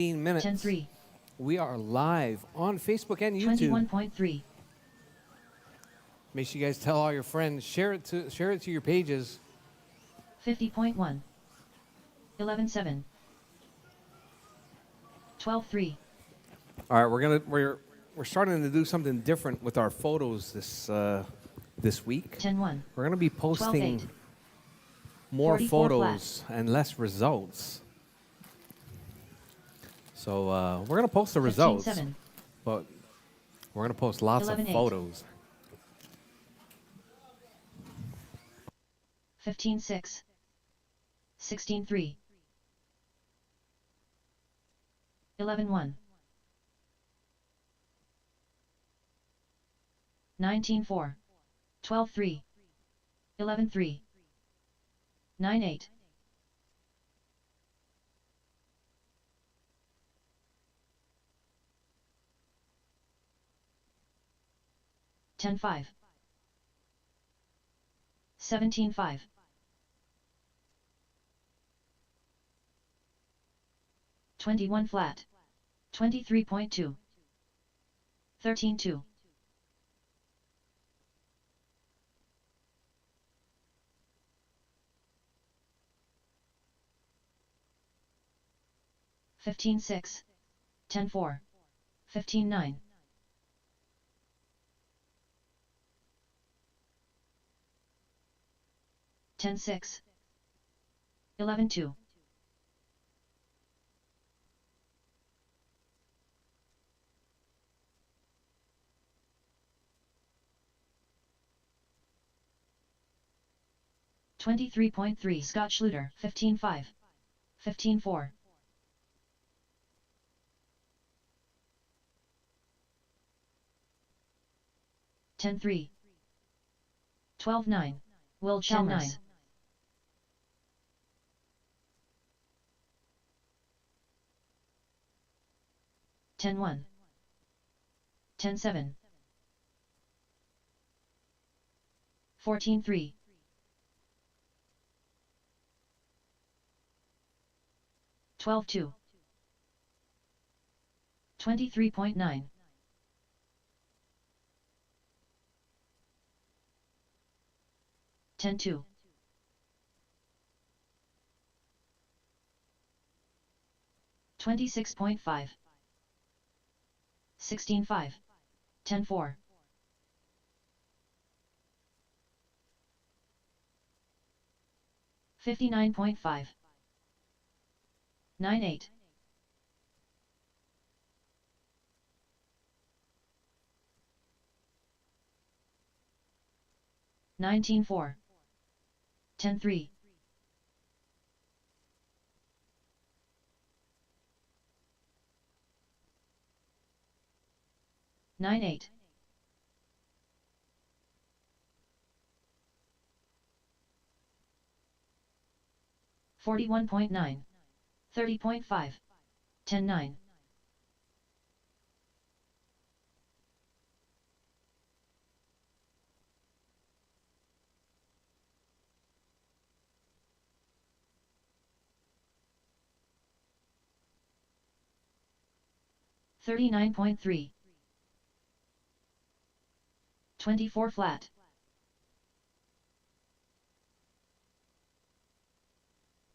minutes. 10-3. We are live on Facebook and YouTube. 21.3. Make sure you guys tell all your friends. Share it to your pages. 50.1. 11-7. 12-3. All right, we're starting to do something different with our photos this week. 10-1. We're gonna be posting 12-8. more 44 photos and less results. So we're gonna post the results, 15-7. but we're gonna post lots of 11-8. photos. 15-6. 16-3. 11-1. 19-4. 12-3. 11-3. 9-8. 10-5. 17-5. 21 flat. 23.2. 13-2. 15-6. 10-4. 15-9. 10-6. 11-2. 23.3. Scott Schluter. 15-5. 15-4. 10-3. 12-9. Will Chalmers. 10-1. 10-7. 14-3. 12-2. 23.9. 10-2. 26.5. 16-5. 10-4. 59.5. 9-8. 19-4. 10-3. 9-8. 41.9. 30.5. 10-9. 39.3. 24 flat.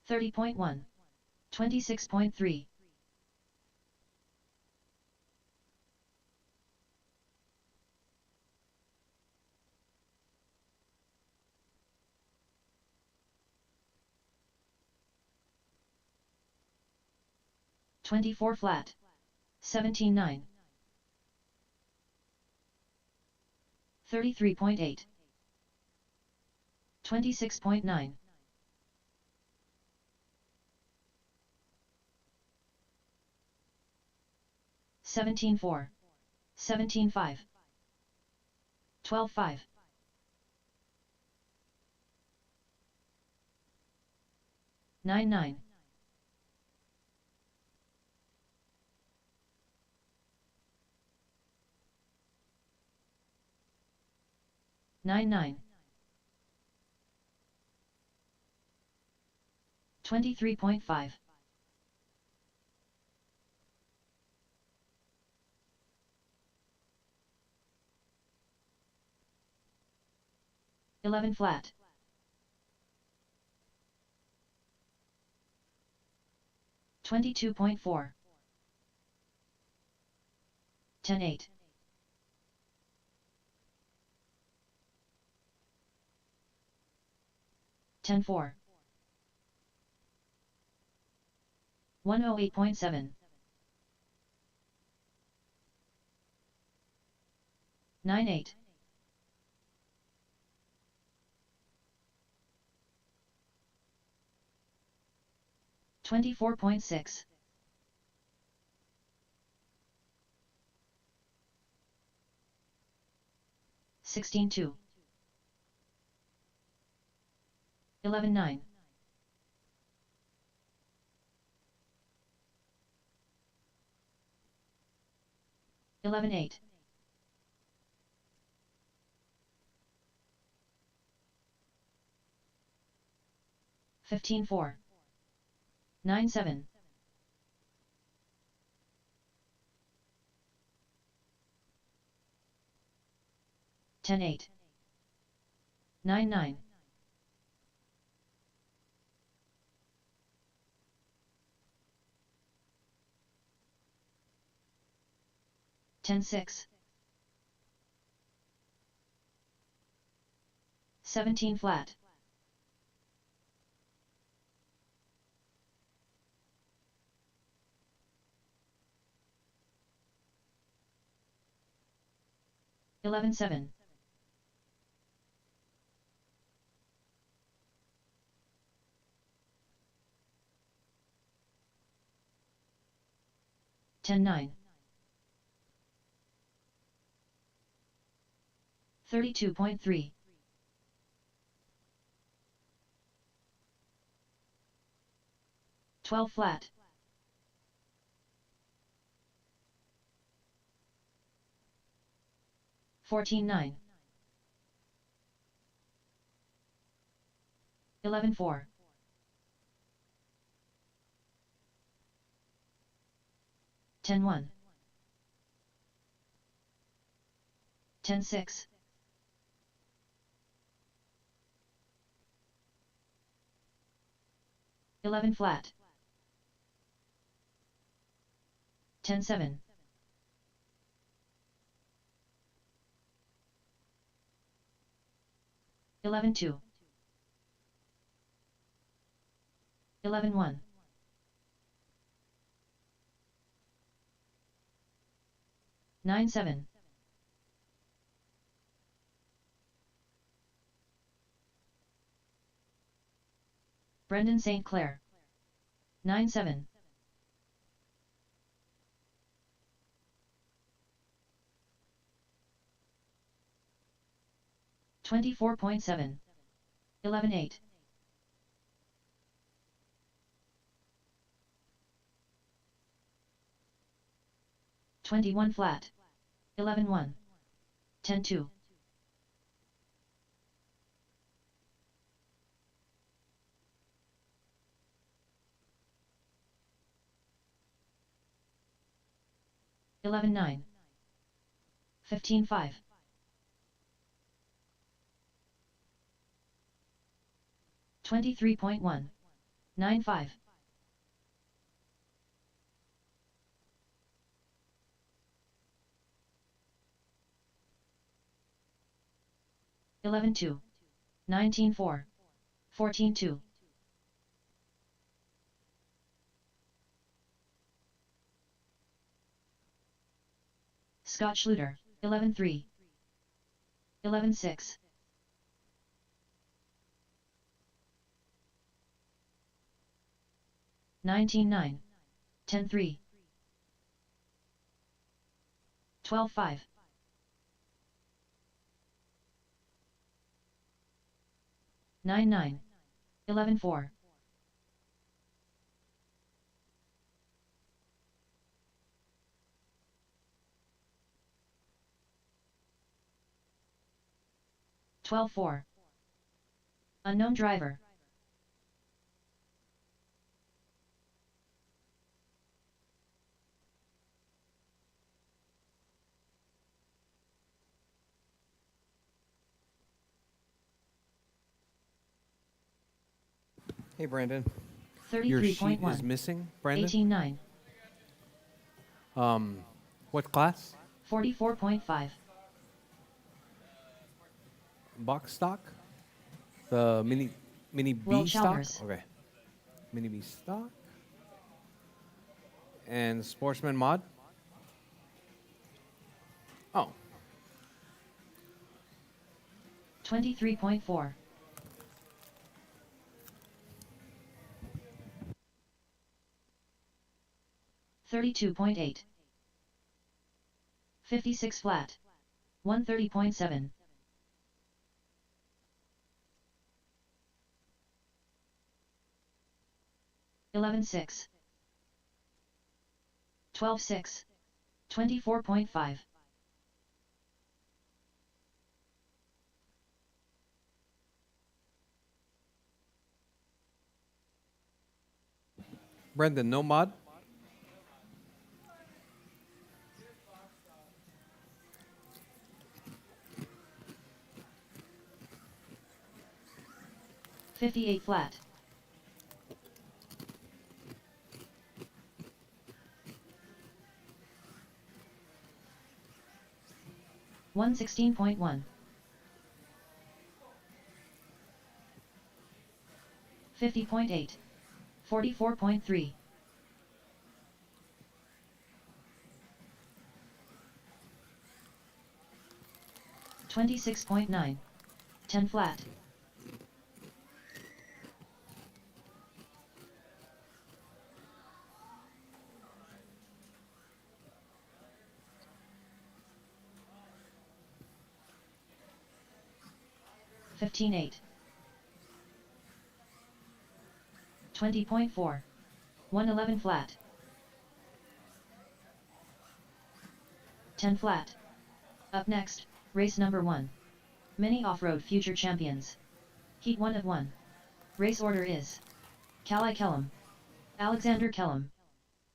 30.1. 26.3. 24 flat. 17-9. 33.8. 26.9. 17-4. 17-5. 12-5. 9-9. 9-9. 23.5. 11 flat. 22.4. 10-8. 10-4. 108.7. 9-8. 24.6. 16-2. 11-9. 11-8. 15-4. 9-7. 10-8. 9-9. 10-6. 17 flat. 11-7. 10-9. 32.3. 12 flat. 14-9. 11-4. 10-1. 10-6. 11 flat. 10-7. 11-2. 11-1. 9-7. 'Brendan St. Clair. 9-7. 24.7. 11-8. 21 flat. 11-1. 10-2. 11-9. 15-5. 23.1. 9-5. 11-2. 19-4. 14-2. Scott Schluter. 11-3. 11-6. 19-9. 10-3. 12-5. 9-9. 11-4. 12-4. Unknown driver. Hey, Brandon. Your sheet is 33.1. missing, Brandon. 18.9. What class? 44.5. Box stock? The mini Will B stock? Chalmers. Okay. Mini B stock. And Sportsman mod? Oh, 23.4. 32.8. 56 flat. 130.7. 11.6. 12.6. 24.5. Brendan, no mod? $58 flat. 116.1. 50.8. 44.3. 26.9. 10 flat. 15.8. 20.4. 111 flat. 10 flat. Up next, race number 1. Mini Off-Road Future Champions. Heat 1 of 1. Race order is Callie Kellum, Alexander Kellum.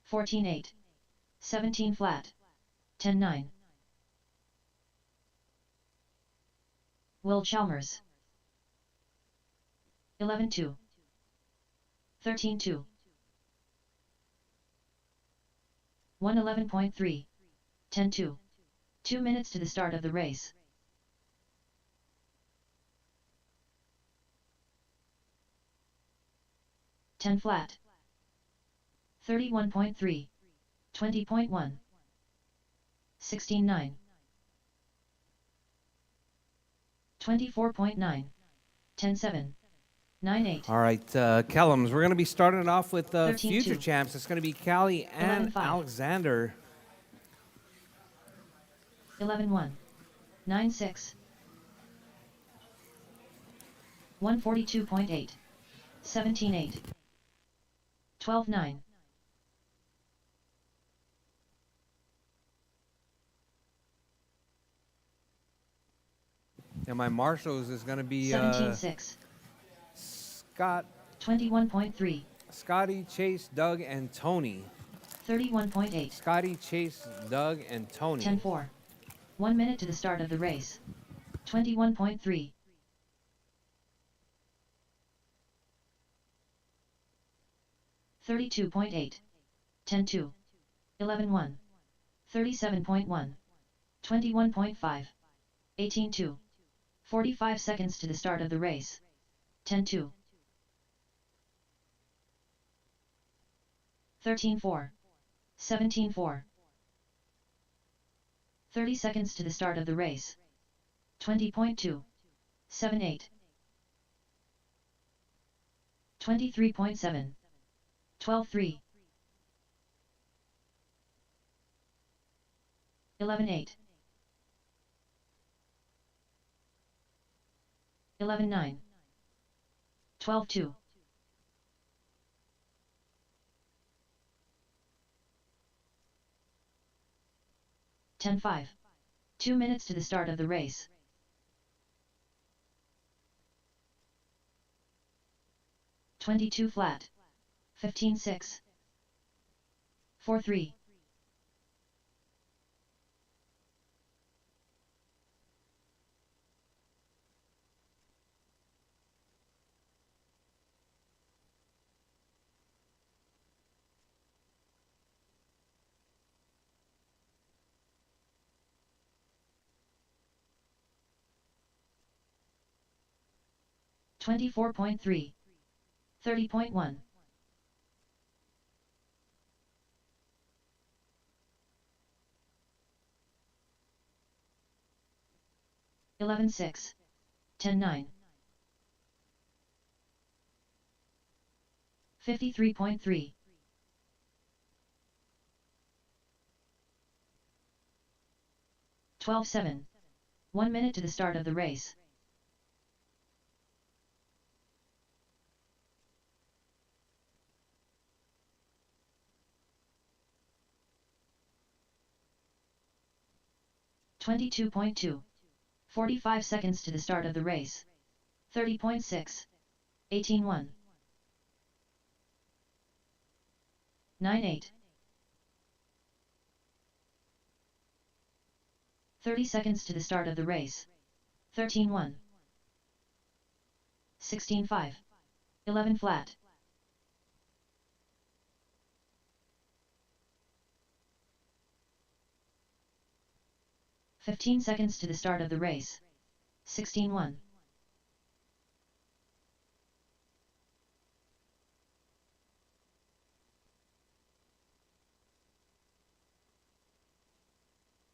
14.8. 17 flat. 10.9. Will Chalmers. 11.2. 13.2. 111.3. 10.2. 2 minutes to the start of the race. Ten flat. 31.3. 20.1. 16.9. 24.9. 10.7. 9.8. All right, Kellums, we're going to be starting it off with 13-2. future champs. It's going to be Callie and 11-5. Alexander. 11.1. 9.6. 142.8. 17.8. 12.9. And my marshals is going to be 17.6. Scott, 21.3. Scotty, Chase, Doug, and Tony. 31.8. Scotty, Chase, Doug, and Tony. 10.4. 1 minute to the start of the race. 21.3. 32.8. 10.2. 11.1. 37.1. 21.5. 18.2. 45 seconds to the start of the race. 10.2. 13.4. 17.4. 30 seconds to the start of the race. 20.2. 7.8. 23.7. 12.3. 11.8. 11.9. 12.2. 10.5. 2 minutes to the start of the race. 22 flat. 15.6. 4.3. 24.3. 30.1. 11.6. 10.9. 53.3. 12.7. 1 minute to the start of the race. (22.2). 45 seconds to the start of the race. 30.6. 18.1. 9.8. 30 seconds to the start of the race. 13.1. 16.5. 11 flat. 15 seconds to the start of the race. 16.1.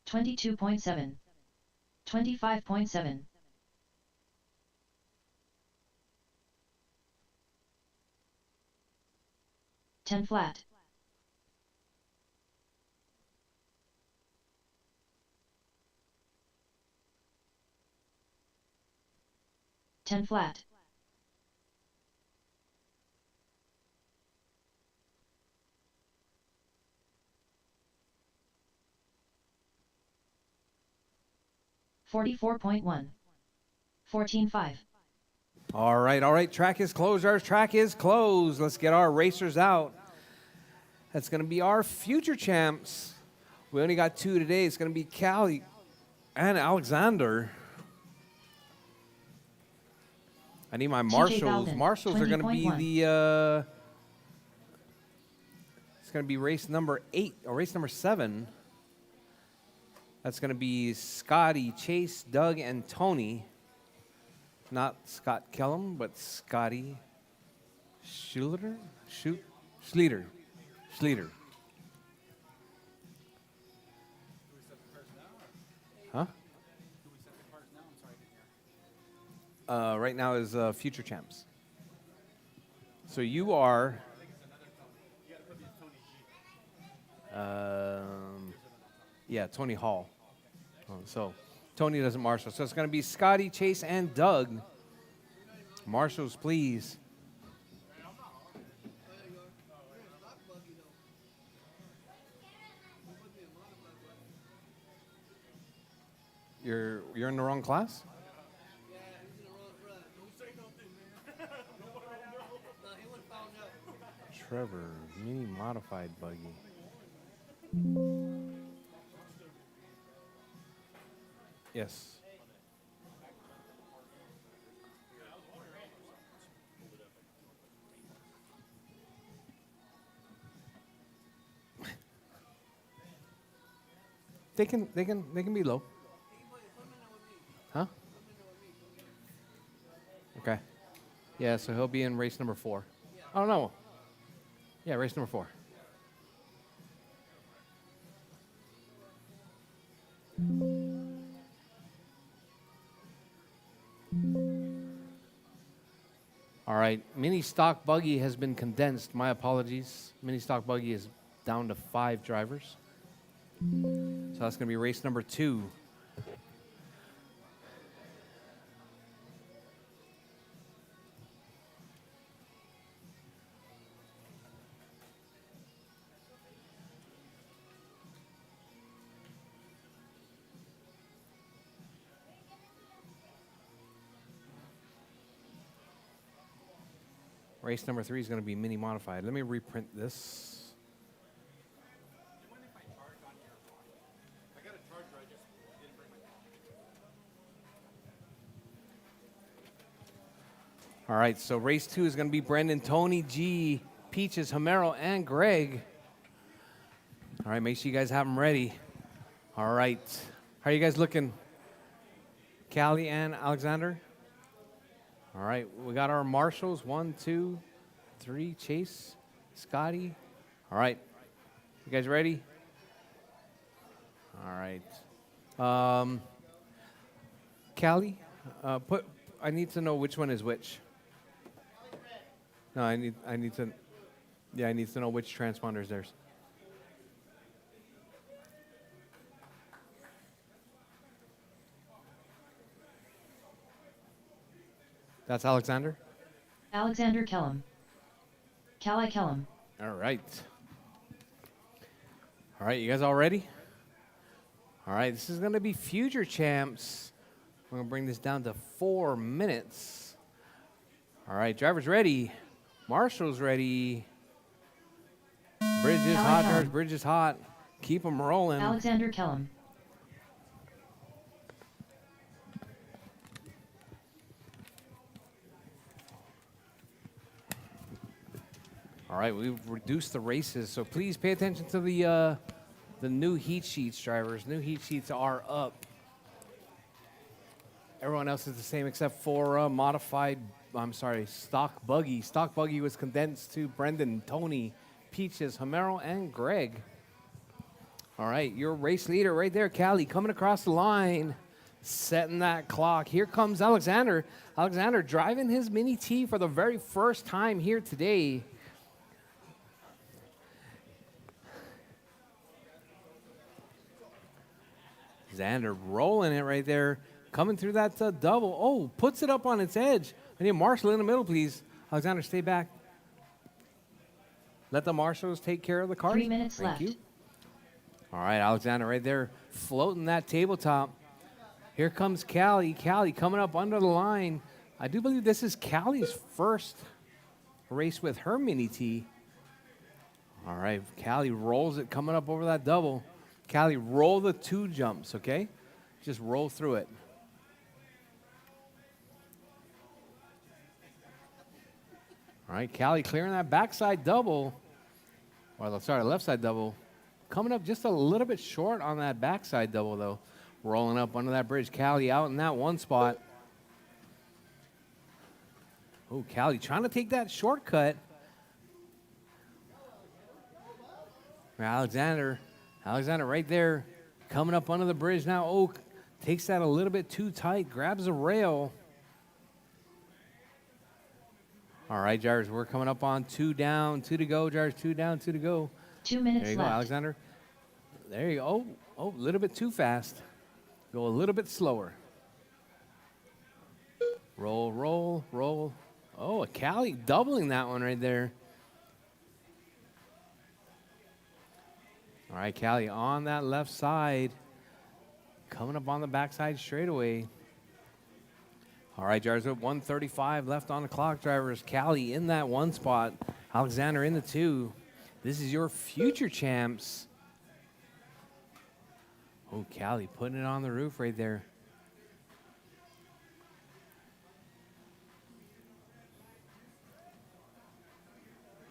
22.7. 25.7. 10 flat. 10 flat. 44.1. 14.5. All right. Track is closed. Our track is closed. Let's get our racers out. That's going to be our future champs. We only got 2 today. It's going to be Callie and Alexander. I need my marshals. Bowden, Marshals are going to be 20.1. the. It's going to be race number 8 or race number 7. That's going to be Scotty, Chase, Doug, and Tony. Not Scott Kellum, but Scotty Schleter. Huh? Right now is future champs. So you are. Yeah, Tony Hall. So Tony doesn't marshal. So it's going to be Scotty, Chase, and Doug. Marshals, please. You're in the wrong class? Trevor, mini modified buggy. Yes. They can be low. Huh? Okay. Yeah, so he'll be in race number 4. Oh no. Yeah, race number 4. All right, mini stock buggy has been condensed. My apologies. Mini stock buggy is down to 5 drivers. So that's going to be race number 2. Race number 3 is going to be mini modified. Let me reprint this. All right, so race 2 is going to be Brendan, Tony, G, Peaches, Homero, and Greg. All right, make sure you guys have them ready. All right. How are you guys looking? Callie and Alexander? All right, we got our marshals. 1, 2, 3. Chase, Scotty. All right, you guys ready? All right. Callie, I need to know which one is which. No, I need to. Yeah, I need to know which transponder is theirs. That's Alexander. Alexander Kellum. Callie Kellum. All right. All right, you guys all ready? All right, this is going to be future champs. We're going to bring this down to 4 minutes. All right, drivers ready. Marshall's ready. Bridge is hot, drivers. Bridge is hot. Keep them rolling. Alexander Kellum. All right, we've reduced the races, so please pay attention to the new heat sheets, drivers. New heat sheets are up. Everyone else is the same except for stock buggy. Stock buggy was condensed to Brendan, Tony, Peaches, Homero, and Greg. All right, your race leader right there, Callie, coming across the line, setting that clock. Here comes Alexander. Alexander driving his Mini T for the very first time here today. Xander rolling it right there. Coming through that double. Oh, puts it up on its edge. I need Marshall in the middle, please. Alexander, stay back. Let the marshals take care of the cars. 3 minutes Thank left. you. All right, Alexander right there floating that tabletop. Here comes Callie. Callie coming up under the line. I do believe this is Callie's first race with her Mini T. All right, Callie rolls it coming up over that double. Callie, roll the 2 jumps, okay? Just roll through it. All right, Callie clearing that backside double. Left side double. Coming up just a little bit short on that backside double, though. Rolling up under that bridge. Callie out in that one spot. Oh, Callie trying to take that shortcut. Alexander right there, coming up under the bridge now. Oh, takes that a little bit too tight, grabs a rail. All right, drivers, we're coming up on 2 down, 2 to go, drivers, 2 down, 2 to go. 2 minutes There you left. go, Alexander. There you go. Oh, a little bit too fast. Go a little bit slower. Roll, roll, roll. Oh, a Callie doubling that one right there. All right, Callie on that left side. Coming up on the backside straightaway. All right, drivers, 1:35 left on the clock, drivers. Callie in that 1 spot. Alexander in the 2. This is your future champs. Oh, Callie putting it on the roof right there.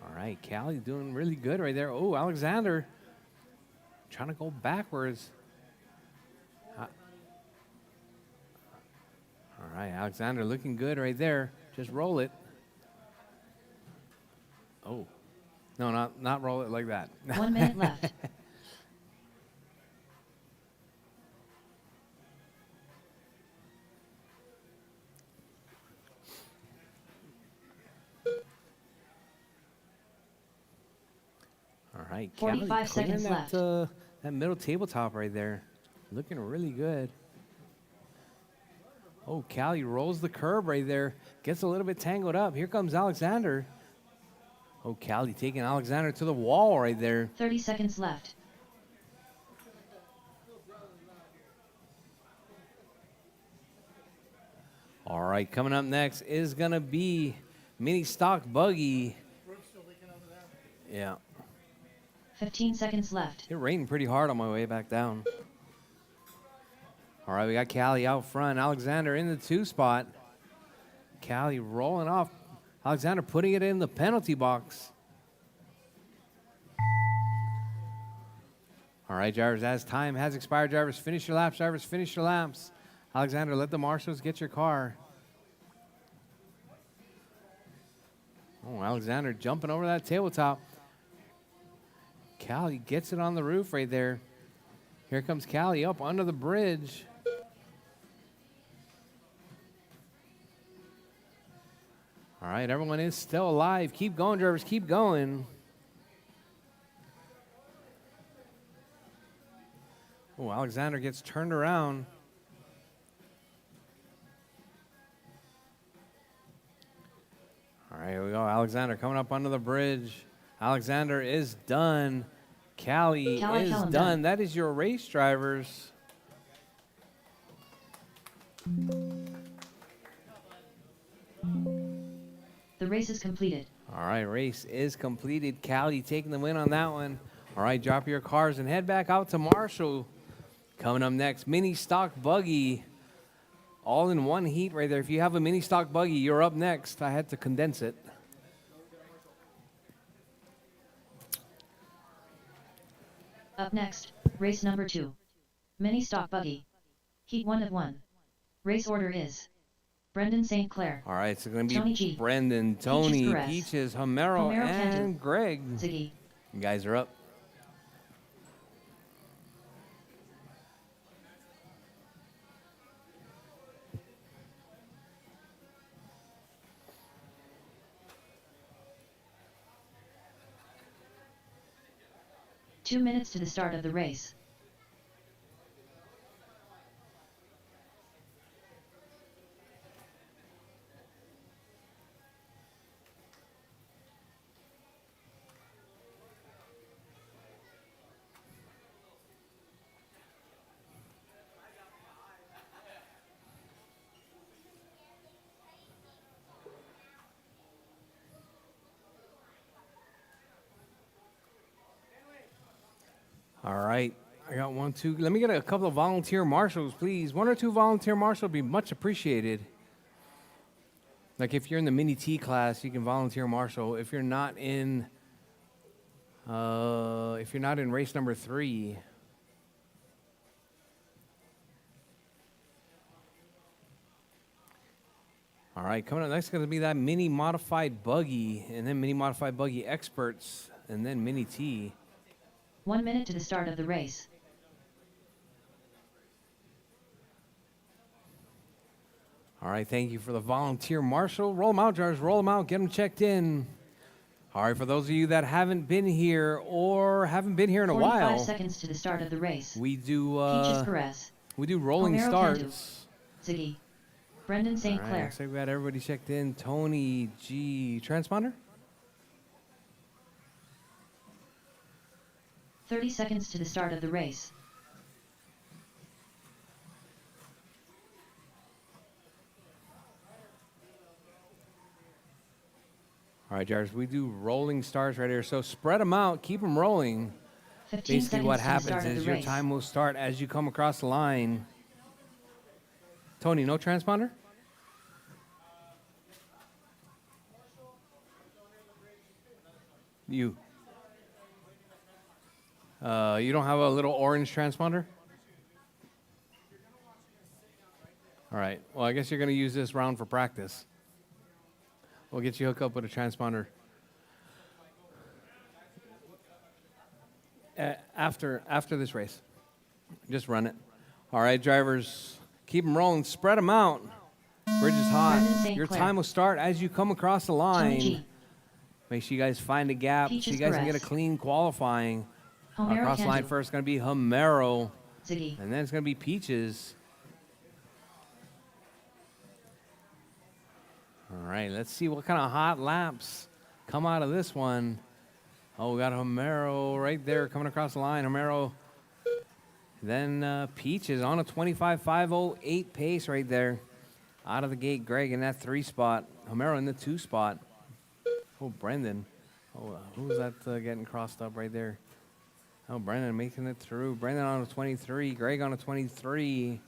All right, Callie doing really good right there. Oh, Alexander trying to go backwards. All right, Alexander looking good right there. Just roll it. Oh, no, not roll it like that. 1 minute left. All right, 45 Callie seconds clearing left. That middle tabletop right there. Looking really good. Oh, Callie rolls the curb right there. Gets a little bit tangled up. Here comes Alexander. Oh, Callie taking Alexander to the wall right there. 30 seconds left. All right, coming up next is going to be Mini Stock Buggy. Yeah. 15 seconds left. It rained pretty hard on my way back down. All right, we got Callie out front. Alexander in the 2 spot. Callie rolling off. Alexander putting it in the penalty box. All right, drivers, as time has expired, drivers, finish your laps. Drivers, finish your laps. Alexander, let the marshals get your car. Oh, Alexander jumping over that tabletop. Callie gets it on the roof right there. Here comes Callie up under the bridge. All right, everyone is still alive. Keep going, drivers. Keep going. Oh, Alexander gets turned around. All right, here we go. Alexander coming up under the bridge. Alexander is done. Callie is done. That is your race, drivers. The race is completed. All right, race is completed. Callie taking the win on that one. All right, drop your cars and head back out to Marshall. Coming up next, mini stock buggy. All in one heat right there. If you have a mini stock buggy, you're up next. I had to condense it. Up next, race number 2. Mini stock buggy. Heat 1 of 1. Race order is Brendan St. Clair. All right, so it's going to be Tony G. Brendan, Tony, Peaches, Homero, and Cantu, Greg. Ziggy. You guys are up. Two minutes to the start of the race. All right. I got 1, 2. Let me get a couple of volunteer marshals, please. 1 or 2 volunteer marshals would be much appreciated. Like if you're in the mini T class, you can volunteer marshal. If you're not in race number 3. All right, coming up next is going to be that mini modified buggy, and then mini modified buggy experts, and then mini T. 1 minute to the start of the race. All right, thank you for the volunteer marshal. Roll them out, drivers. Roll them out. Get them checked in. All right, for those of you that haven't been here or haven't been here in a while. 45 seconds to the start of the race. We do Peaches we do rolling Homero starts. Cantu, Ziggy. Brendan St. All right, Clair. looks like we got everybody checked in. Tony G. Transponder? 30 seconds to the start of the race. All right, drivers, we do rolling starts right here. So spread them out, keep them rolling. 15 Basically what seconds to the happens start of is the your race. time will start as you come across the line. Tony, no transponder? You. You don't have a little orange transponder? All right. Well, I guess you're going to use this round for practice. We'll get you hooked up with a transponder. After this race. Just run it. All right, drivers, keep them rolling. Spread them out. Bridge is hot. Your time will start as you come across the line. Make sure you guys find a gap so you guys can get a clean qualifying. Across the line first is going to be Homero. Ziggy. And then it's going to be Peaches. All right, let's see what kind of hot laps come out of this one. Oh, we got Homero right there coming across the line. Homero. Then Peaches on a 25.508 pace right there. Out of the gate, Greg in that 3 spot. Homero in the 2 spot. Oh, Brendan. Oh, who's that getting crossed up right there? Oh, Brendan making it through. Brendan on a 23. Greg on a 23.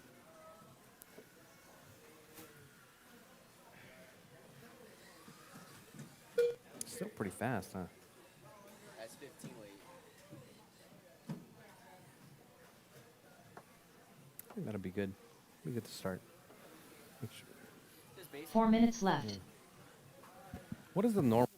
Still pretty fast, huh? That's 15 late. I think that'll be good. We get to start. 4 minutes left. What is the normal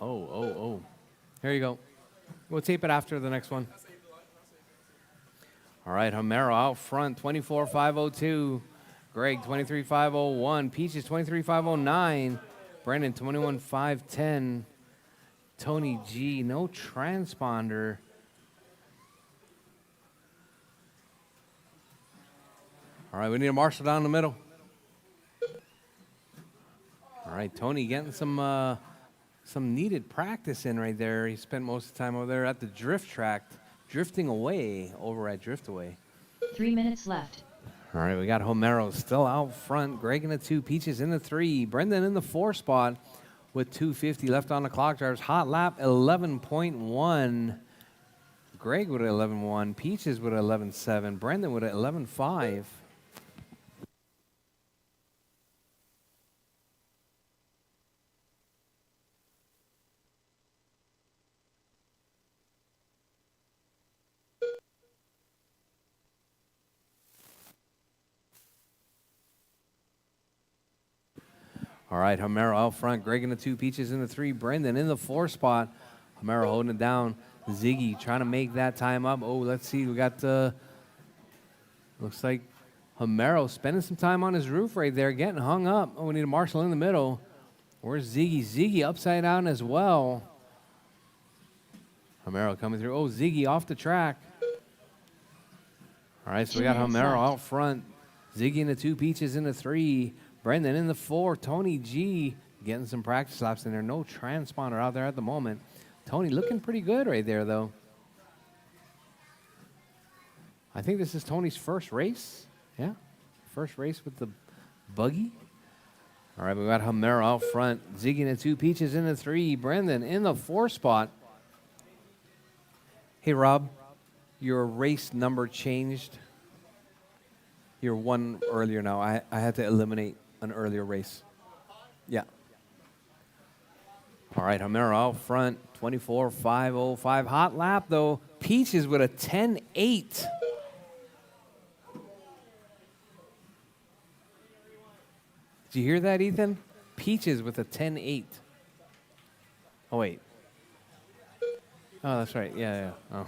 Oh. Here you go. We'll tape it after the next one. All right, Homero out front, 24,502. Greg, 23,501. Peaches, 23,509. Brandon, 21,510. Tony G, no transponder. All right, we need a marshal down the middle. All right, Tony getting some needed practice in right there. He spent most of the time over there at the drift track, drifting away over at Driftaway. 3 minutes left. All right, we got Homero still out front. Greg in the 2, Peaches in the 3. Brendan in the 4 spot with 2:50 left on the clock. Drivers hot lap 11.1. Greg with 11.1. Peaches with 11.7. Brendan with 11.5. All right, Homero out front. Greg in the 2, Peaches in the 3. Brendan in the 4 spot. Homero holding it down. Ziggy trying to make that time up. Oh, let's see. We got, looks like Homero spending some time on his roof right there, getting hung up. Oh, we need a marshal in the middle. Where's Ziggy? Ziggy upside down as well. Homero coming through. Oh, Ziggy off the track. All right, so we got Homero out front. Ziggy in the 2, Peaches in the 3. Brendan in the 4. Tony G getting some practice laps in there. No transponder out there at the moment. Tony looking pretty good right there, though. I think this is Tony's first race. Yeah, first race with the buggy. All right, we got Homero out front. Ziggy in the 2, Peaches in the 3. Brendan in the 4 spot. Hey, Rob, your race number changed. You're one earlier now. I had to eliminate an earlier race. Yeah. All right, Homero out front, 24,505. Hot lap, though. Peaches with a 10.8. Did you hear that, Ethan? Peaches with a 10.8. Oh, wait. Oh, that's right. Yeah. Oh.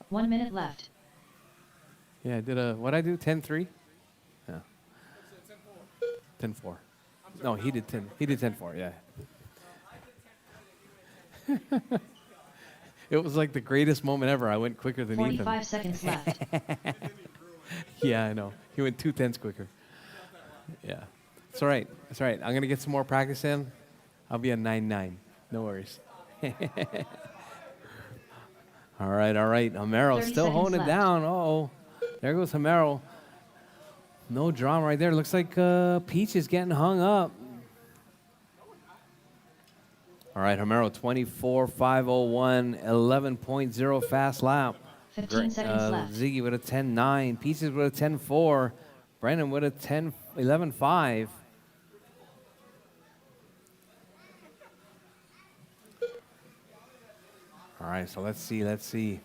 1 minute left. Yeah, I did what'd I do? 10.3? Yeah. 10.4. No, he did 10. He did 10.4, yeah. It was like the greatest moment ever. I went quicker than 45 Ethan. seconds left. Yeah, I know. He went 2 tenths quicker. Yeah. It's all right. It's all right. I'm going to get some more practice in. I'll be a 9.9. No worries. All right. Homero still holding it down. Uh-oh. There goes Homero. No drama right there. Looks like Peach is getting hung up. All right, Homero, 24,501, 11.0 fast lap. 15 seconds left. Ziggy with a 10.9. Peaches with a 10.4. Brandon with a 11.5. All right, so let's see.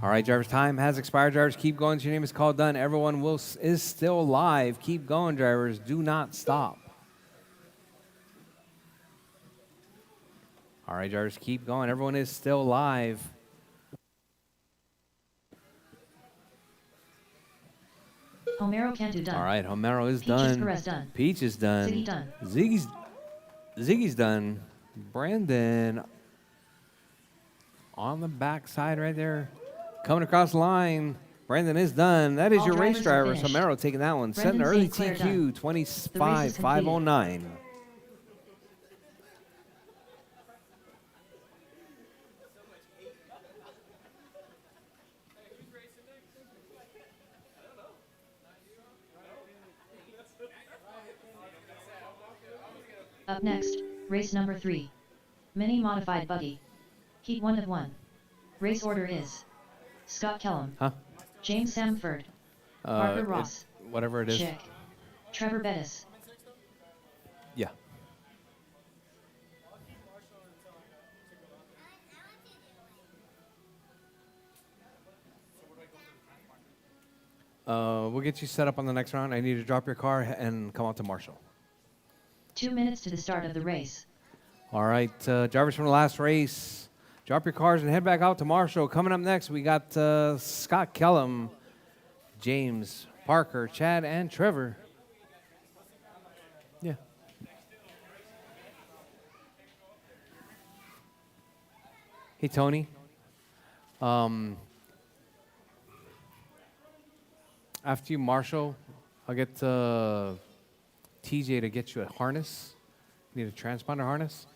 All right, drivers, time has expired. Drivers, keep going. Your name is called done. Everyone is still live. Keep going, drivers. Do not stop. All right, drivers, keep going. Everyone is still live. Homero Cantu done. All right, Homero is Peaches done. Perez done. Peach is done. Ziggy done. Ziggy's done. Brandon on the backside right there. Coming across the line. Brandon is done. That is All your race driver. drivers are finished. Homero taking that one. Setting Brendan early St. Clair TQ, done. 25,509. Up next, race number 3. Mini Modified Buggy. Heat 1 of 1. Race order is Scott Kellum, Huh? James Samford, Parker Ross, Whatever it is. Rchq, Trevor Bettis. Yeah. We'll get you set up on the next round. I need you to drop your car and come out to Marshall. 2 minutes to the start of the race. All right, Jarvis from the last race. Drop your cars and head back out to Marshall. Coming up next, we got Scott Kellum, James, Parker, Chad, and Trevor. Yeah. Hey, Tony. After you, Marshall, I'll get TJ to get you a harness. Need a transponder harness?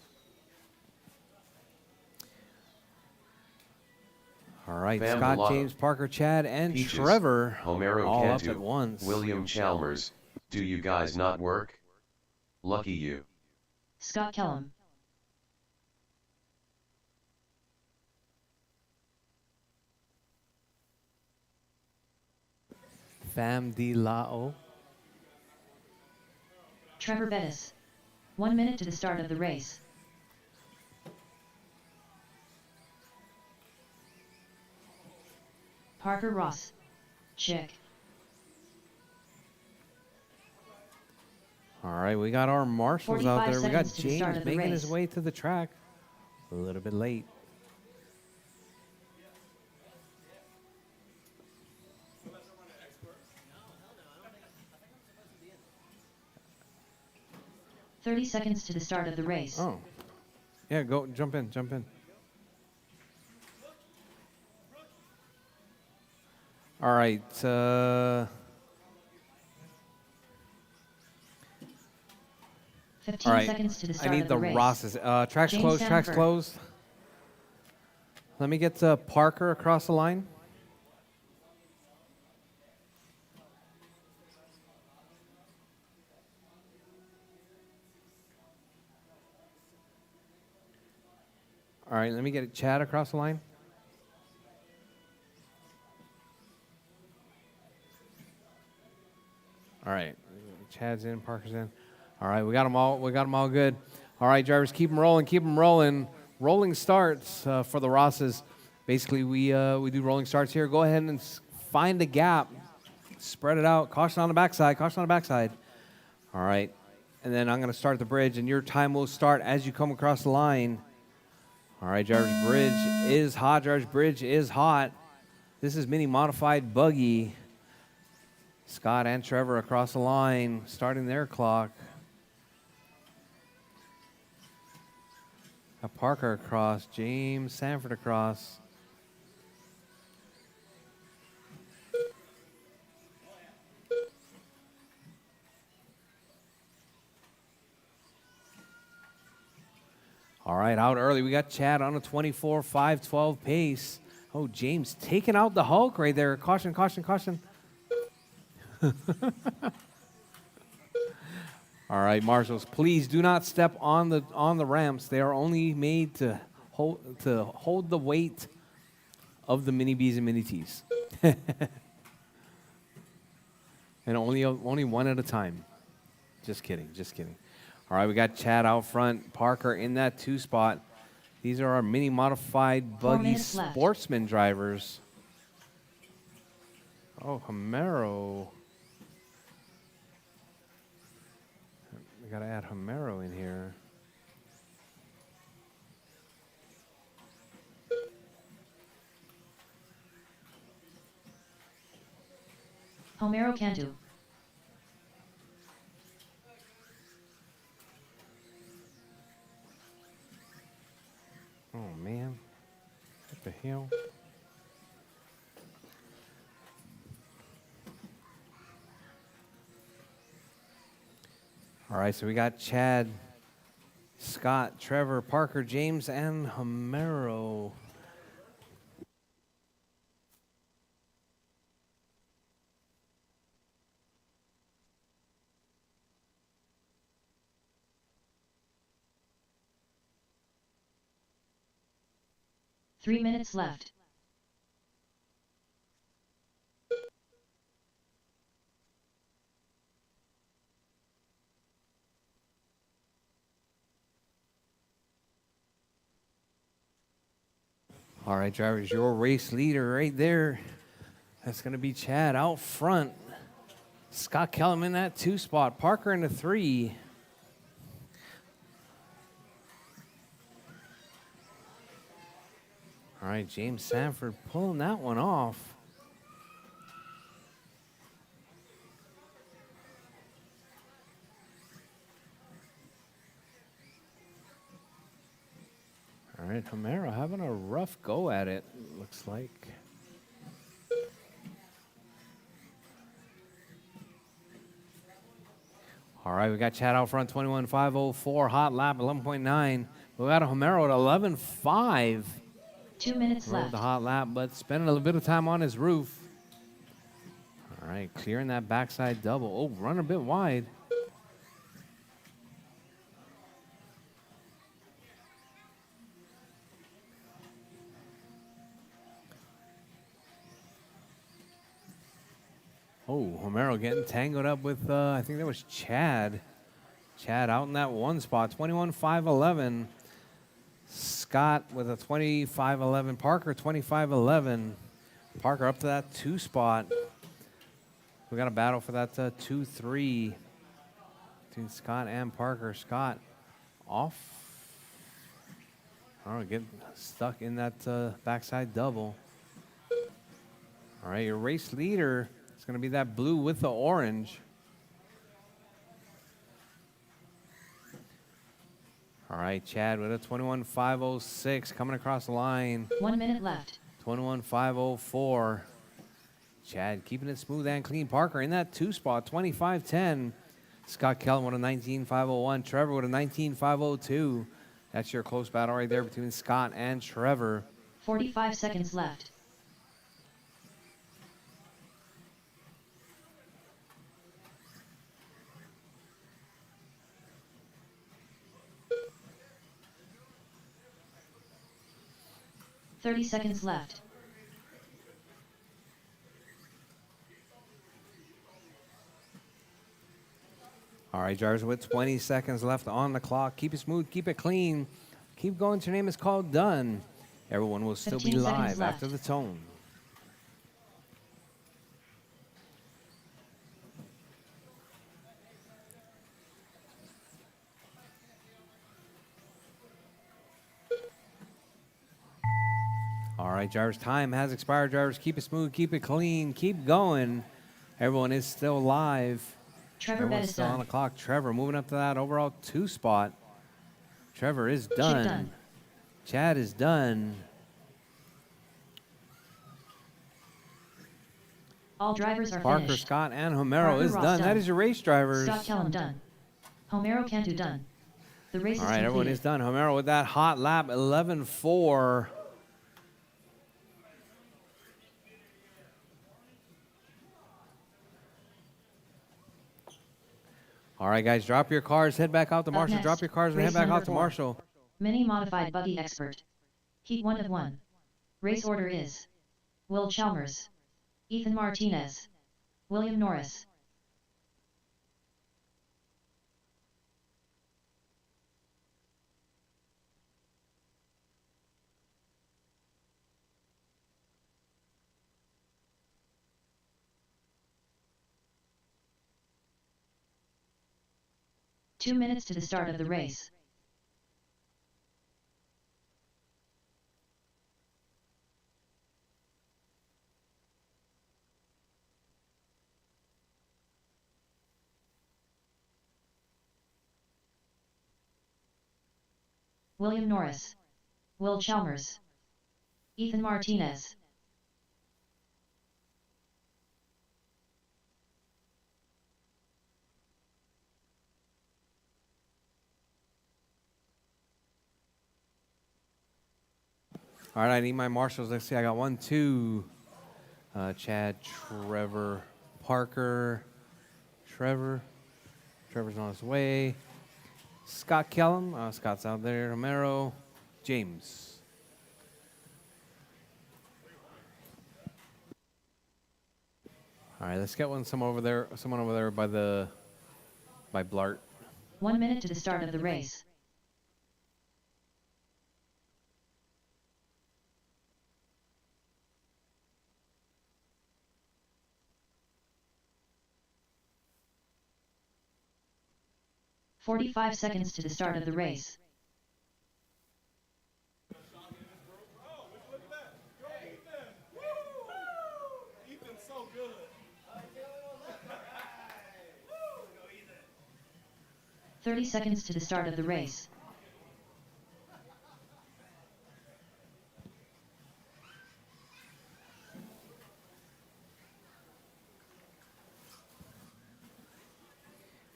All right, Bam Scott, Milano, James, Parker, Chad, and Peaches, Trevor Homero all up Cantu, at once. William Chalmers, do you guys not work? Lucky you. Scott Kellum. Fam di Lao. Trevor Bettis. 1 minute to the start of the race. Parker Ross. Rchq. All right, we got our marshals out 45 there. We got seconds to the start James of the making his race. way to the track. A little bit late. "30 seconds to the start of the race. Oh. Yeah, go, jump in, jump in. All right, 15 all right. seconds to the I start need of the the race. Rosses. Tracks James closed, tracks Sanford. closed. Let me get Parker across the line. All right, let me get Chad across the line. All right, Chad's in, Parker's in. All right, we got them all. We got them all good. All right, drivers, keep them rolling. Keep them rolling. Rolling starts for the Rosses. Basically, we do rolling starts here. Go ahead and find a gap, spread it out. Caution on the backside. Caution on the backside. All right, and then I'm going to start the bridge, and your time will start as you come across the line. All right, drivers, bridge is hot. Drivers, bridge is hot. This is mini modified buggy. Scott and Trevor across the line, starting their clock. Got Parker across, James Sanford across. All right, out early. We got Chad on a 24.512 pace. Oh, James taking out the Hulk right there. Caution, caution, caution. All right, marshals, please do not step on the ramps. They are only made to hold the weight of the mini Bs and mini Ts. And only one at a time. Just kidding, just kidding. All right, we got Chad out front, Parker in that 2 spot. These are our mini modified 4 buggy minutes left. sportsman drivers. Oh, Homero. We got to add Homero in here. Homero Cantu. Oh, man. What the hell? All right, so we got Chad, Scott, Trevor, Parker, James, and Homero. Three minutes left. All right, drivers, your race leader right there. That's going to be Chad out front. Scott Kellum in that 2 spot. Parker in the 3. right, James Sanford pulling that one off. All right, Homero having a rough go at it, looks like. All right, we got Chad out front, 21.504, hot lap, 11.9. We got a Homero at 11.5. 2 minutes Rode left. the hot lap, but spending a little bit of time on his roof. All right, clearing that backside double. Oh, running a bit wide. Oh, Homero getting tangled up with, I think that was Chad. Chad out in that one spot, 21.511. Scott with a 25.11. Parker, 25.11. Parker up to that 2 spot. We got a battle for that 2-3 between Scott and Parker. Scott off. All right, getting stuck in that backside double. All right, your race leader is going to be that blue with the orange. All right, Chad with a 21.506 coming across the line. 1 minute left. 21.504. Chad keeping it smooth and clean. Parker in that 2 spot, 25.10. Scott Kellum with a 19.501. Trevor with a 19.502. That's your close battle right there between Scott and Trevor. 45 seconds left. $30 seconds left. All right, drivers, with 20 seconds left on the clock. Keep it smooth, keep it clean. Keep going till your name is called done. Everyone will still be 15 seconds live left. after the tone. All right, drivers, time has expired. Drivers, keep it smooth, keep it clean, keep going. Everyone is still live. Trevor Everyone's is still on done. the clock. Trevor moving up to that overall 2 spot. Trevor is Chip done. done. Chad is done. All drivers are Parker, finished. Scott, and Homero Parker is Ross done. done. That is your race, drivers. Scott Kellum done. Homero Cantu done. The race All is right, completed. everyone is done. Homero with that hot lap, 11.4. All right, guys, drop your cars, head back out to Up Marshall. next, Drop your cars and race head back number out to 4. Marshall. Mini Modified Buggy Expert. Heat 1 of 1. Race order is Will Chalmers, Ethan Martinez, William Norris. Two minutes to the start of the race. William Norris, Will Chalmers, Ethan Martinez. All right, I need my marshals. Let's see. I got 1, 2. Chad, Trevor, Parker, Trevor's on his way. Scott Kellum. Scott's out there. Homero, James. All right, let's get someone over there by Blart. 1 minute to the start of the race. "45 seconds to the start of the race. 30 seconds to the start of the race.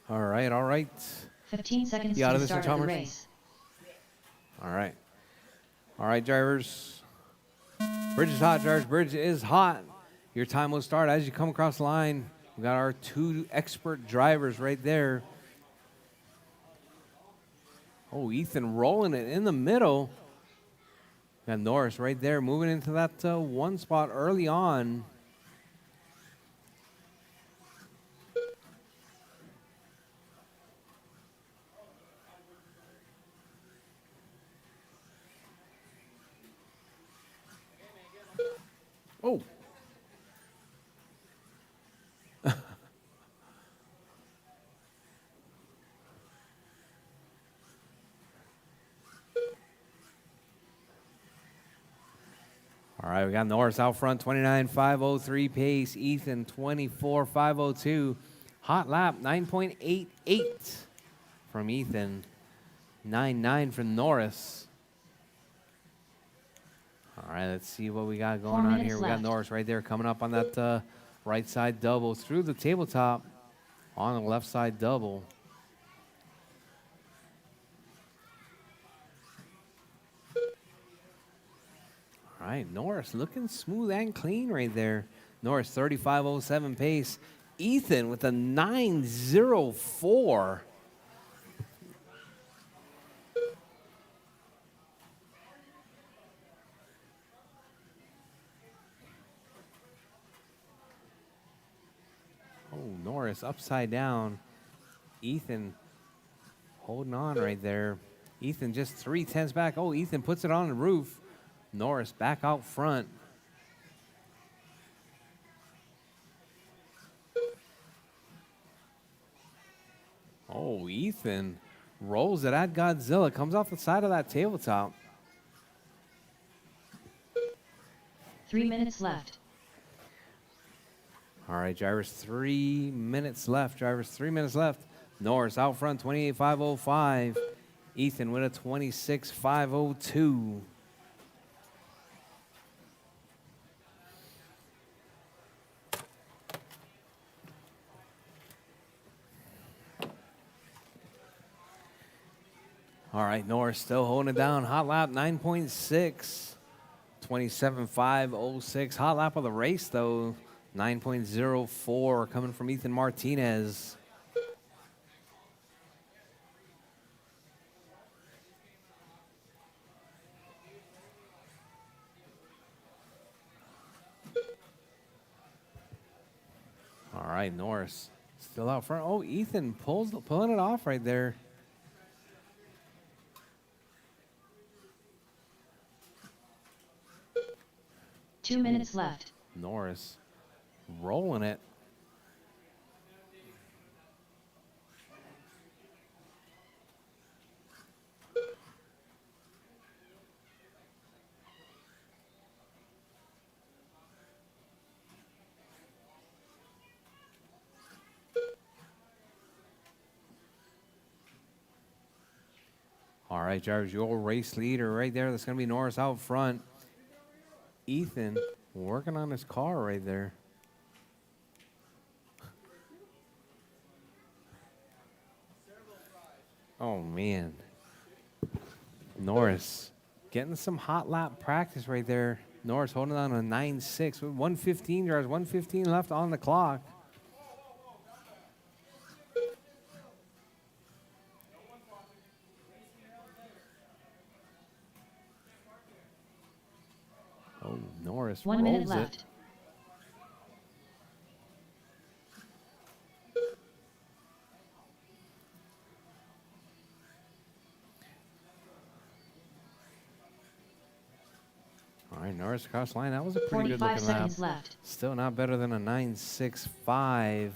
All right, all right. 15 seconds You out to of the this one, start of the Chalmers? race. All right. All right, drivers. Bridge is hot, drivers. Bridge is hot. Your time will start as you come across the line. We got our 2 expert drivers right there. Oh, Ethan rolling it in the middle. Got Norris right there moving into that 1 spot early on. Oh. All right, we got Norris out front, 29.503 pace. Ethan, 24.502. Hot lap, 9.88 from Ethan. 9.9 from Norris. All right, let's see what we got going on here. We got left. Norris right there coming up on that right side double through the tabletop on the left side double. All right, Norris looking smooth and clean right there. Norris 35.07 pace. Ethan with a 9.04. Oh, Norris upside down. Ethan holding on right there. Ethan just 3/10 back. Oh, Ethan puts it on the roof. Norris back out front. Oh, Ethan rolls it at Godzilla. Comes off the side of that tabletop. 3 minutes left. All right, drivers, 3 minutes left. Drivers, 3 minutes left. Norris out front, 28.505. Ethan with a 26.502. All right, Norris still holding it down. Hot lap 9.6, 27.506. Hot lap of the race, though, 9.04 coming from Ethan Martinez. All right, Norris still out front. Oh, Ethan pulling it off right there. Two minutes left. Norris rolling it. All right, drivers, your race leader right there. That's going to be Norris out front. Ethan working on his car right there. Oh, man. Norris getting some hot lap practice right there. Norris holding on to 9.6 with 1:15 drivers, 1:15 left on the clock. Oh, Norris 1 minute rolls left. it. All right, Norris across the line. That was a pretty good 45 looking lap. seconds left. Still not better than a 9.65.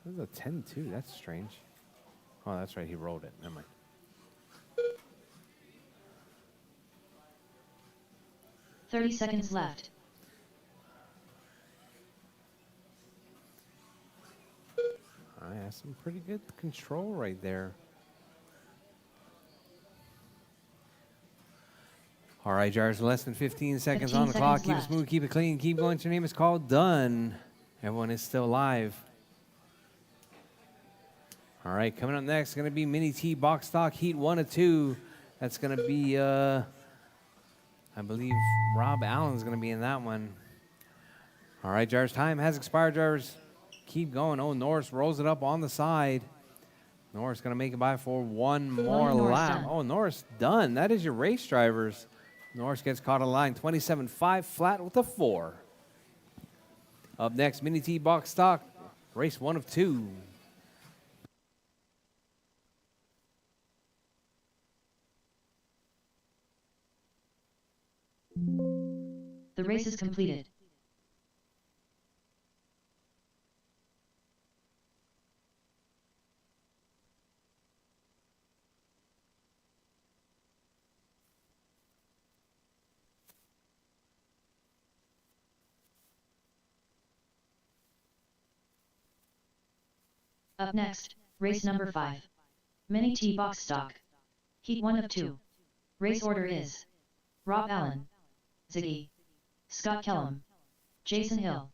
This is a 10.2. That's strange. Oh, that's right. He rolled it. Never mind. Thirty seconds left. All right, Has some pretty good control right there. All right, drivers, less than 15 seconds 15 on the clock. seconds Keep it left. smooth, keep it clean, keep going. Your name is called. Done. Everyone is still live. All right, coming up next is going to be Mini T Box Stock Heat 1 of 2. That's going to be, I believe, Rob Allen's going to be in that one. All right, drivers, time has expired, drivers. Keep going. Oh, Norris rolls it up on the side. Norris going to make it by for one more Norris lap. done. Oh, Norris done. That is your race, drivers. Norris gets caught on line 27.5 flat with a 4. Up next, Mini T Box Stock, race 1 of 2. The race is completed. Up next, race number 5. Mini T Box Stock. Heat 1 of 2. Race order is Rob Allen, Ziggy, Scott Kellum, Jason Hill.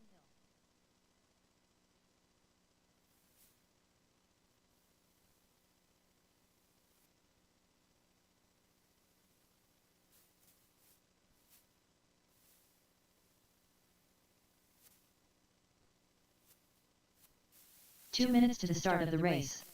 Two minutes to the start of the race.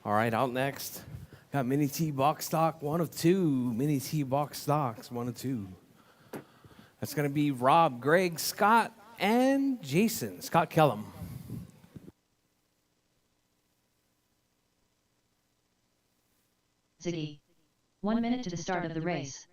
All right, out next, got Mini T Box Stock 1 of 2. Mini T Box Stocks 1 of 2. That's going to be Rob, Greg, Scott, and Jason. Scott Kellum. Ziggy. 1 minute to the start of the race.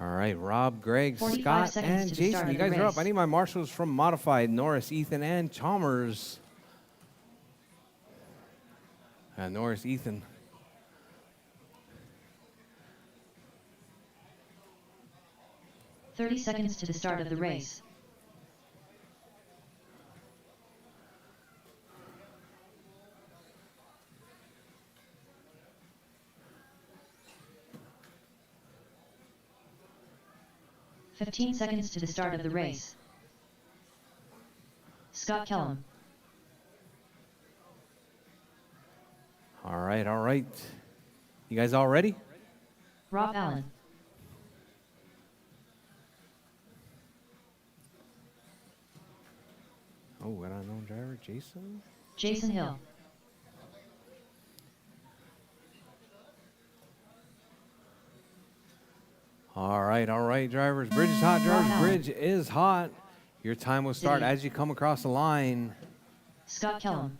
All right, Rob, Greg, 45 Scott, seconds and to the start Jason. You of the guys are up. race. I need my marshals from Modified, Norris, Ethan, and Chalmers. Norris, Ethan. "30 seconds to the start of the race. "15 seconds to the start of the race. Scott Kellum. All right, all right. You guys all ready? Rob Allen. Oh, got an unknown driver, Jason. Jason Hill. All right, drivers. Bridge is hot, drivers. Wow. Bridge is hot. Your time will start City. as you come across the line. Scott Kellum.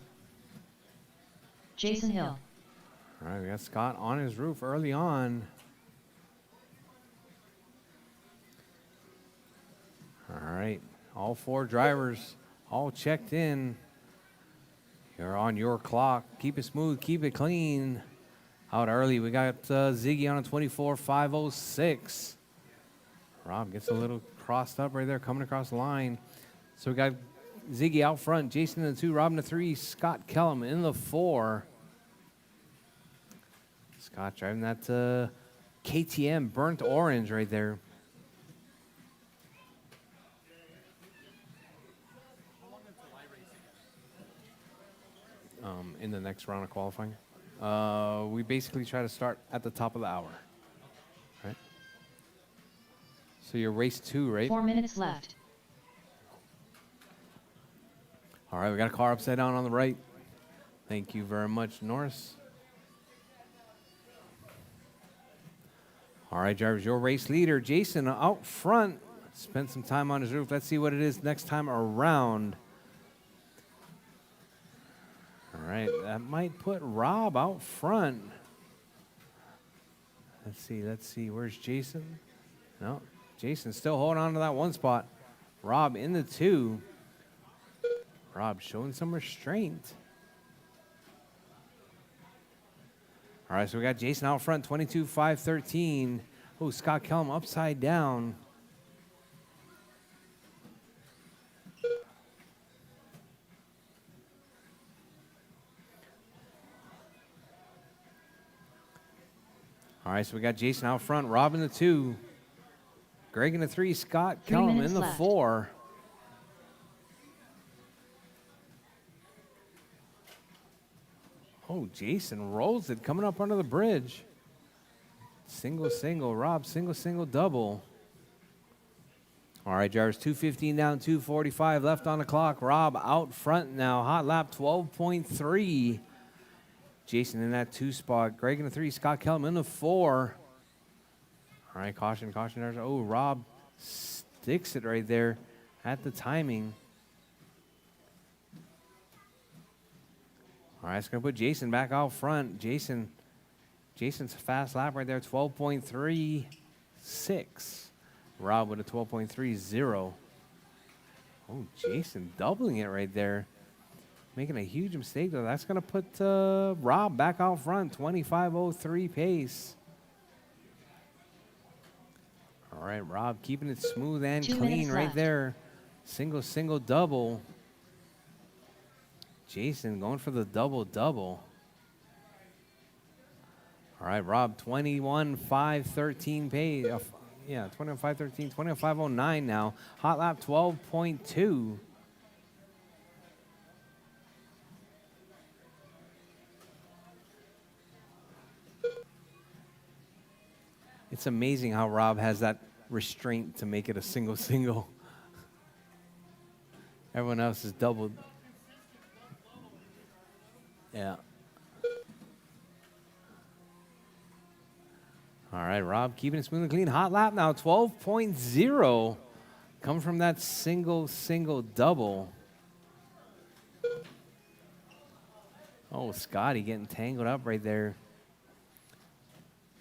Jason Hill. All right, we got Scott on his roof early on. All right, all 4 drivers all checked in. You're on your clock. Keep it smooth, keep it clean. Out early, we got Ziggy on a 24.506. Rob gets a little crossed up right there, coming across the line. So we got Ziggy out front, Jason in the 2, Rob in the 3, Scott Kellum in the 4. Scott driving that KTM burnt orange right there. In the next round of qualifying. We basically try to start at the top of the hour. Right? So you're race 2, right? 4 minutes left. All right, we got a car upside down on the right. Thank you very much, Norris. All right, drivers, your race leader, Jason, out front. Spent some time on his roof. Let's see what it is next time around. All right, that might put Rob out front. Let's see. Where's Jason? No, Jason's still holding on to that one spot. Rob in the 2. Rob showing some restraint. All right, so we got Jason out front, 22.513. Oh, Scott Kellum upside down. All right, so we got Jason out front, Rob in the 2. Greg in the 3, Scott 3 Kellum minutes in the left. 4. Oh, Jason rolls it coming up under the bridge. Single, single, Rob, single, double. All right, drivers, 2:15 down, 2:45 left on the clock. Rob out front now, hot lap 12.3. Jason in that 2 spot. Greg in the 3, Scott Kellum in the 4. All right, caution, drivers. Oh, Rob sticks it right there at the timing. All right, it's going to put Jason back out front. Jason's fast lap right there, 12.36. Rob with a 12.30. Oh, Jason doubling it right there. Making a huge mistake, though. That's going to put Rob back out front, 25.03 pace. All right, Rob keeping it smooth and 2 clean minutes right left. there. Single, double. Jason going for the double. All right, Rob, 21.513 pace. 21.513, 21.509 now. Hot lap 12.2. It's amazing how Rob has that restraint to make it a single. Everyone else is doubled. Yeah. All right, Rob keeping it smooth and clean. Hot lap now, 12.0. Come from that single, double. Oh, Scotty getting tangled up right there.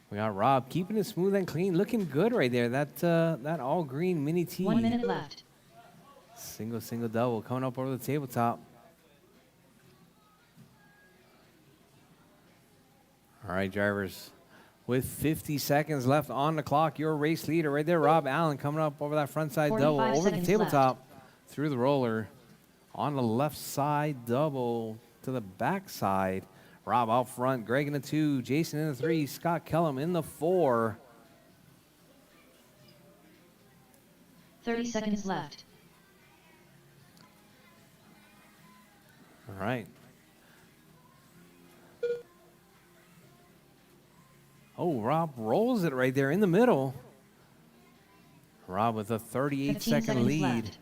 We got Rob keeping it smooth and clean. Looking good right there. That all green mini T. 1 minute left. Single, double. Coming up over the tabletop. All right, drivers. With 50 seconds left on the clock, your race leader right there, Rob Allen, coming up over that front side double. 45 Over the seconds tabletop, through the roller. On the left side double to the back side. Rob out front, Greg in the 2, Jason in the 3, Scott Kellum in the 4. 30 seconds left. All right. Oh, Rob rolls it right there in the middle. Rob with a 15 38-second seconds lead. left.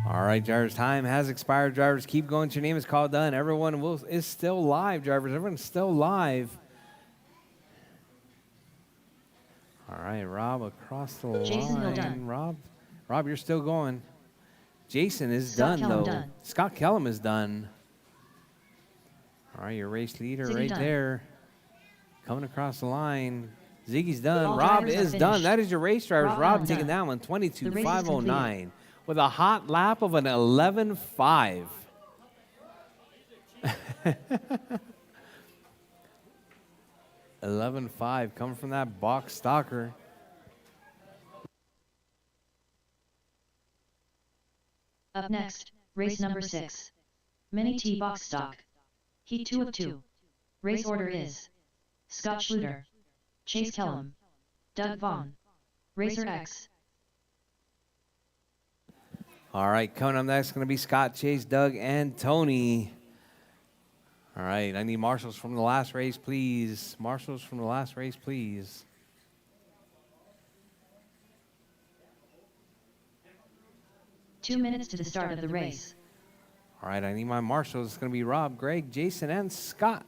All right, drivers, time has expired. Drivers, keep going. Your name is called done. Everyone is still live, drivers. Everyone's still live. All right, Rob across the Jason, line. you're done. Rob, you're still going. Jason is Scott done, Kellum though. done. Scott Kellum is done. All right, your race leader Ziggy right done. there. Coming across the line. Ziggy's done. All Rob drivers are is done. finished. That is your race, drivers. Rob Rob Allen taking done. that one, The race is 22.509. With a hot lap of an 11.5. 11.5 coming from that box stalker. Up next, race number 6. Mini T box stock. Heat 2 of 2. Race order is Scott Schluter, Chase Kellum, Doug Vaughn, Racer X. All right, coming up next is going to be Scott, Chase, Doug, and Tony. All right, I need marshals from the last race, please. Marshals from the last race, please. Two minutes to the start of the race. All right, I need my marshals. It's going to be Rob, Greg, Jason, and Scott.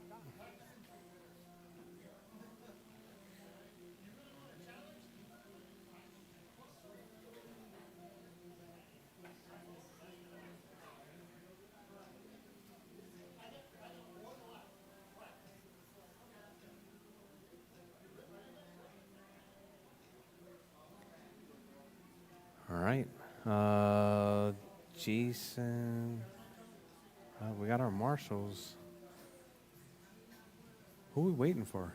All right. Jason. We got our marshals. Who are we waiting for?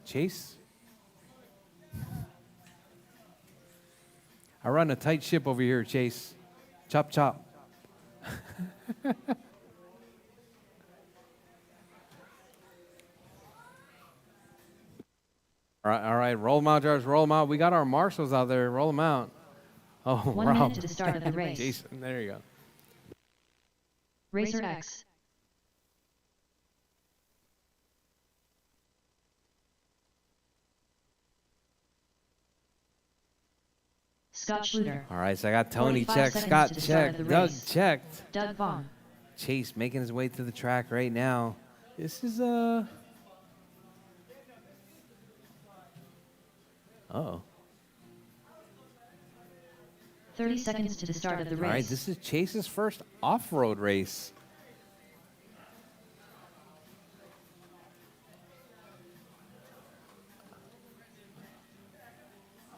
Chase? I run a tight ship over here, Chase. Chop, chop. All right, roll them out, drivers, roll them out. We got our marshals out there. Roll them out. Oh, 1 Rob. minute to the start of the race. Jason, there you go. Rchq. Scott Schluter. All right, so I got Tony 45 checked, seconds Scott to the start of checked, the Doug race. checked. Doug Vaughn. Chase making his way to the track right now. This is Uh-oh. 30 seconds to the start of the race. All right, this is Chase's first off-road race.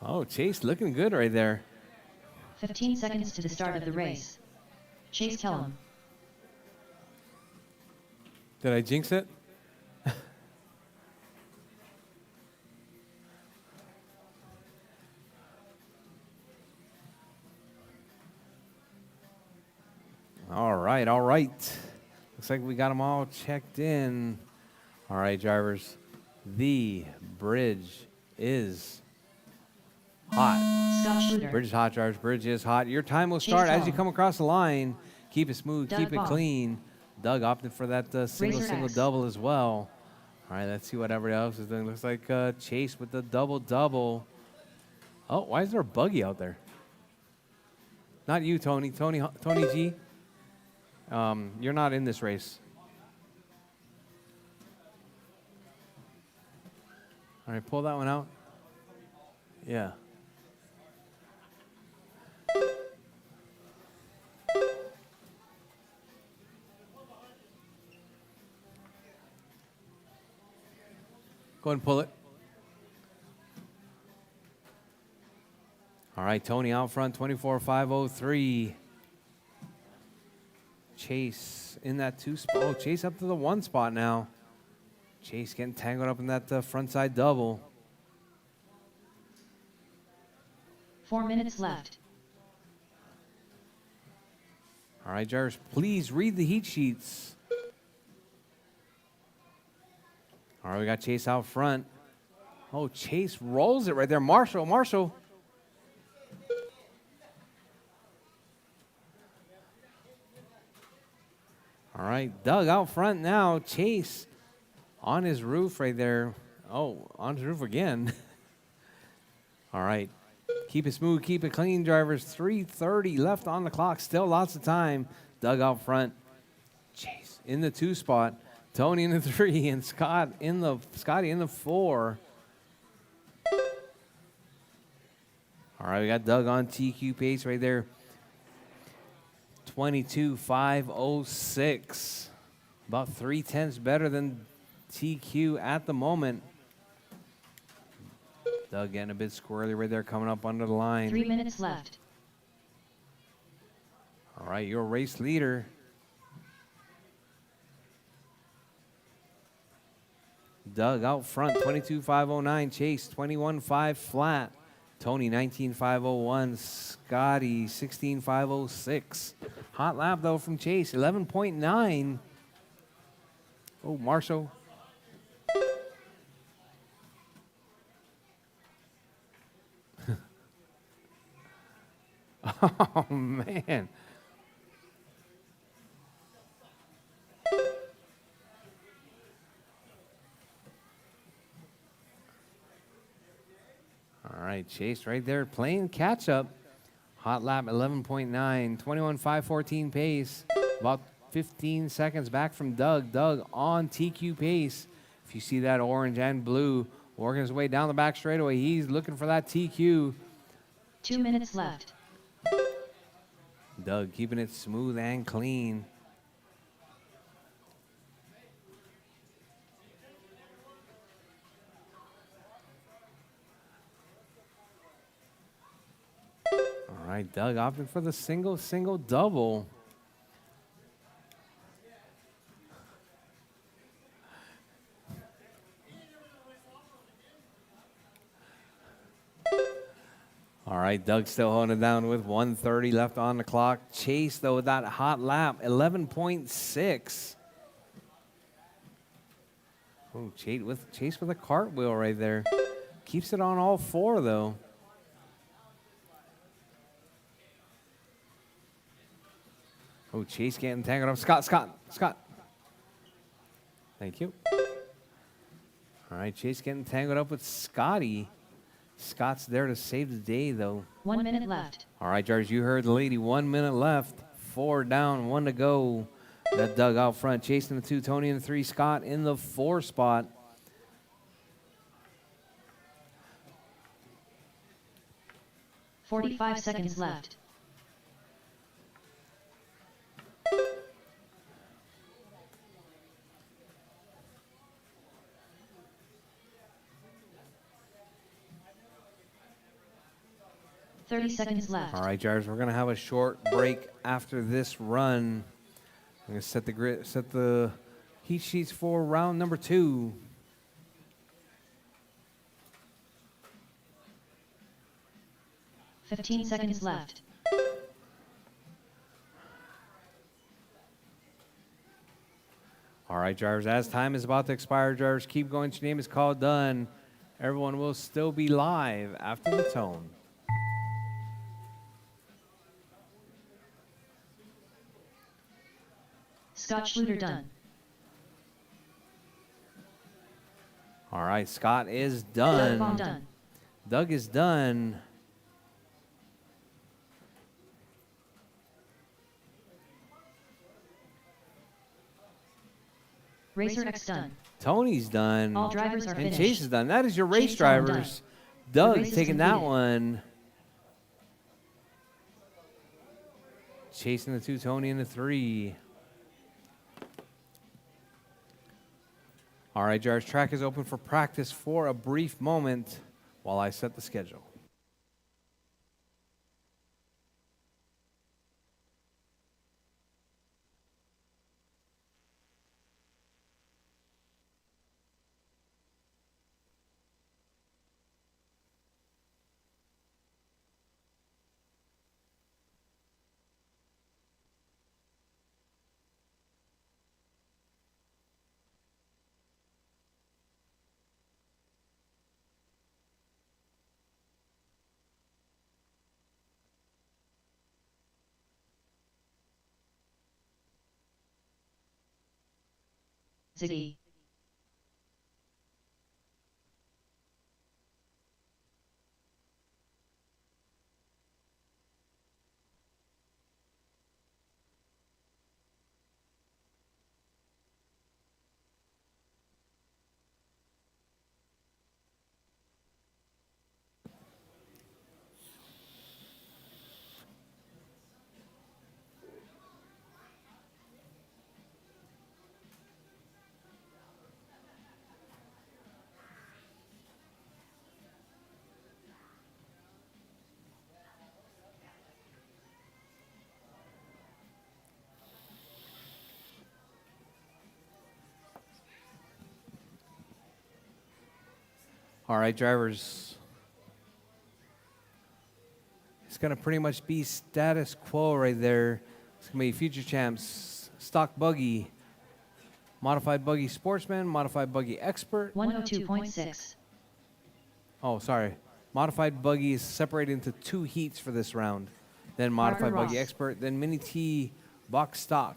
Oh, Chase looking good right there. 15 seconds to the start of the race. Chase Kellum. Did I jinx it? All right, all right. Looks like we got them all checked in. All right, drivers. The bridge is hot. Scott Schluter. Bridge is hot, drivers. Bridge is hot. Your time will Chase start as you Kellum. come across the line. Keep it smooth, Doug keep it Vaughn. clean. Doug opted for that single, Rchq. double as well. All right, let's see what everybody else is doing. Looks like Chase with the double. Oh, why is there a buggy out there? Not you, Tony. Tony G. You're not in this race. All right, pull that one out. Yeah. Go ahead and pull it. All right, Tony out front, 24,503. Chase in that 2 spot. Oh, Chase up to the 1 spot now. Chase getting tangled up in that front side double. 4 minutes left. All right, drivers, please read the heat sheets. All right, we got Chase out front. Oh, Chase rolls it right there. Marshall. All right, Doug out front now. Chase on his roof right there. Oh, on his roof again. All right. Keep it smooth, keep it clean, drivers. 3:30 left on the clock. Still lots of time. Doug out front. Chase in the 2 spot. Tony in the 3 and Scotty in the 4. All right, we got Doug on TQ pace right there. 22,506. About 3/10 better than TQ at the moment. Doug getting a bit squirrely right there, coming up under the line. 3 minutes left. All right, your race leader. Doug out front, 22,509. Chase, 21,500 flat. Tony, 19,501. Scotty, 16,506. Hot lap, though, from Chase, 11.9. Oh, Marshall. Oh, man. All right, Chase right there playing catch up. Hot lap 11.9, 21.514 pace. About 15 seconds back from Doug. Doug on TQ pace. If you see that orange and blue working his way down the back straightaway, he's looking for that TQ. 2 minutes left. Doug keeping it smooth and clean. All right, Doug opting for the single, double. All right, Doug still holding it down with 1:30 left on the clock. Chase, though, with that hot lap, 11.6. Oh, Chase with a cartwheel right there. Keeps it on all four, though. Oh, Chase getting tangled up. Scott. Thank you. All right, Chase getting tangled up with Scotty. Scott's there to save the day, though. 1 minute left. All right, Jarge, you heard the lady. 1 minute left. 4 down, 1 to go. Got Doug out front, chasing the 2, Tony in the 3, Scott in the 4 spot. $45 seconds left. $30 seconds left. All right, Jarge, we're gonna have a short break after this run. I'm gonna set the heat sheets for round number 2. $15 seconds left. All right, Jarge, as time is about to expire, Jarge, keep going. Your name is called done. Everyone will still be live after the tone. Scott Schluter done. All right, Scott is Doug done. Baum done. Doug is done. Rchq done. Tony's done. All drivers are and finished. Chase is done. That is your race Chase time drivers. done. The Doug race is taking that completed. one. Chasing the 2, Tony in the 3. All right, Jarge, track is open for practice for a brief moment while I set the schedule. Ziggy. All right, drivers. It's going to pretty much be status quo right there. It's going to be future champs, stock buggy, modified buggy sportsman, modified buggy expert. 102.6. Oh, sorry. Modified buggy is separated into 2 heats for this round. then Modified Parker Buggy Ross. Expert, then Mini T Box Stock.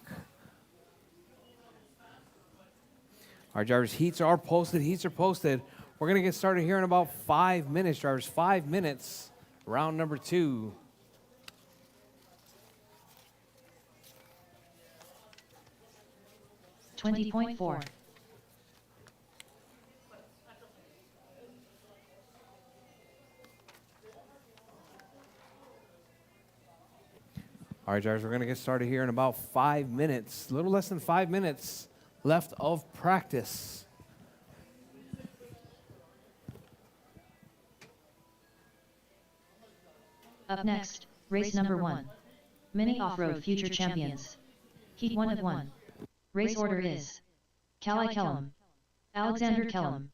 Our drivers' heats are posted. We're going to get started here in about 5 minutes, drivers. 5 minutes, round number 2. $20.4. All right, drivers, we're going to get started here in about 5 minutes. A little less than 5 minutes left of practice. Up next, race number 1. Mini Off-Road Future Champions. Heat 1 of 1. Race order is Callie Kellum, Alexander Kellum,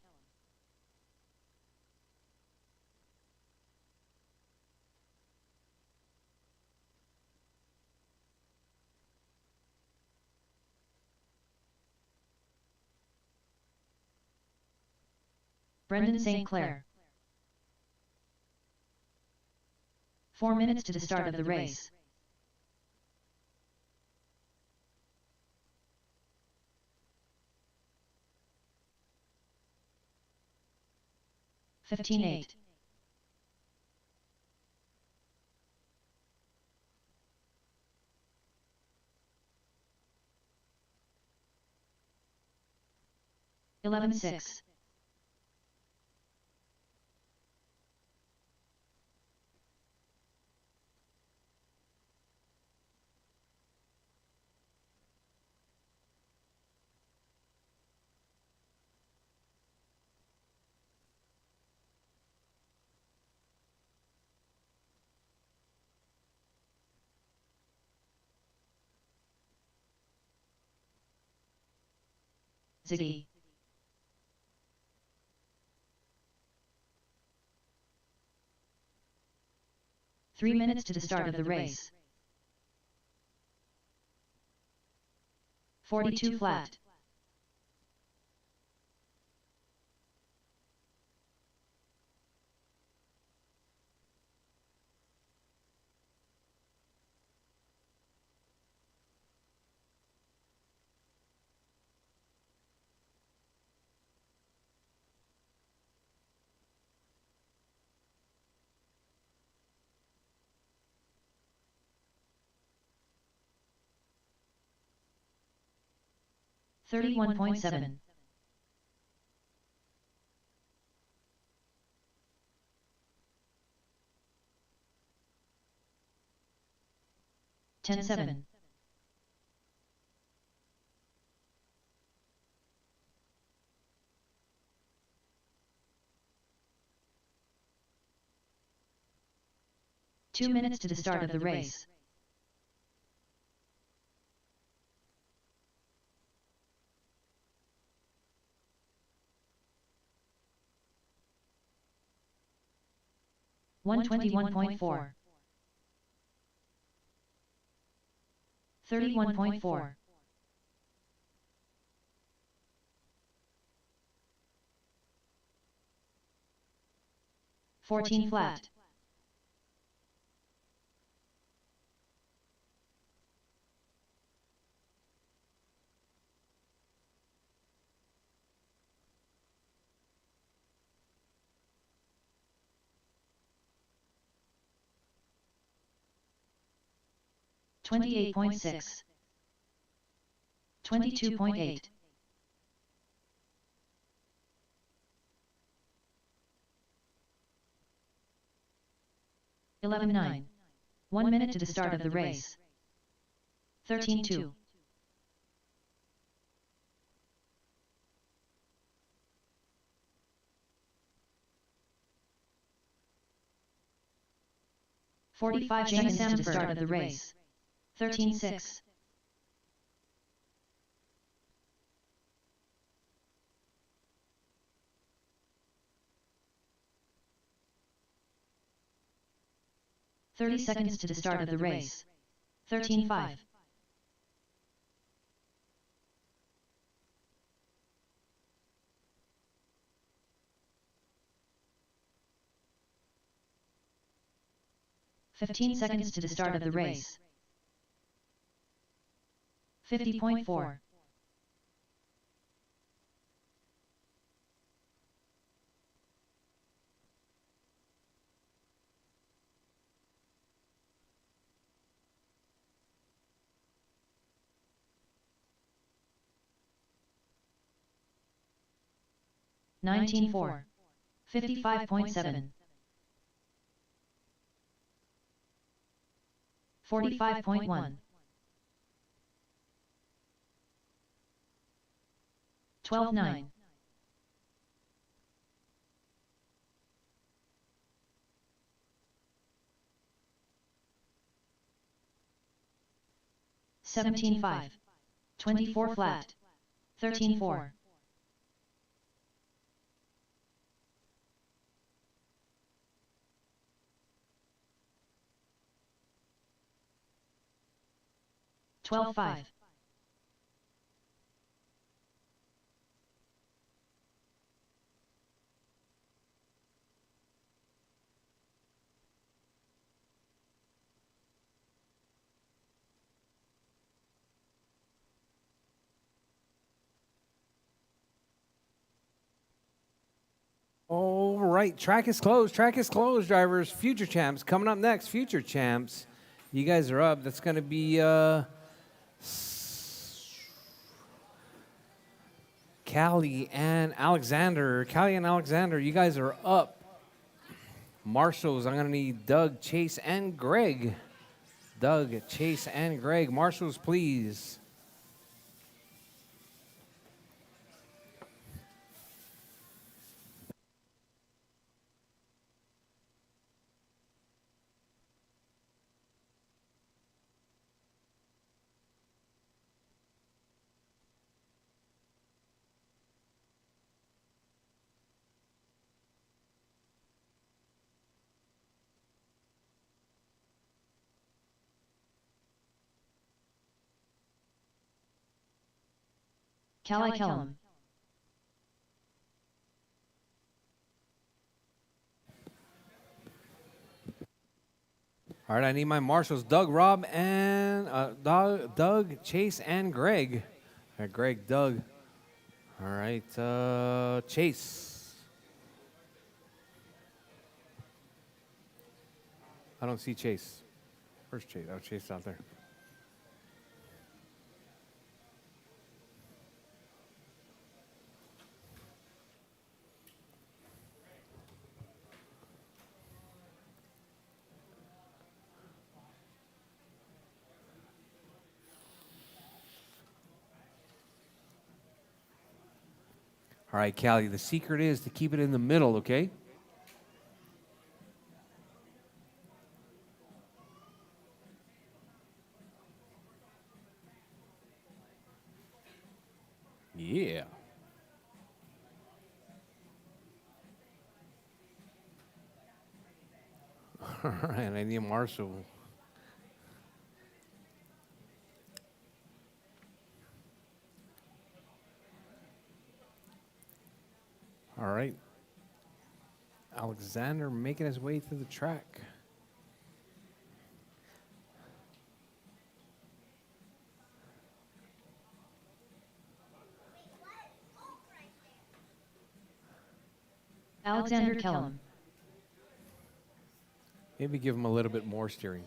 Brendan St. Clair. 4 minutes to the start of the race. $15.8. $11.6. Ziggy. Three minutes to the start of the race. 42 flat. $31.7. $10.7. Two minutes to the start of the race. $121.4. 31.4. 14 flat. $28.6. 22.8. 11.9. 1 minute to the start of the race. 13.2. 45 seconds to the start of the race. 13.6. 30 seconds to the start of the race. 13.5. 15 seconds to the start of the race. 50.4. 19.4. 55.7. 45.1. 12.9. 17.5. 24 flat. 13.4. 12.5. All right, track is closed. Track is closed, drivers. Future champs coming up next. Future champs, you guys are up. That's going to be Callie and Alexander. Callie and Alexander, you guys are up. Marshals, I'm going to need Doug, Chase, and Greg. Doug, Chase, and Greg. Marshals, please. Callie Kellum. All right, I need my marshals. Doug, Rob, and Doug, Chase, and Greg. All right, Greg, Doug. All right, Chase. I don't see Chase. Where's Chase? Oh, Chase out there. All right, Callie, the secret is to keep it in the middle, okay? Yeah. All right, I need a marshal. All right. Alexander making his way through the track. Alexander Kellum. Maybe give him a little bit more steering.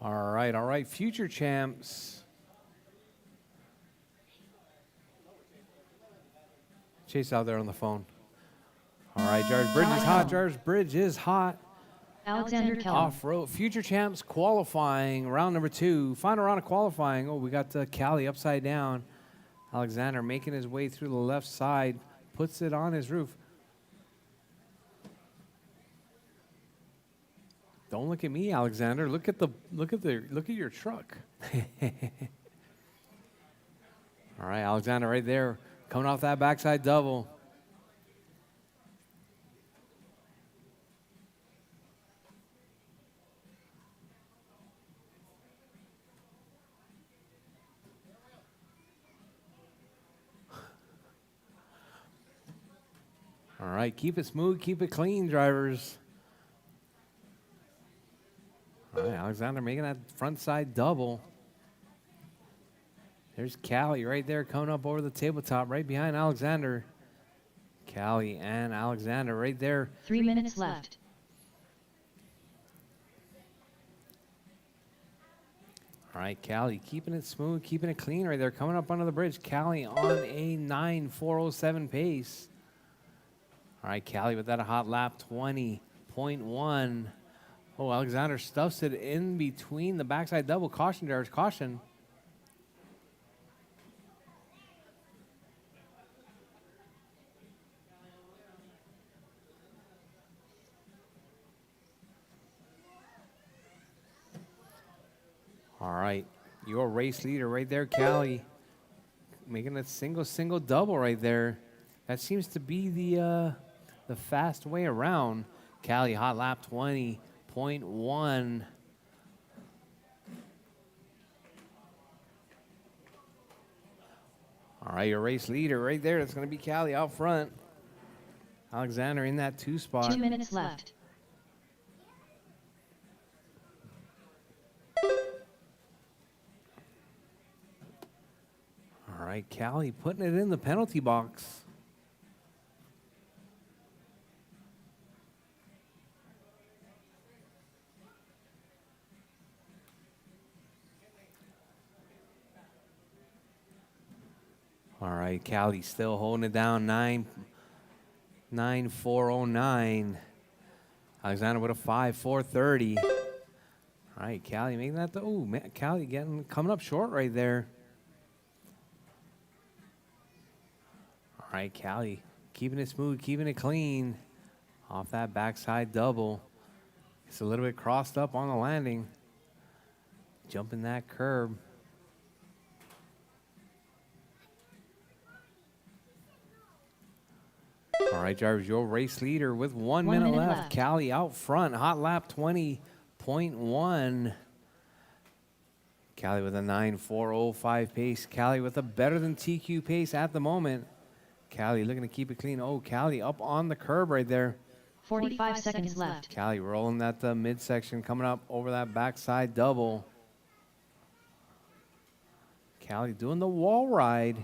All right, all right. Future champs. Chase out there on the phone. All right, Jarvis Bridge is hot. Jarvis Bridge is hot. Alexander Kellum. Off-road. Future champs qualifying. Round number 2. Final round of qualifying. Oh, we got Callie upside down. Alexander making his way through the left side. Puts it on his roof. Don't look at me, Alexander. Look at your truck. All right, Alexander right there, coming off that backside double. right, keep it smooth, keep it clean, drivers. All right, Alexander making that front side double. There's Callie right there coming up over the tabletop right behind Alexander. Callie and Alexander right there. 3 minutes left. All right, Callie keeping it smooth, keeping it clean right there. Coming up under the bridge. Callie on a 9:4:07 pace. All right, Callie with that hot lap, 20.1. Oh, Alexander stuffs it in between the backside double. Caution, drivers, caution. All right, your race leader right there, Callie, making a single double right there. That seems to be the fast way around. Callie hot lap 20.1. All right, your race leader right there. That's going to be Callie out front. Alexander in that 2 spot. 2 minutes left. All right, Callie putting it in the penalty box. All right, Callie still holding it down, 9.409. Alexander with a 5.430. All right, Callie making that. Oh, man, Callie coming up short right there. All right, Callie keeping it smooth, keeping it clean. Off that backside double. It's a little bit crossed up on the landing. Jumping that curb. All right, drivers, your race leader with 1 minute left. Callie out front, hot lap 20.1. Callie with a 9.405 pace. Callie with a better than TQ pace at the moment. Callie looking to keep it clean. Oh, Callie up on the curb right there. 45 seconds left. Callie rolling that midsection, coming up over that backside double. Callie doing the wall ride.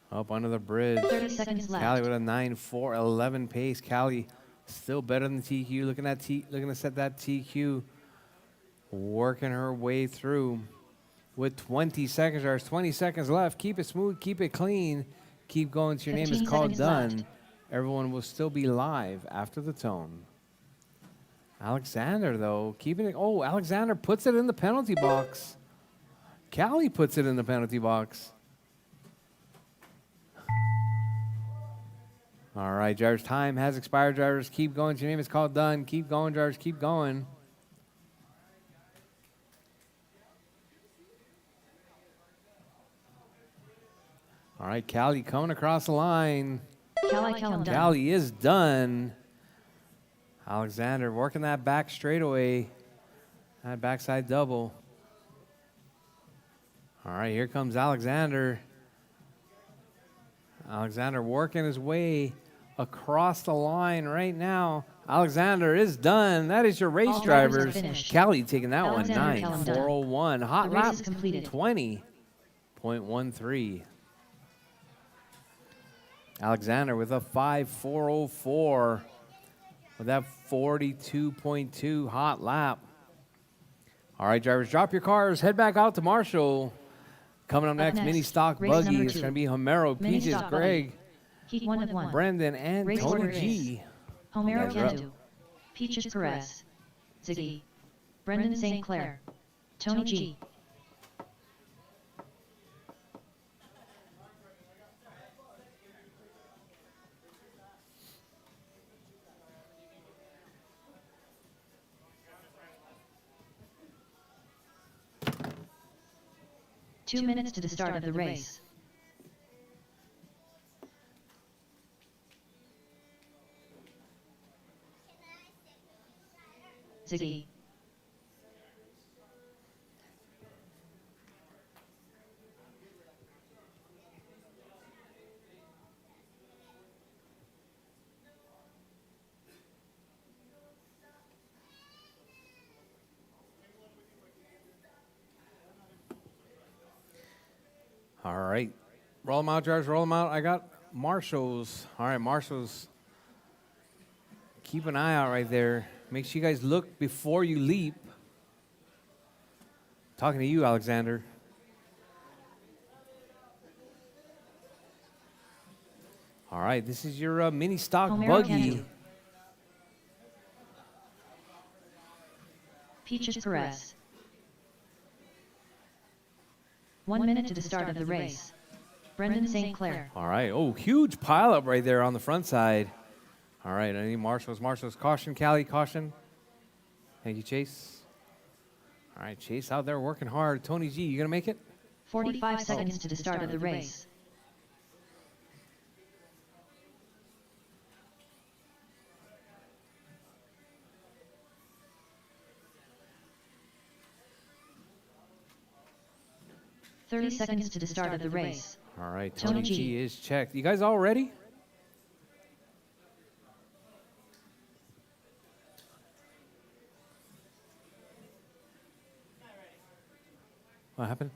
Up under the bridge. 30 seconds left. Callie with a 9.411 pace. Callie still better than TQ. Looking to set that TQ. Working her way through with 20 seconds. There's 20 seconds left. Keep it smooth. Keep it clean. Keep going till your name is called done. Left. Everyone will still be live after the tone. Alexander, though, keeping it. Oh, Alexander puts it in the penalty box. Callie puts it in the penalty box. All right, drivers, time has expired. Drivers, keep going. Your name is called done. Keep going, drivers, keep going. All right, Callie coming across the line. Callie is done. Alexander working that back straightaway. That backside double. All right, here comes Alexander. Alexander working his way across the line right now. Alexander is done. That is your race, drivers. Callie taking that one, 9.401. Hot lap 20.13. Alexander with a 5.404 with that 42.2 hot lap. All right, drivers, drop your cars. Head back out to Marshall. Coming up next, mini stock buggy. It's going to be Homero, Peaches, Greg, Heat 1 of 1. Brendan, and Race Tony G. Homero Cantu, Peaches Perez, Ziggy, Brendan St. Clair, Tony G. Two minutes to the start of the race. Ziggy. All right. Roll them out, drivers. Roll them out. I got marshals. All right, marshals. Keep an eye out right there. Make sure you guys look before you leap. Talking to you, Alexander. All right, this is your mini stock Homero buggy. Kennedy. Peaches Perez. 1 minute to the start of the race. Brendan St. Clair. All right. Oh, huge pileup right there on the front side. All right, I need marshals. Marshals, caution. Callie, caution. Thank you, Chase. All right, Chase out there working hard. Tony G, you going to make it? 45 seconds to the start of the race. "30 seconds to the start of the race. All right, Tony Tony G G is checked. You guys all ready? What happened?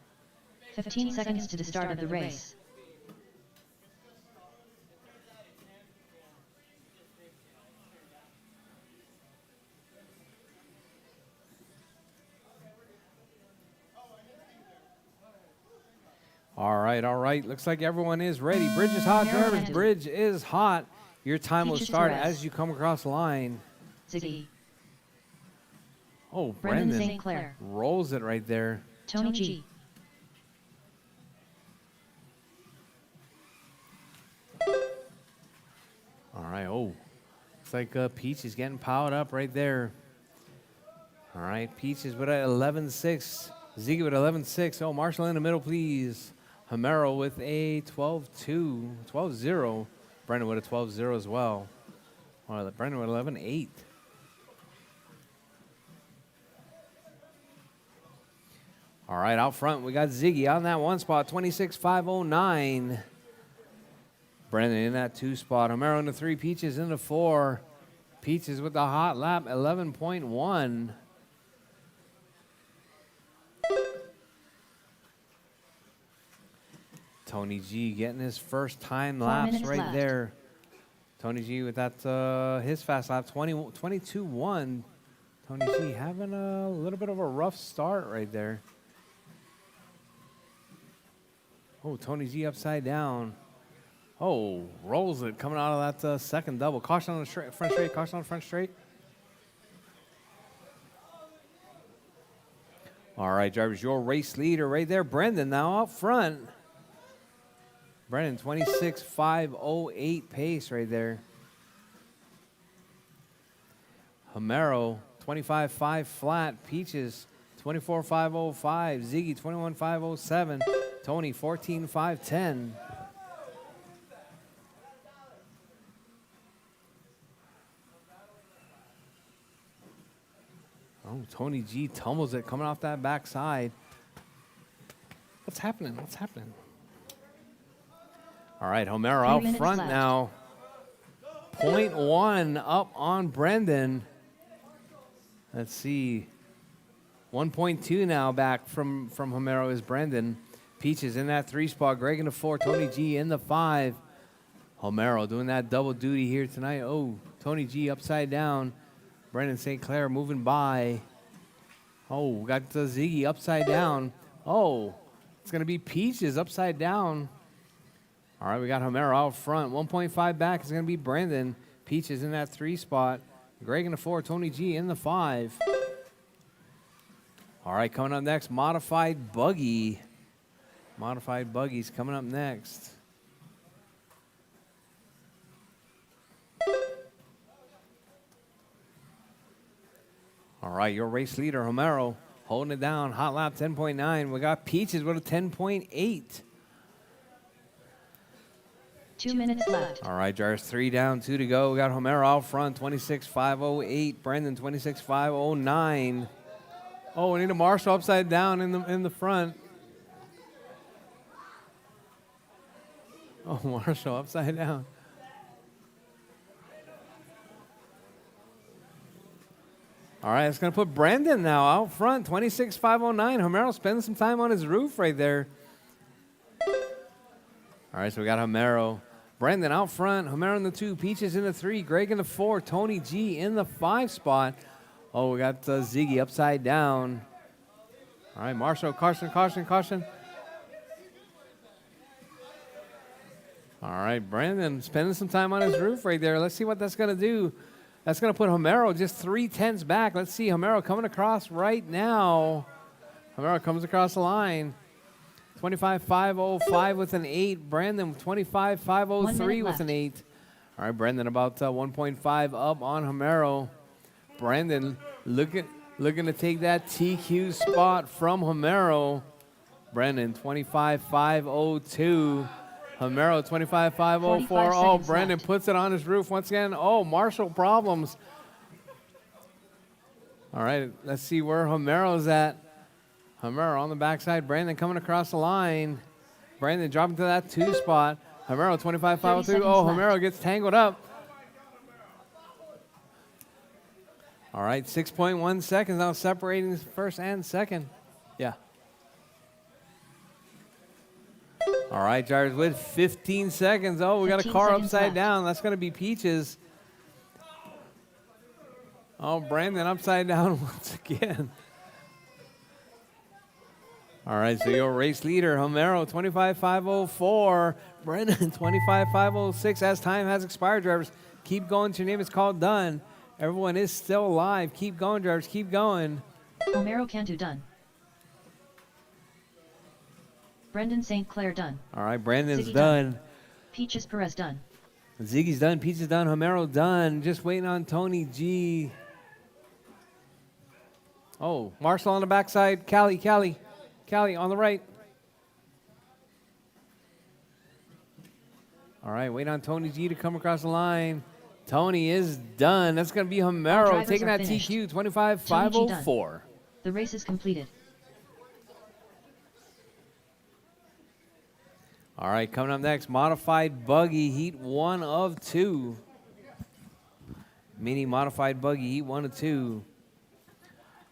15 seconds to the start of the race. All right, all right. Looks like everyone is ready. Bridge is hot, Homero drivers. Kennedy. Bridge is hot. Your time will Peaches start Perez. as you come across the line. Ziggy. Oh, Brendan Brendan St. Clair. rolls it right there. Tony G. All right, oh. Looks like Peach is getting piled up right there. All right, Peach is with a 11-6. Ziggy with 11-6. Oh, Marshall in the middle, please. Homero with a 12-2, 12-0. Brendan with a 12-0 as well. All right, Brendan with 11-8. All right, out front, we got Ziggy on that one spot, 26-509. Brendan in that 2 spot. Homero in the 3, Peaches in the 4. Peaches with the hot lap, 11.1. Tony G getting his first time 4 laps minutes right left. there. Tony G with that his fast lap, 22-1. Tony G having a little bit of a rough start right there. Oh, Tony G upside down. Oh, rolls it coming out of that second double. Caution on the front straight. Caution on the front straight. All right, drivers, your race leader right there. Brendan now out front. Brendan, 26-508 pace right there. Homero, 25-5 flat. Peaches, 24-505. Ziggy, 21-507. Tony, 14-510. Oh, Tony G tumbles it coming off that backside. What's happening? What's happening? All right, Homero 3 out minutes front left. now. 0.1 up on Brendan. Let's see. 1.2 now back from Homero is Brendan. Peaches in that 3 spot. Greg in the 4. Tony G in the 5. Homero doing that double duty here tonight. Oh, Tony G upside down. Brendan St. Clair moving by. Oh, we got Ziggy upside down. Oh, it's going to be Peaches upside down. All right, we got Homero out front. 1.5 back is going to be Brendan. Peaches in that 3 spot. Greg in the 4. Tony G in the 5. All right, coming up next, Modified Buggy. Modified Buggy's coming up next. All right, your race leader, Homero, holding it down. Hot lap 10.9. We got Peaches with a 10.8. 2 minutes left. All right, drivers, 3 down, 2 to go. We got Homero out front, 26-508. Brendan, 26-509. Oh, we need a Marshall upside down in the front. Oh, Marshall upside down. All right, it's going to put Brendan now out front, 26-509. Homero spending some time on his roof right there. All right, so we got Homero. Brendan out front. Homero in the 2. Peaches in the 3. Greg in the 4. Tony G in the 5 spot. Oh, we got Ziggy upside down. All right, Marshall, caution, caution, caution. All right, Brandon spending some time on his roof right there. Let's see what that's going to do. That's going to put Homero just 3/10 back. Let's see Homero coming across right now. Homero comes across the line. 25.505 with an 8. Brandon 25.503 with an 8. All right, Brandon about 1.5 up on Homero. Brandon looking to take that TQ spot from Homero. Brandon 25.502. Homero 25.504. Oh, Brandon left. puts it on his roof once again. Oh, Marshall problems. All right, let's see where Homero's at. Homero on the backside. Brandon coming across the line. Brandon dropping to that 2 spot. Homero 25.502. Oh, Homero gets tangled up. All right, 6.1 seconds now separating first and second. Yeah. All right, Jars with 15 seconds. Oh, we got a car upside left. down. That's going to be Peaches. Oh, Brandon upside down once again. All right, so your race leader, Homero, 25.504. Brendan, 25.506. As time has expired, drivers, keep going. Your name is called done. Everyone is still alive. Keep going, drivers. Keep going. Homero Cantu done. Brendan St. Clair done. All right, Brandon's Ziggy done. Peaches Perez done. Ziggy's done. Peach is done. Homero done. Just waiting on Tony G. Oh, Marshall on the backside. Callie on the right. All right, wait on Tony G to come across the line. Tony is done. That's going to be Homero drivers taking are that finished. TQ, 25.504. The race is completed. All right, coming up next, modified buggy, heat 1 of 2. Mini modified buggy, heat 1 of 2.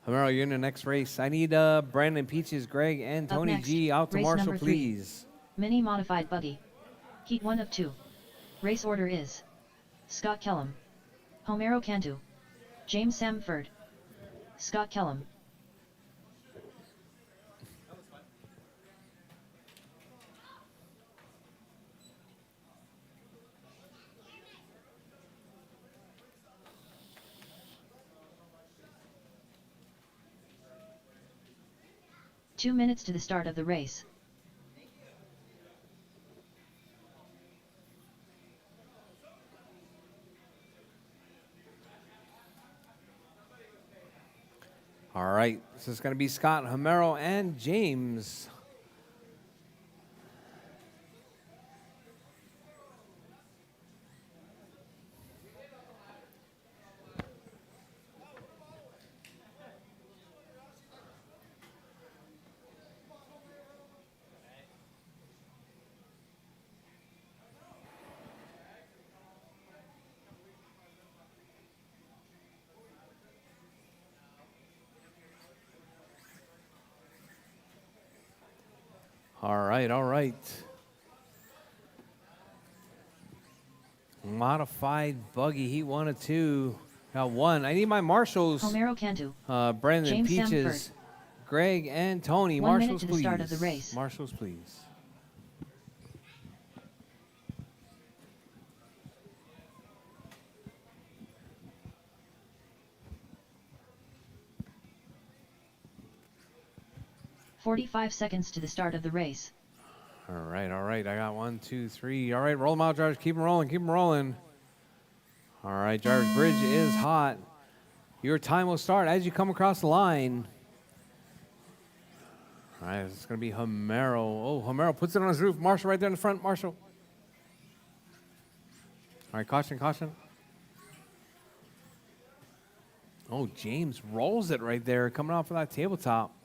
Homero, you're in the next race. I need Brandon, Peaches, Greg, and Up Tony next, G out to race Marshall, number 3. please. Mini modified buggy. Heat 1 of 2. Race order is Scott Kellum, Homero Cantu, James Samford, Scott Kellum. Two minutes to the start of the race. All right, this is going to be Scott, Homero, and James. All right. Modified buggy, heat 1 of 2. Got 1. I need my marshals. Homero Cantu, Brandon, James Peaches, Greg, and Tony. 1 minute Marshals, to the please. start of the race. Marshals, please. .45 seconds to the start of the race. All right. I got 1, 2, 3. All right, roll them out, drivers. Keep them rolling. All right, drivers, bridge is hot. Your time will start as you come across the line. All right, it's going to be Homero. Oh, Homero puts it on his roof. Marshall right there in the front. Marshall. All right, caution. Oh, James rolls it right there, coming off of that tabletop.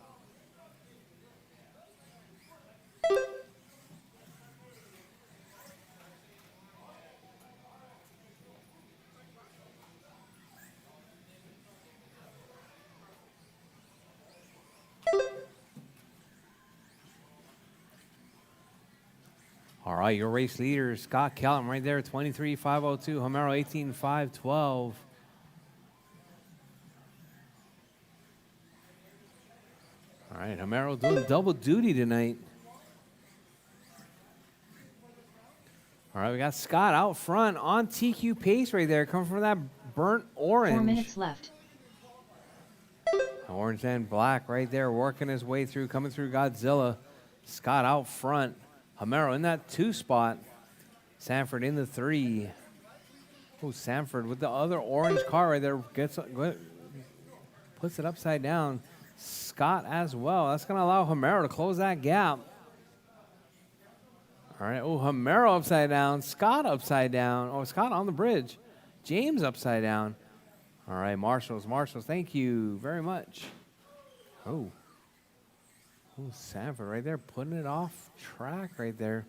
All right, your race leader, Scott Callum, right there, 23,502. Homero, 18,512. All right, Homero doing double duty tonight. All right, we got Scott out front on TQ pace right there, coming from that burnt orange. 4 minutes left. Orange and black right there, working his way through, coming through Godzilla. Scott out front. Homero in that 2 spot. Sanford in the 3. Oh, Sanford with the other orange car right there puts it upside down. Scott as well. That's going to allow Homero to close that gap. All right. Oh, Homero upside down. Scott upside down. Oh, Scott on the bridge. James upside down. All right, Marshals. Thank you very much. Oh, Sanford right there, putting it off track right there.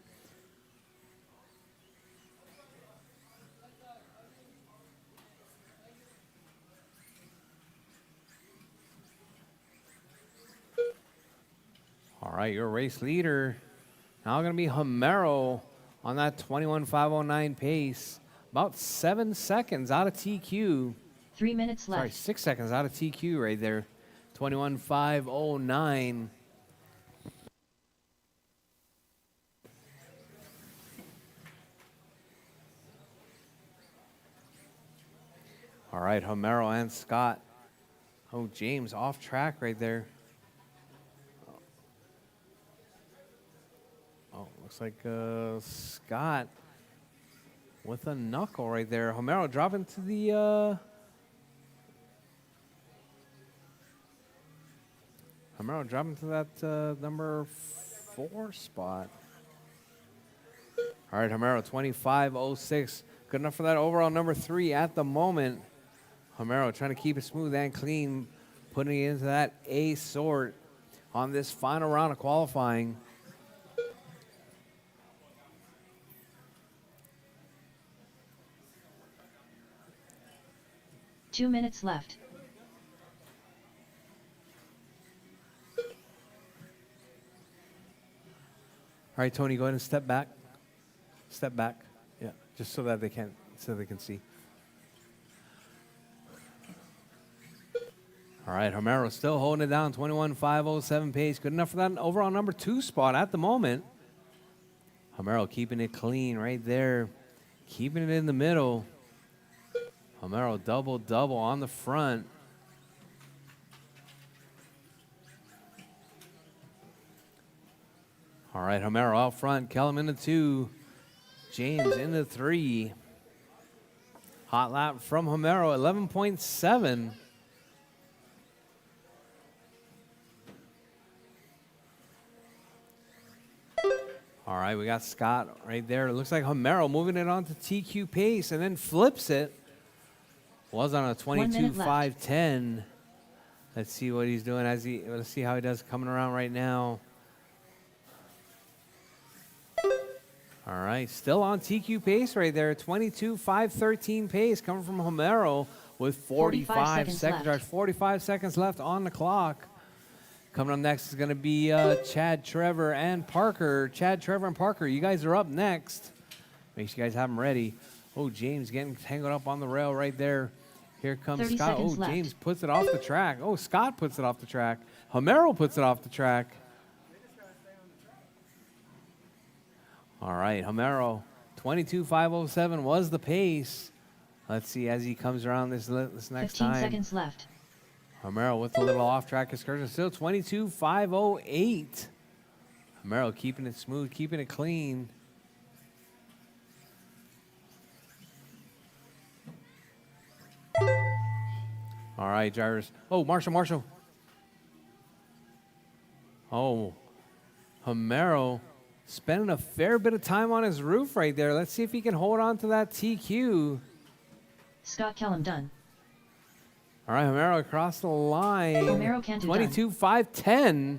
All right, your race leader now going to be Homero on that 21,509 pace. About 7 seconds out of TQ. 3 minutes left. Sorry, 6 seconds out of TQ right there. 21,509. All right, Homero and Scott. Oh, James off track right there. Oh, looks like Scott with a knuckle right there. Homero dropping to the... Homero dropping to that number 4 spot. All right, Homero, 25.06. Good enough for that overall number 3 at the moment. Homero trying to keep it smooth and clean, putting it into that A sort on this final round of qualifying. Two minutes left. All right, Tony, go ahead and step back. Step back. Yeah, just so that they can see. All right, Homero still holding it down, 21,507 pace. Good enough for that overall number 2 spot at the moment. Homero keeping it clean right there. Keeping it in the middle. Homero double on the front. All right, Homero out front. Kellum in the 2. James in the 3. Hot lap from Homero, 11.7. All right, we got Scott right there. It looks like Homero moving it on to TQ pace and then flips it. Was on a 22.510. Let's see what he's doing let's see how he does coming around right now. All right, still on TQ pace right there. 22.513 pace coming from Homero with 45 seconds left. 45 seconds left on the clock. Coming up next is going to be Chad, Trevor, and Parker. Chad, Trevor, and Parker, you guys are up next. Make sure you guys have them ready. Oh, James getting tangled up on the rail right there. Here comes Scott. Oh, left. James puts it off the track. Oh, Scott puts it off the track. Homero puts it off the track. All right, Homero, 22.507 was the pace. Let's see as he comes around this next 15 time. 15 seconds left. Homero with a little off-track excursion. Still 22.508. Homero keeping it smooth, keeping it clean. All right, drivers. Oh, Marshall. Oh, Homero spending a fair bit of time on his roof right there. Let's see if he can hold on to that TQ. Scott Kellum done. All right, Homero across the line. Homero can't do 22.510.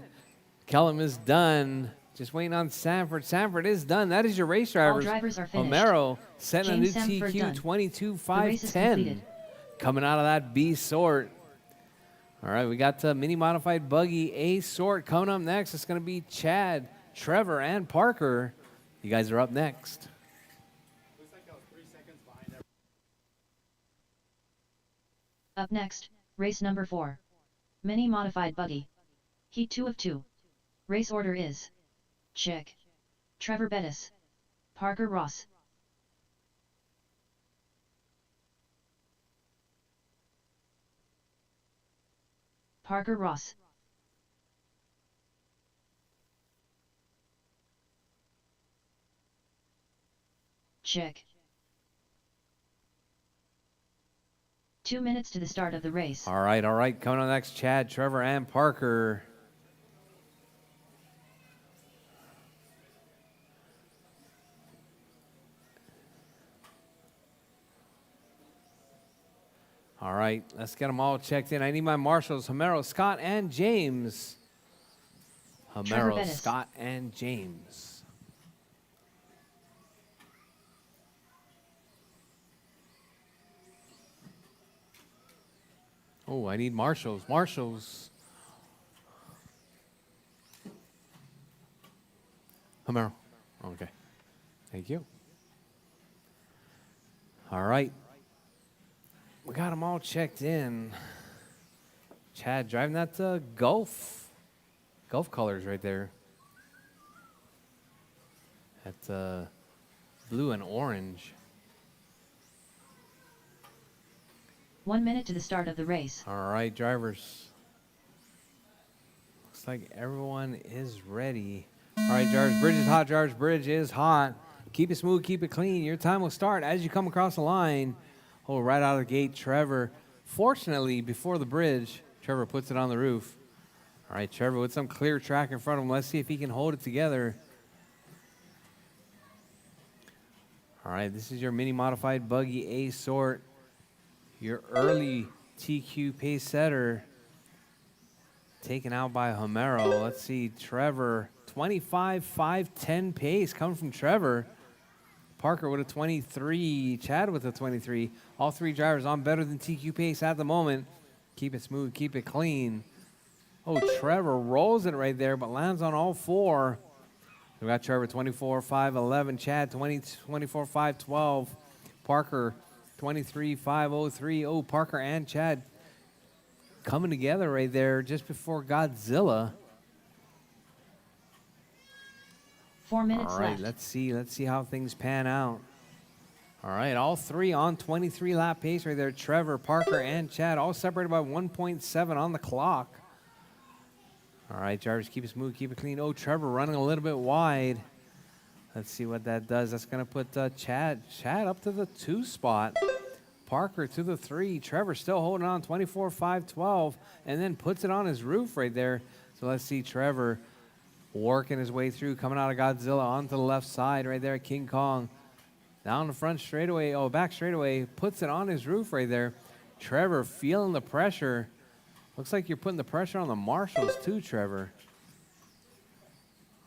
Kellum is done. Just waiting on Sanford. Sanford is done. That is your race drivers. All drivers are finished. Homero setting a new Sanford TQ, done. 22.510. Coming out of that B sort. All right, we got the mini modified buggy A sort coming up next. It's going to be Chad, Trevor, and Parker. You guys are up next. Up next, race number 4. Mini Modified Buggy. Heat 2 of 2. Race order is Chick, Trevor Bettis, Parker Ross. Parker Ross. Chick. 2 minutes to the start of the race. All right. Coming on next, Chad, Trevor, and Parker. All right, let's get them all checked in. I need my marshals, Homero, Scott, and James. Trevor Homero, Bettis. Scott, and James. Oh, I need marshals. Marshals. Homero. Okay. Thank you. All right. We got them all checked in. Chad driving that Gulf colors right there. That blue and orange. 1 minute to the start of the race. All right, drivers. Looks like everyone is ready. All right, drivers, bridge is hot. Drivers, bridge is hot. Keep it smooth, keep it clean. Your time will start as you come across the line. Oh, right out of the gate, Trevor. Fortunately, before the bridge, Trevor puts it on the roof. All right, Trevor with some clear track in front of him. Let's see if he can hold it together. All right, this is your mini modified buggy A sort. Your early TQ pace setter taken out by Homero. Let's see, Trevor, 25.510 pace coming from Trevor. Parker with a 23, Chad with a 23. All three drivers on better than TQ pace at the moment. Keep it smooth, keep it clean. Oh, Trevor rolls it right there, but lands on all four. We got Trevor 24.511, Chad 24.512, Parker 23.503. Oh, Parker and Chad coming together right there just before Godzilla. 4 minutes all right, left. let's see how things pan out. All right, all three on 23 lap pace right there. Trevor, Parker, and Chad all separated by 1.7 on the clock. All right, drivers, keep it smooth, keep it clean. Oh, Trevor running a little bit wide. Let's see what that does. That's going to put Chad up to the 2 spot. Parker to the 3. Trevor still holding on, 24.512, and then puts it on his roof right there. So let's see Trevor working his way through, coming out of Godzilla onto the left side right there. King Kong down the front straightaway, back straightaway, puts it on his roof right there. Trevor feeling the pressure. Looks like you're putting the pressure on the marshals too, Trevor.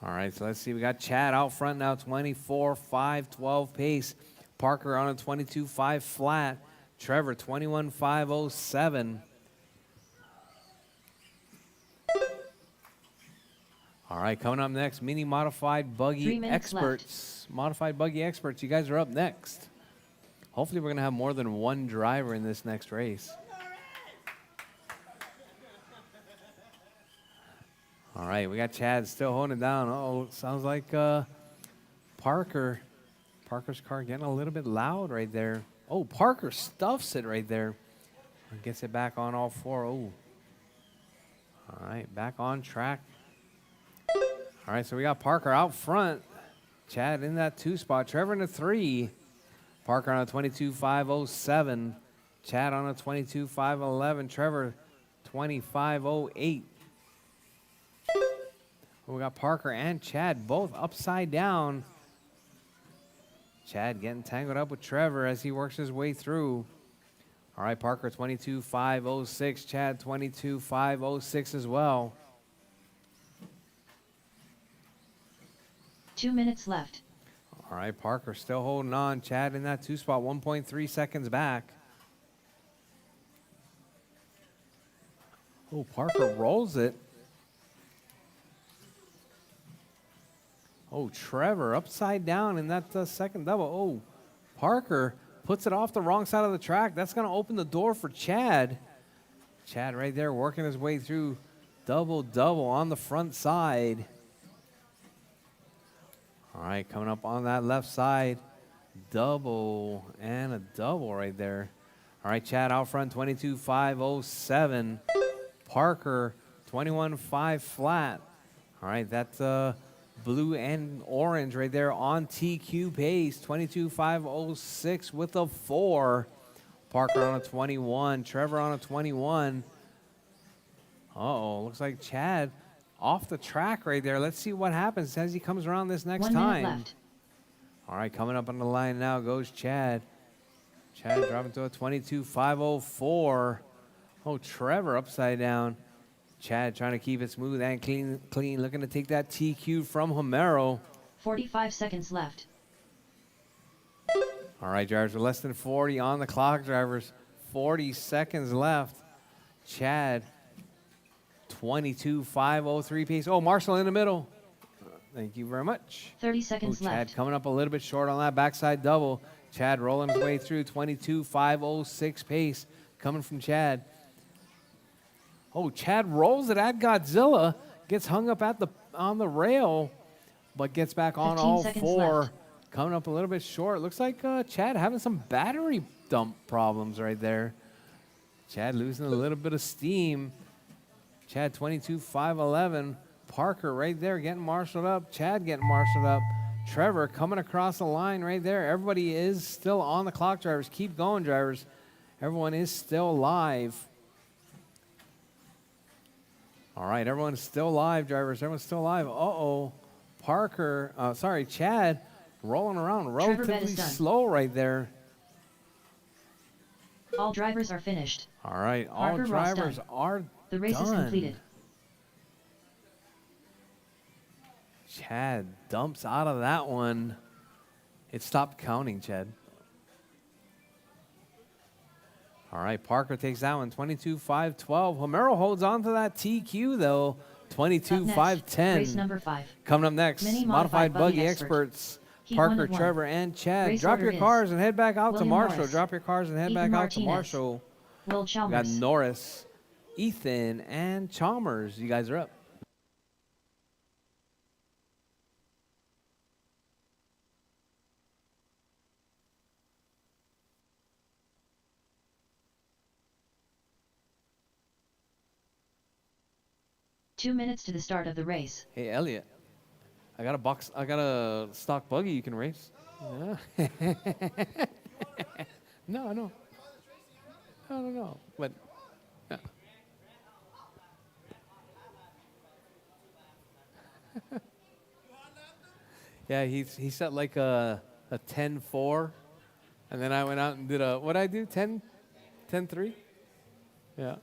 All right, so let's see. We got Chad out front now, 24.512 pace. Parker on a 22.5 flat. Trevor, 21.507. All right, coming up next, mini modified 3 buggy minutes experts. Modified buggy experts, you guys are up next. Hopefully we're going to have more than one driver in this next race. All right, we got Chad still holding it down. Oh, sounds like Parker's car getting a little bit loud right there. Oh, Parker stuffs it right there. Gets it back on all four. Oh. All right, back on track. All right, so we got Parker out front. Chad in that 2 spot. Trevor in the 3. Parker on a 22.507. Chad on a 22.511. Trevor 25.08. We got Parker and Chad both upside down. Chad getting tangled up with Trevor as he works his way through. All right, Parker 22.506. Chad 22.506 as well. 2 minutes left. All right, Parker still holding on. Chad in that 2 spot, 1.3 seconds back. Oh, Parker rolls it. Oh, Oh, Trevor upside down in that second double. Oh, Parker puts it off the wrong side of the track. That's going to open the door for Chad. Chad right there working his way through double on the front side. All right, coming up on that left side. Double and a double right there. All right, Chad out front, 22.507. Parker, 21.5 flat. All right, that's blue and orange right there on TQ pace, 22.506 with a 4. Parker on a 21. Trevor on a 21. Uh-oh, looks like Chad off the track right there. Let's see what happens as he comes around this next 1 time. minute left. All right, coming up on the line now goes Chad. Chad dropping to a 22.504. Oh, Trevor upside down. Chad trying to keep it smooth and clean, looking to take that TQ from Homero. 45 seconds left. All right, drivers, we're less than 40 on the clock, drivers. 40 seconds left. Chad, 22.503 pace. Oh, Marshall in the middle. Thank you very much. 30 seconds Chad left. coming up a little bit short on that backside double. Chad rolling his way through, 22.506 pace coming from Chad. Oh, Chad rolls it at Godzilla, gets hung up on the rail, but gets back on 15 all seconds 4. left. Coming up a little bit short. Looks like Chad having some battery dump problems right there. Chad losing a little bit of steam. Chad 22.511. Parker right there getting marshaled up. Chad getting marshaled up. Trevor coming across the line right there. Everybody is still on the clock, drivers. Keep going, drivers. Everyone is still live. All right, everyone's still live, drivers. Everyone's still live. Uh-oh. Chad rolling around relatively slow right there. All drivers are finished. All right, all Parker Ross drivers done. are The race is done. completed. Chad dumps out of that one. It stopped counting, Chad. All right, Parker takes that one, 22.512. Homero holds on to that TQ, though, Race 22.510. number 5. Coming up next, Mini Modified Buggy Buggy Expert. Experts, Heat Parker, 1 of 1. Trevor, and Chad. Race Drop order your is cars and head back out to William Marshall. Norris, Drop your cars and head Ethan back out to Martinez, Marshall. Will We got Chalmers. Norris, Ethan, and Chalmers. You guys are up. Two minutes to the start of the race. Hey, Elliot, I got a stock buggy you can race. Yeah. No. I don't know, but yeah. Yeah, he set like a 10-4, and then I went out and did what'd I do, 10-3? Yeah.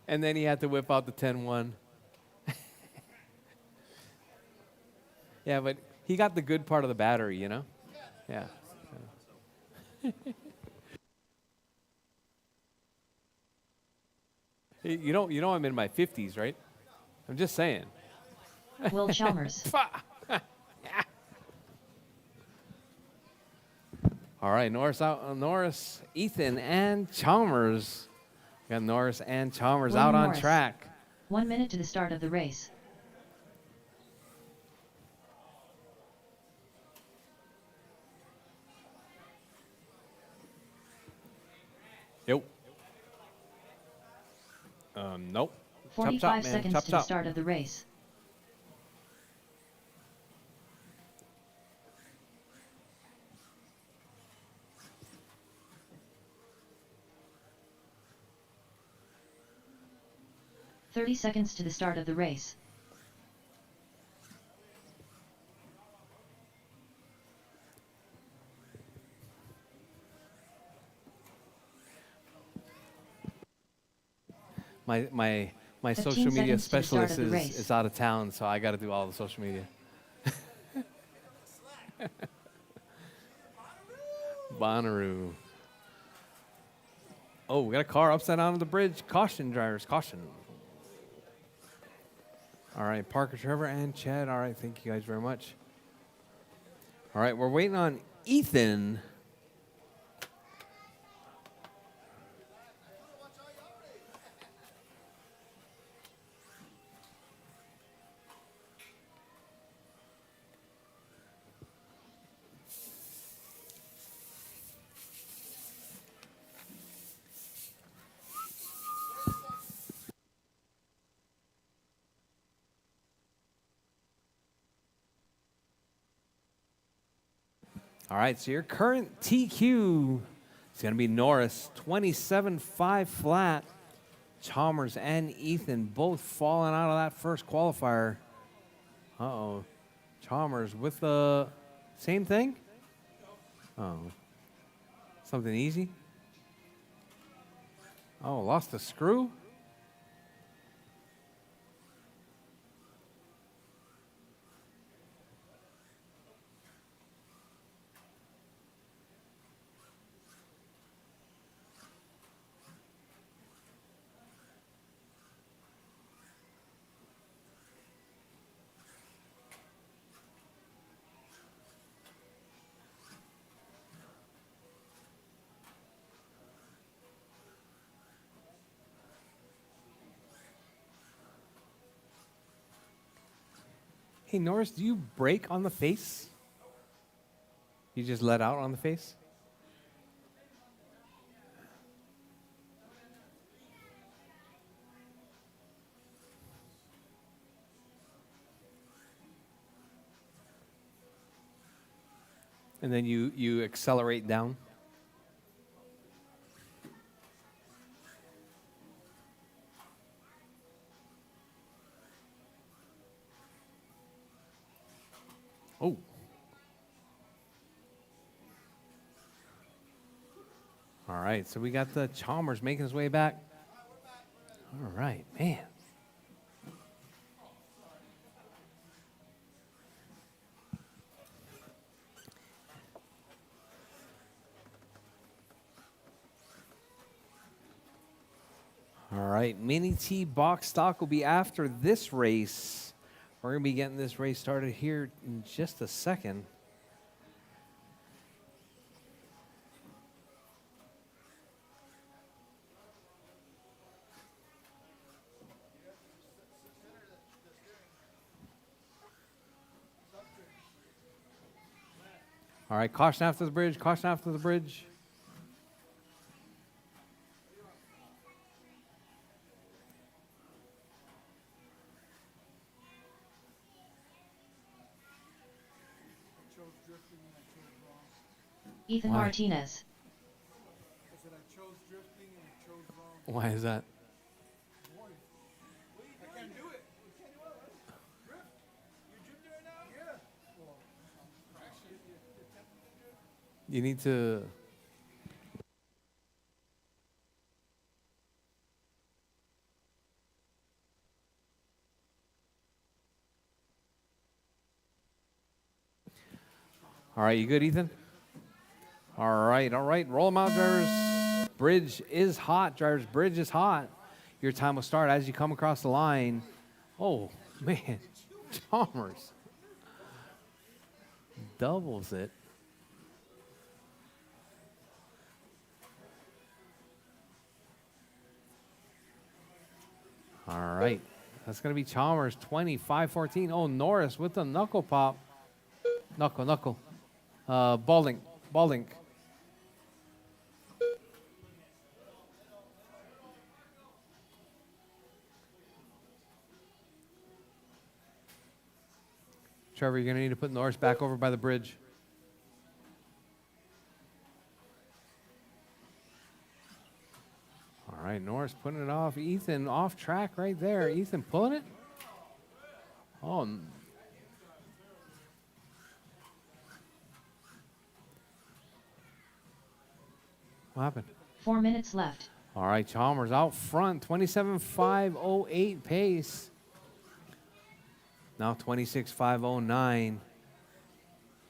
And then he had to whip out the 10-1. Yeah, but he got the good part of the battery, you know? Yeah. You know I'm in my 50s, right? I'm just saying. Will Chalmers. All right, Norris, Ethan, and Chalmers. Got Norris and Chalmers William out on Norris. track. 1 minute to the start of the race. Nope. Nope. 45 man. seconds Chop, to the chop. start of the race. "30 seconds to the start of the race. My 15 social media seconds to the start specialist of the race. is out of town, so I got to do all the social media. Bonnaroo. Oh, we got a car upside down on the bridge. Caution, drivers, caution. All right, Parker, Trevor, and Chad. All right, thank you guys very much. All right, we're waiting on Ethan. All right, so your current TQ is going to be Norris, 27.5 flat. Chalmers and Ethan both falling out of that first qualifier. Uh-oh. Chalmers with the same thing? Oh. Something easy? Oh, lost a screw? Hey, Norris, do you brake on the face? You just let out on the face? And then you accelerate down? Oh. All right, so we got the Chalmers making his way back. All right, man. All right, Mini T box stock will be after this race. We're going to be getting this race started here in just a second. All right, caution after the bridge, caution after the bridge. Ethan Why? Martinez. I said I chose drifting and I chose wrong. Why is that? I can't do it. You can't do it. Drift? You're drifting right now? Yeah. Well, I'm crashing. You're attempting to drift? You need to. All right, you good, Ethan? All right, roll them out, drivers. Bridge is hot, drivers. Bridge is hot. Your time will start as you come across the line. Oh, man. Chalmers doubles it. All right. That's going to be Chalmers, 25-14. Oh, Norris with the knuckle pop. Knuckle. Baldink. Trevor, you're going to need to put Norris back over by the bridge. All right, Norris putting it off. Ethan off track right there. Ethan pulling it. Oh. What happened? 4 minutes left. All right, Chalmers out front, 27.508 pace. Now 26.509.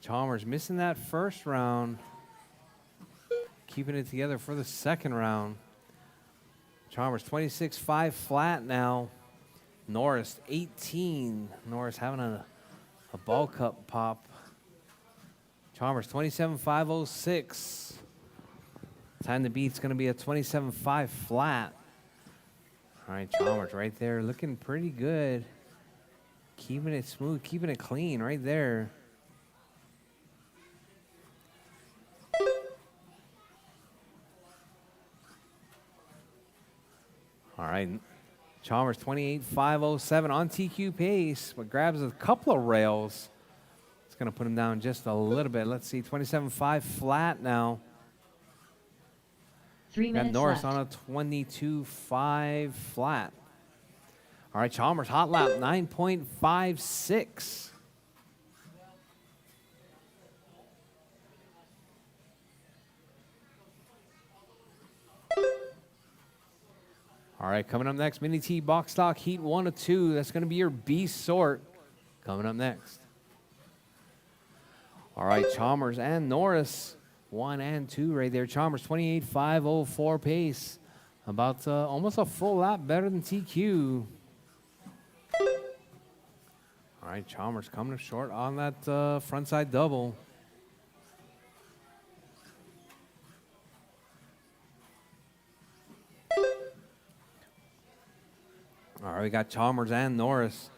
Chalmers missing that first round. Keeping it together for the second round. Chalmers 26.5 flat now. Norris 18. Norris having a ball cup pop. Chalmers 27.506. Time to beat's going to be a 27.5 flat. All right, Chalmers right there looking pretty good. Keeping it smooth, keeping it clean right there. All right, Chalmers 28.507 on TQ pace, but grabs a couple of rails. It's going to put him down just a little bit. Let's see, 27.5 flat now. 3 Got minutes Norris left. on a 22.5 flat. All right, Chalmers hot lap 9.56. All right, coming up next, Mini T box stock heat 1 of 2. That's going to be your B sort. Coming up next. All right, Chalmers and Norris 1 and 2 right there. Chalmers 28.504 pace. About almost a full lap better than TQ. All right, Chalmers coming up short on that front side double. All right, we got Chalmers and Norris.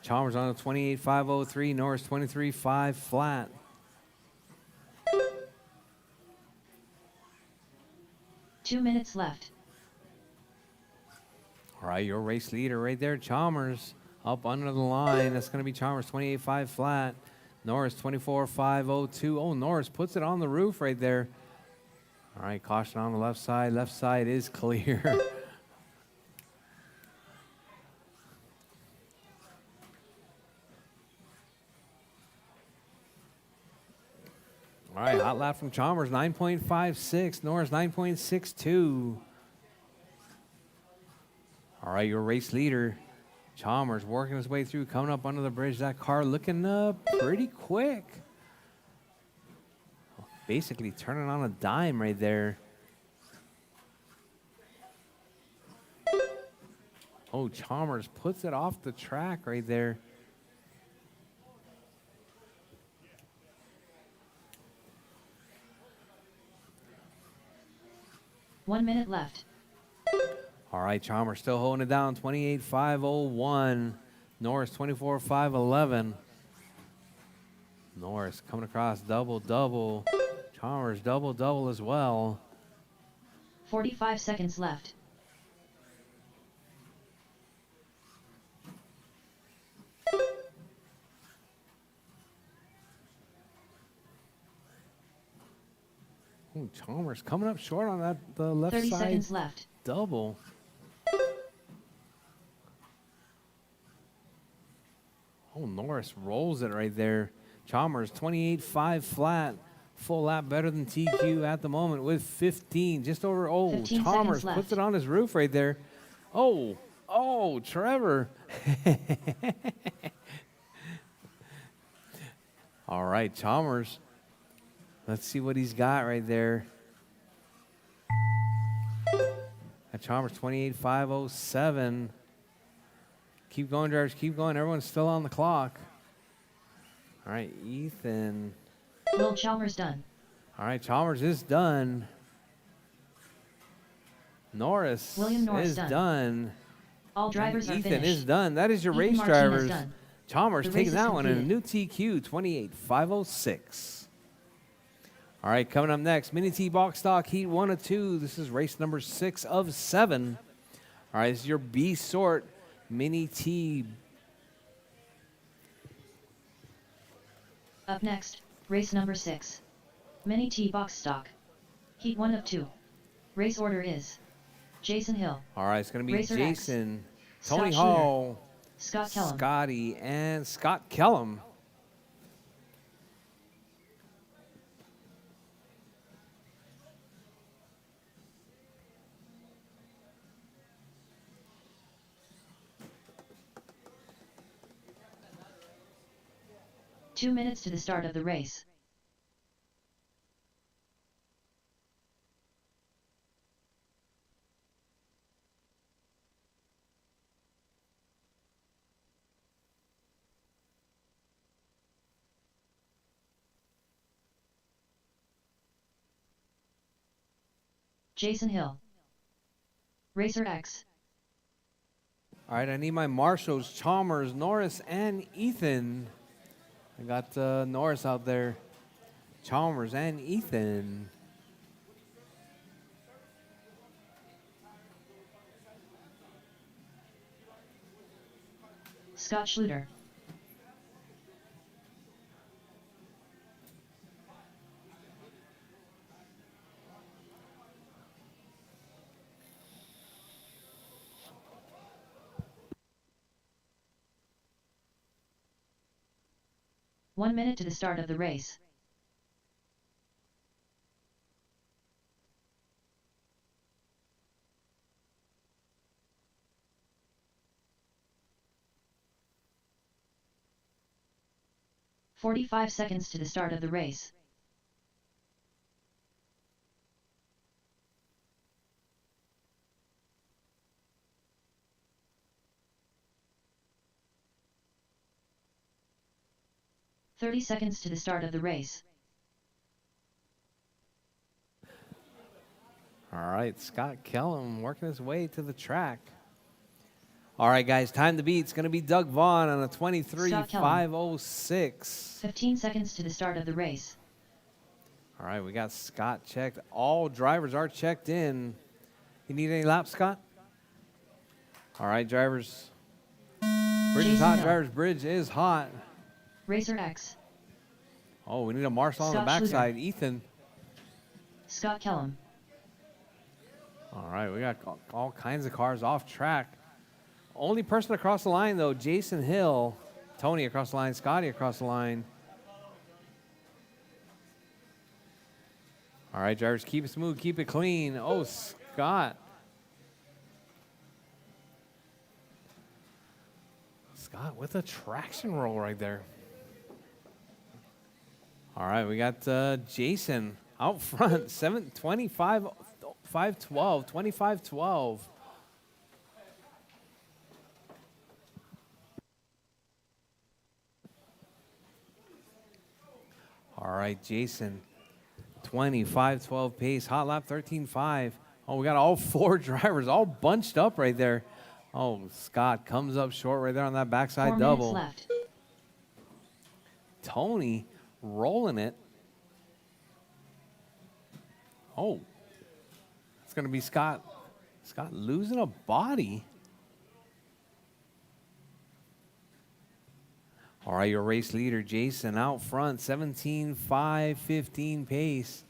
Chalmers on a 28.503, Norris 23.5 flat. Two minutes left. All right, your race leader right there, Chalmers, up under the line. That's going to be Chalmers 28.5 flat. Norris 24.502. Oh, Norris puts it on the roof right there. All right, caution on the left side. Left side is clear. All right, hot lap from Chalmers, 9.56. Norris, 9.62. All right, your race leader, Chalmers, working his way through, coming up under the bridge. That car looking pretty quick. Basically turning on a dime right there. Oh, Chalmers puts it off the track right there. One minute left. All right, Chalmers still holding it down, 28.501. Norris, 24.511. Norris coming across double-double. Chalmers double-double as well. 45 seconds left. Ooh, Chalmers coming up short on that the left 30 side seconds left. double. Oh, Norris rolls it right there. Chalmers 28.5 flat. Full lap better than TQ at the moment with 15. Just over. Oh, 15 Chalmers seconds puts left. it on his roof right there. Oh, Trevor. All right, Chalmers. Let's see what he's got right there. At Chalmers 28.507. Keep going, drivers. Keep going. Everyone's still on the clock. All right, Ethan. Will Chalmers done. All right, Chalmers is done. Norris William Norris is done. done. All drivers And are Ethan finished. is done. That is your Ethan race Martinez drivers. done. Chalmers The race taking is that one in a completed. new TQ 28.506. All right, coming up next, Mini T box stock heat 1 of 2. This is race number 6 of 7. All right, this is your B sort Mini T. Up next, race number 6. Mini T box stock. Heat 1 of 2. Race order is Jason Hill, All right, it's going to be Racer X, Jason, Scott Tony Shooter, Hall, Scott Kellum. Scotty, and Scott Kellum. Two minutes to the start of the race. Jason Hill. Rchq. All right, I need my marshals, Chalmers, Norris, and Ethan. I got Norris out there. Chalmers and Ethan. Scott Schluter. One minute to the start of the race. "45 seconds to the start of the race. "30 seconds to the start of the race. All right, Scott Kellum working his way to the track. All right, guys, time to beat. It's going to be Doug Vaughn on a Scott Kellum. 23.506. 15 seconds to the start of the race. All right, we got Scott checked. All drivers are checked in. You need any laps, Scott? All right, drivers. Bridge is Jason hot. Hill. Drivers, bridge is hot. Rchq. Oh, we need a marshal on the Scott Schluter. backside. Ethan. Scott Kellum. All right, we got all kinds of cars off track. Only person across the line, though, Jason Hill. Tony across the line. Scotty across the line. All right, drivers, keep it smooth, keep it clean. Oh, Scott. Scott with a traction roll right there. All right, we got Jason out front, 725, 512, 2512. All right, Jason, 2512 pace, hot lap 13.5. Oh, we got all four drivers all bunched up right there. Oh, Scott comes up short right there on that backside 4 double. minutes left. Tony rolling it. Oh, it's going to be Scott. Scott losing a body. All right, your race leader, Jason, out front, 17.515 pace.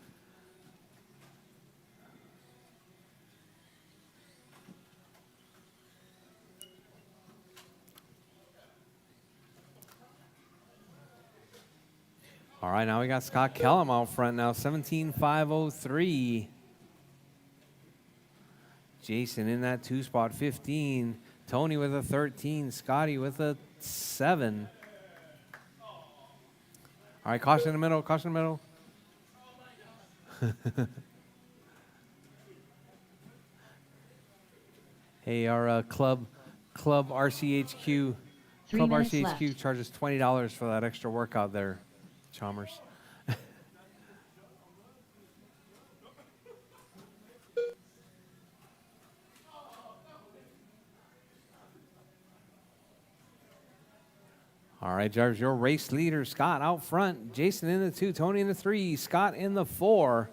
All right, now we got Scott Kellum out front now, 17.503. Jason in that two spot, 15. Tony with a 13. Scotty with a 7. All right, caution in the middle, caution in the middle. Hey, our Club RCHQ, 3 Club minutes RCHQ left. charges $20 for that extra workout there, Chalmers. All right, drivers, your race leader, Scott, out front. Jason in the 2, Tony in the 3, Scott in the 4.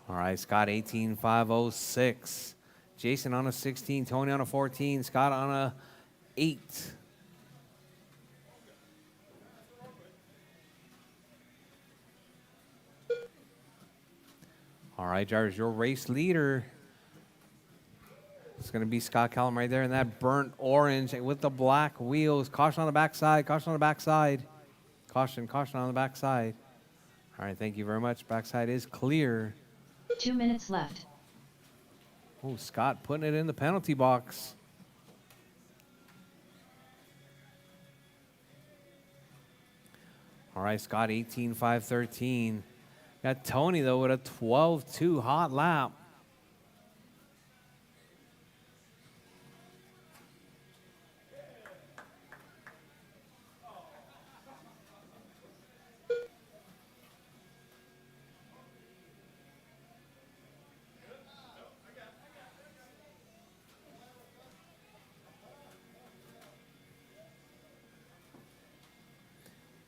All right, Scott, 18.506. Jason on a 16, Tony on a 14, Scott on a 8. All right, drivers, your race leader. It's going to be Scott Kellum right there in that burnt orange with the black wheels. Caution on the backside, caution on the backside. Caution, caution on the backside. All right, thank you very much. Backside is clear. 2 minutes left. Oh, Scott putting it in the penalty box. All right, Scott, 18.513. Got Tony, though, with a 12.2 hot lap.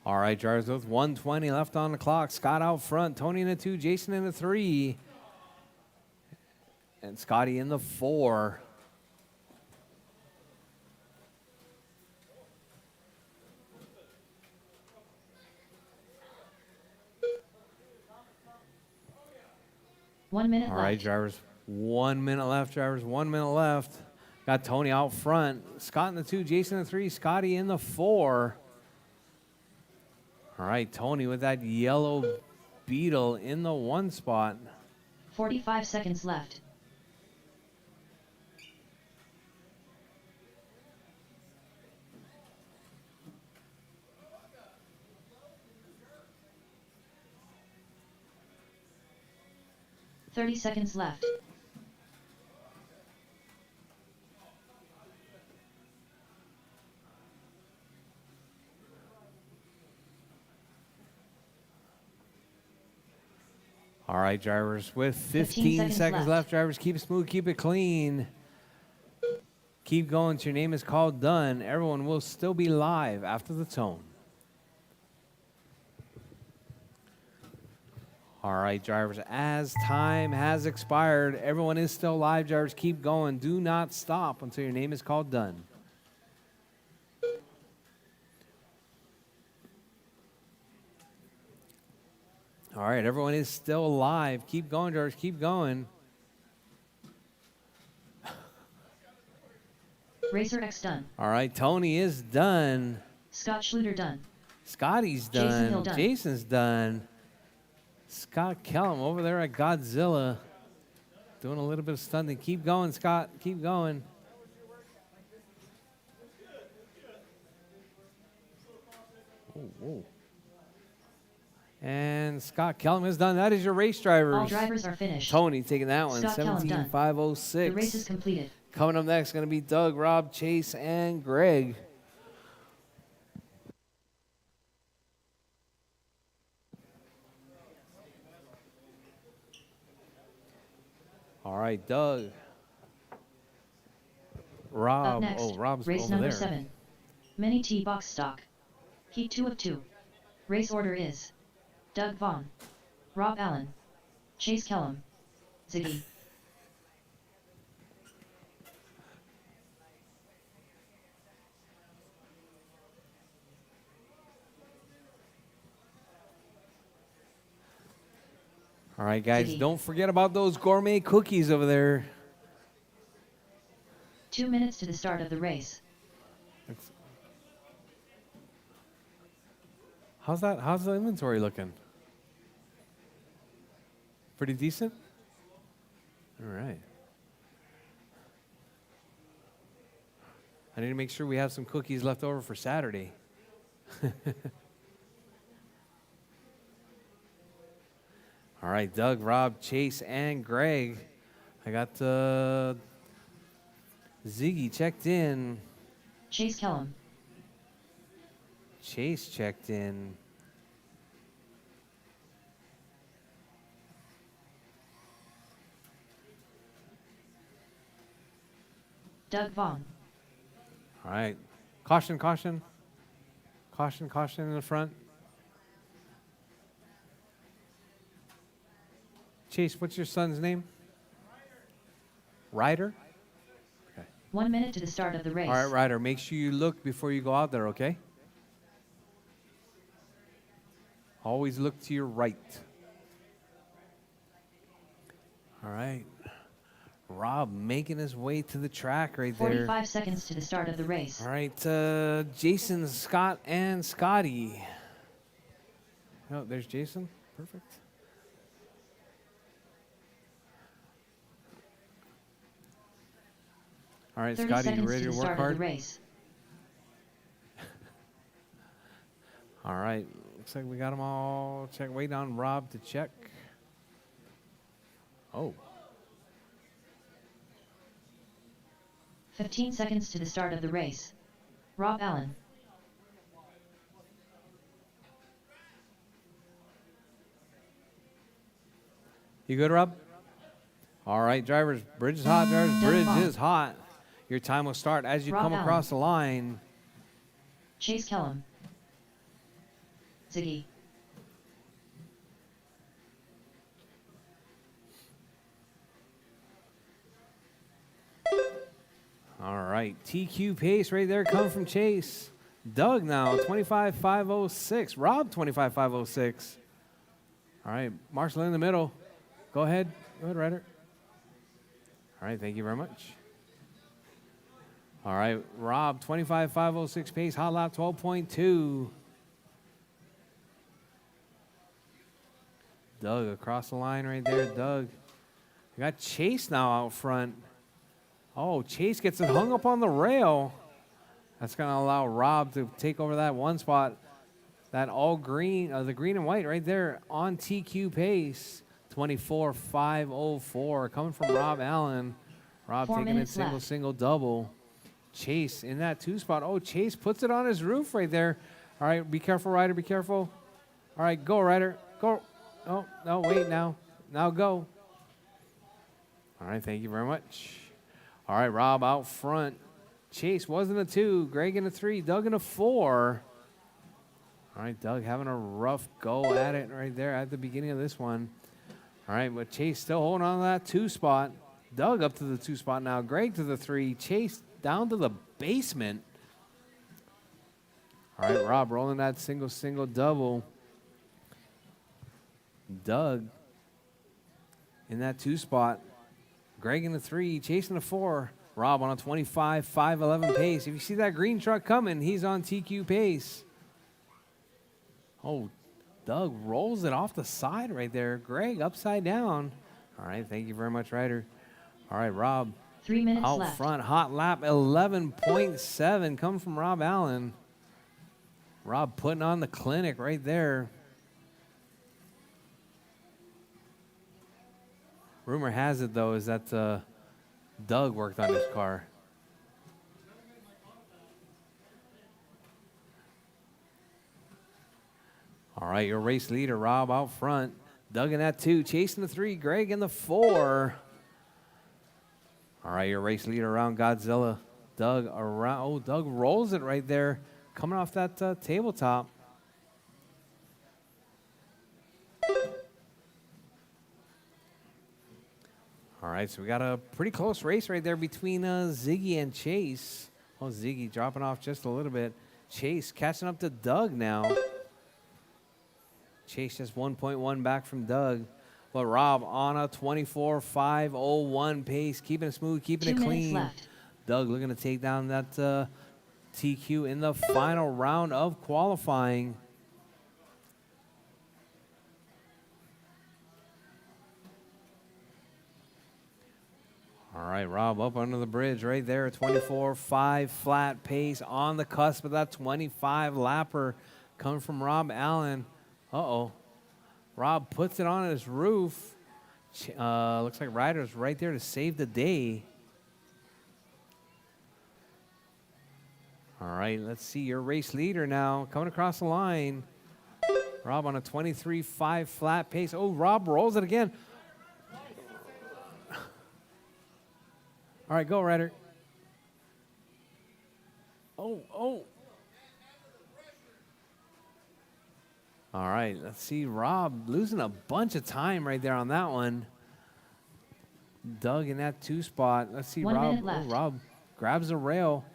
All right, drivers with 120 left on the clock. Scott out front. Tony in the 2. Jason in the 3. And Scotty in the 4. One minute All left. right, drivers. 1 minute left, drivers. 1 minute left. Got Tony out front. Scott in the 2. Jason in the 3. Scotty in the 4. All right, Tony with that yellow Beetle in the 1 spot. 45 seconds left. $30 left. All right, drivers, with 15 seconds left, drivers, keep it smooth, keep it clean. Keep going till your name is called done. Everyone will still be live after the tone. All right, drivers, as time has expired, everyone is still live. Drivers, keep going. Do not stop until your name is called done. All right, everyone is still alive. Keep going, drivers, keep going. Rchq done. All right, Tony is done. Scott Schluter done. Scotty's Jason done. Hill done. Jason's done. Scott Kellum over there at Godzilla doing a little bit of stunting. Keep going, Scott. Keep going. Ooh. And Scott Kellum is done. That is your race drivers. All drivers are finished. Tony taking that one. Scott Kellum done. 17,506. The race is completed. Coming up next going to be Doug, Rob, Chase, and Greg. All right, Doug. Rob. Up next, Oh, Rob's race over number there. 7. Mini T box stock. Heat 2 of 2. Race order is Doug Vaughn, Rob Allen, Chase Kellum, Ziggy. All right, guys, Ziggy. don't forget about those gourmet cookies over there. 2 minutes to the start of the race. How's that? How's the inventory looking? Pretty decent? All right. I need to make sure we have some cookies left over for Saturday. All right, Doug, Rob, Chase, and Greg. I got Ziggy checked in. Chase Kellum, Chase checked in. Doug Vaughn, All right. Caution, caution. Caution, caution in the front. Chase, what's your son's name? Ryder? 1 minute to the start of the race. All right, Ryder, make sure you look before you go out there, okay? Always look to your right. All right. Rob making his way to the track right there. 45 seconds to the start of the race. All right, Jason, Scott, and Scotty. Oh, there's Jason. Perfect. All right, 30 Scotty, you seconds ready to to the work start of hard? the race. All right, looks like we got them all checked. Wait on Rob to check. Oh, 15 seconds to the start of the race. Rob Allen, you good, Rob? All right, drivers, bridge is hot, drivers, bridge is hot. Your time will start as you Rob come Allen. across the line. Chase Kellum, Ziggy. All right, TQ pace right there coming from Chase. Doug now, 25.506. Rob, 25.506. All right, Marshall in the middle. Go ahead, Ryder. All right, thank you very much. All right, Rob, 25.506 pace, hot lap 12.2. Doug across the line right there, Doug. We got Chase now out front. Oh, Chase gets it hung up on the rail. That's going to allow Rob to take over that one spot. That all green, the green and white right there on TQ pace. 24.504 coming from Rob Allen. Rob 4 taking it minutes single, left. single, double. Chase in that 2 spot. Oh, Chase puts it on his roof right there. All right, be careful, Ryder, be careful. All right, go, Ryder, go. Oh, no, wait now. Now go. All right, thank you very much. All right, Rob out front. Chase wasn't a 2. Greg in a 3. Doug in a 4. All right, Doug having a rough go at it right there at the beginning of this one. All right, but Chase still holding on to that 2 spot. Doug up to the 2 spot now. Greg to the 3. Chase down to the basement. All right, Rob rolling that single, single, double. Doug in that 2 spot. Greg in the 3, chasing the 4. Rob on a 25.511 pace. If you see that green truck coming, he's on TQ pace. Oh, Doug rolls it off the side right there. Greg upside down. All right, thank you very much, Ryder. All right, Rob 3 minutes out left. front. Hot lap 11.7 coming from Rob Allen. Rob putting on the clinic right there. Rumor has it, though, is that Doug worked on his car. All right, your race leader, Rob, out front. Doug in that 2, chasing the 3. Greg in the 4. All right, your race leader around Godzilla. Doug around. Oh, Doug rolls it right there, coming off that tabletop. All right, so we got a pretty close race right there between Ziggy and Chase. Oh, Ziggy dropping off just a little bit. Chase catching up to Doug now. Chase just 1.1 back from Doug. But Rob on a 24.501 pace, keeping it smooth, keeping 2 it minutes clean. left. Doug looking to take down that TQ in the final round of qualifying. All right, Rob up under the bridge right there, 24.5 flat pace on the cusp of that 25 lapper coming from Rob Allen. Uh-oh. Rob puts it on his roof. Looks like Ryder's right there to save the day. All right, let's see your race leader now coming across the line. Rob on a 23.5 flat pace. Oh, Rob rolls it again. All right, go, Ryder. Oh. All right, let's see. Rob losing a bunch of time right there on that one. Doug in that 2 spot. Let's see, 1 Rob. minute left. Oh, Rob grabs the rail.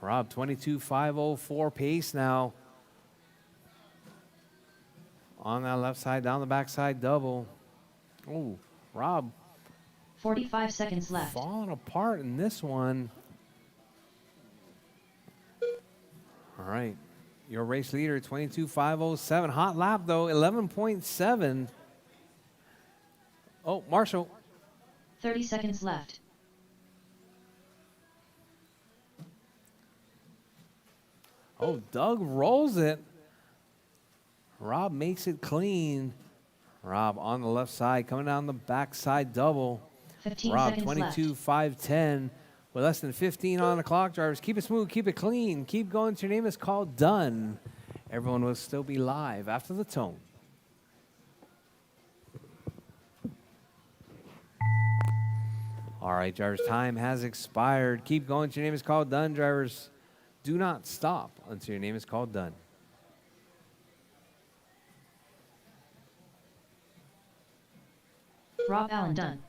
Rob, 22.504 pace now. On that left side, down the backside double. Oh, Rob 45 seconds left. falling apart in this one. All right. Your race leader, 22.507. Hot lap, though, 11.7. Oh, Marshall. 30 seconds left. Oh, Doug rolls it. Rob makes it clean. Rob on the left side, coming down the backside double. 15 Rob, seconds left. 22.510. With less than 15 on the clock, drivers. Keep it smooth, keep it clean. Keep going. Your name is called done. Everyone will still be live after the tone. All right, drivers, time has expired. Keep going. Your name is called done, drivers. Do not stop until your name is called done. Rob Allen done.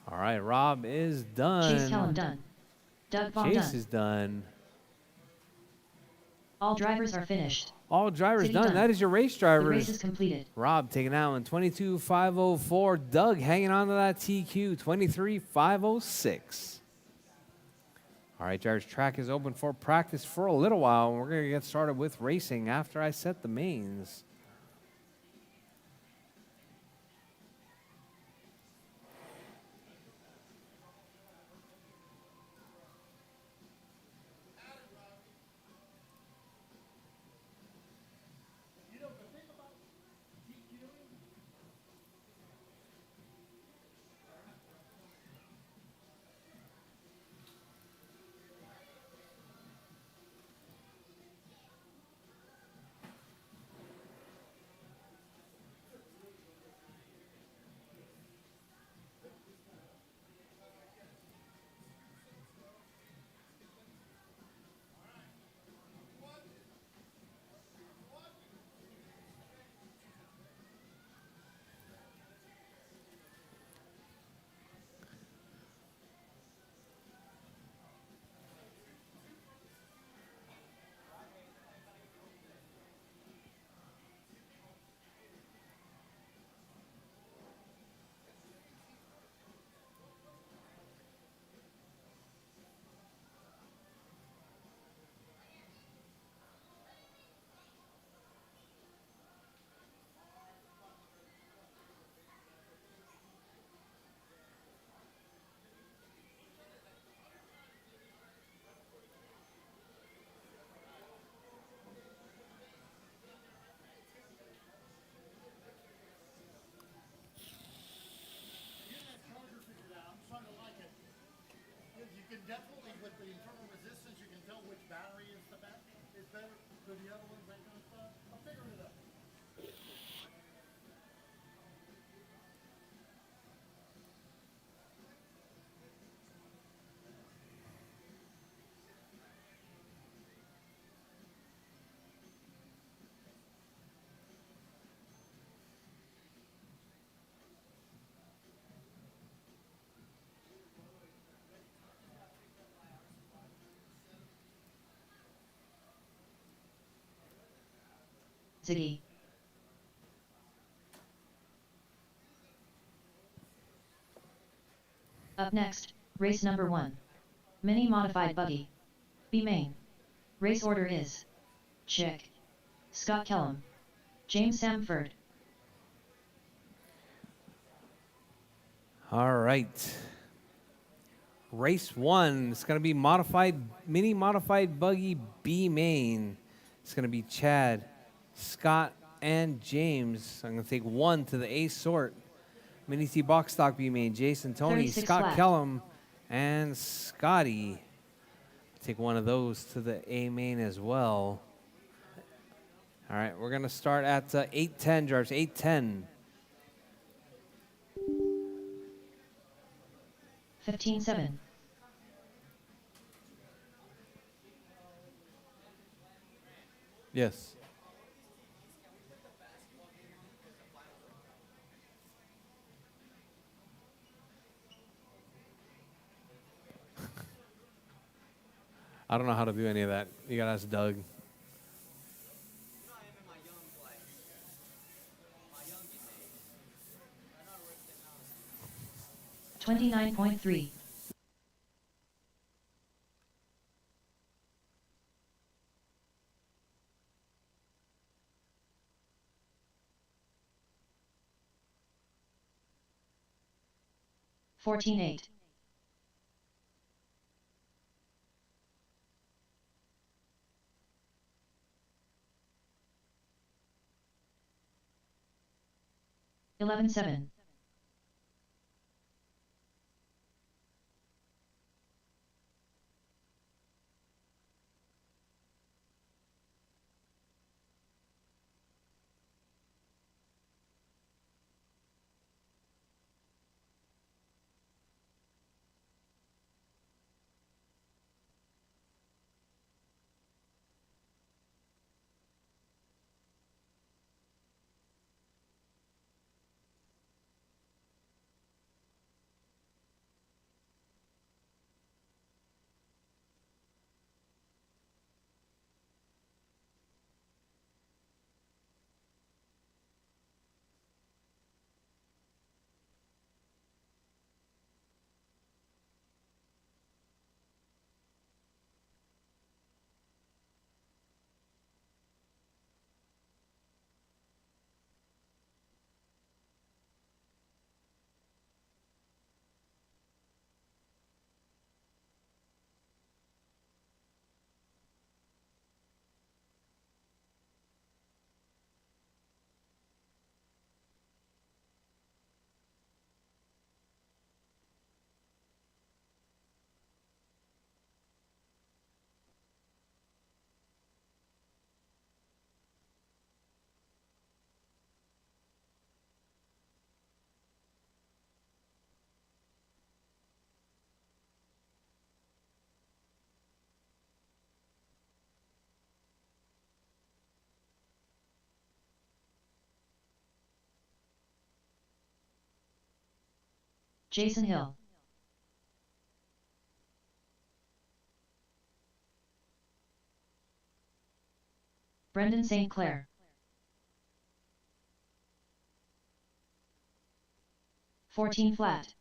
All right, Rob is done. Chase Kellum done. Doug Vaughn Chase done. is done. All drivers are finished. All drivers City done. done. That is your race The race drivers. is completed. Rob taking out in 22.504. Doug hanging on to that TQ, 23.506. All right, drivers, track is open for practice for a little while, and we're going to get started with racing after I set the mains. You know, the thing about DQing, getting that charger figured out, I'm starting to like it. You can definitely, with the internal resistance, you can tell which battery is the best, is better than the other ones, that kind of stuff. I'm figuring it out. Ziggy. Up next, race number 1. Mini modified buggy. B main. Race order is Chick, Scott Kellum, James Samford. All right. Race 1. It's going to be mini modified buggy B main. It's going to be Chad, Scott, and James. I'm going to take one to the A sort. Mini T box stock B main. Jason, Tony, 36 Scott flat. Kellum, and Scotty. Take one of those to the A main as well. All right, we're going to start at 8:10, drivers. 8:10. 15-7. Yes. I don't know how to do any of that. You got to ask Doug. 29.3. Fourteen eight. 11-7. Jason Hill. Brendan St. Clair. Fourteen flat.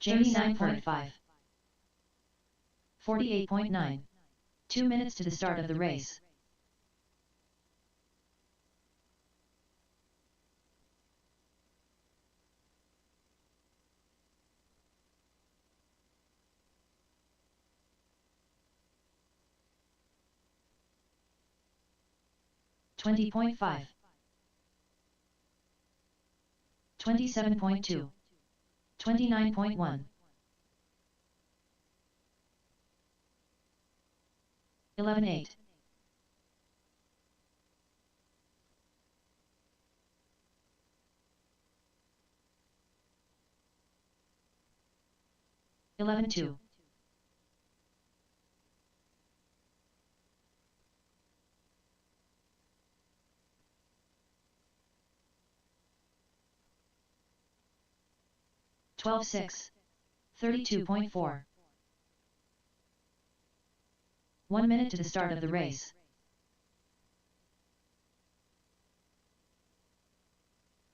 Jamie 9.5. 48.9. 2 minutes to the start of the race. $20.5. 27.2. 29.1. 11.8. 11.2. 12.6. 32.4. 1 minute to the start of the race.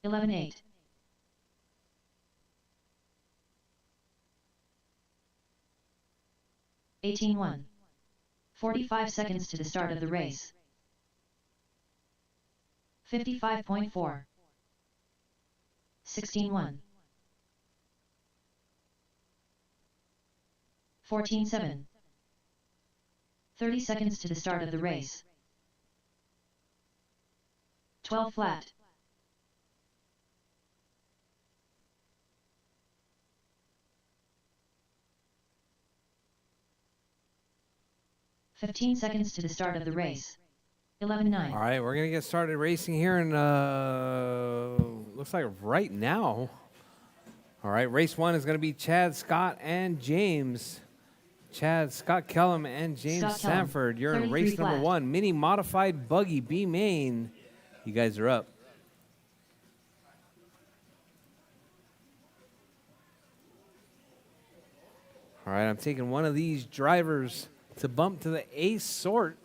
11.8. 18.1. 45 seconds to the start of the race. 55.4. 16.1. 14.7. 30 seconds to the start of the race. 12 flat. 15 seconds to the start of the race. 11.9. All right, we're going to get started racing here in, looks like right now. All right, race 1 is going to be Chad, Scott, and James. Chad, Scott Kellum, and James Scott Kellum, Sanford. You're in 33 race number flat. 1, mini modified buggy B main. You guys are up. All right, I'm taking one of these drivers to bump to the A sort.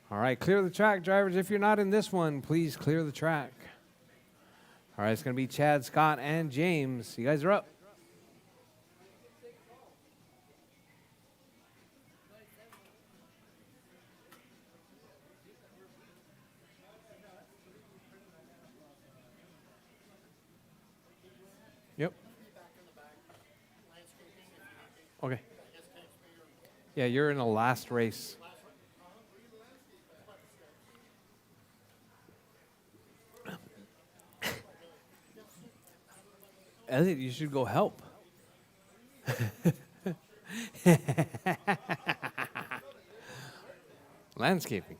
All right, clear the track, drivers. If you're not in this one, please clear the track. All right, it's going to be Chad, Scott, and James. You guys are up. Yep. Okay. Yeah, you're in the last race. Elliot, you should go help. Landscaping.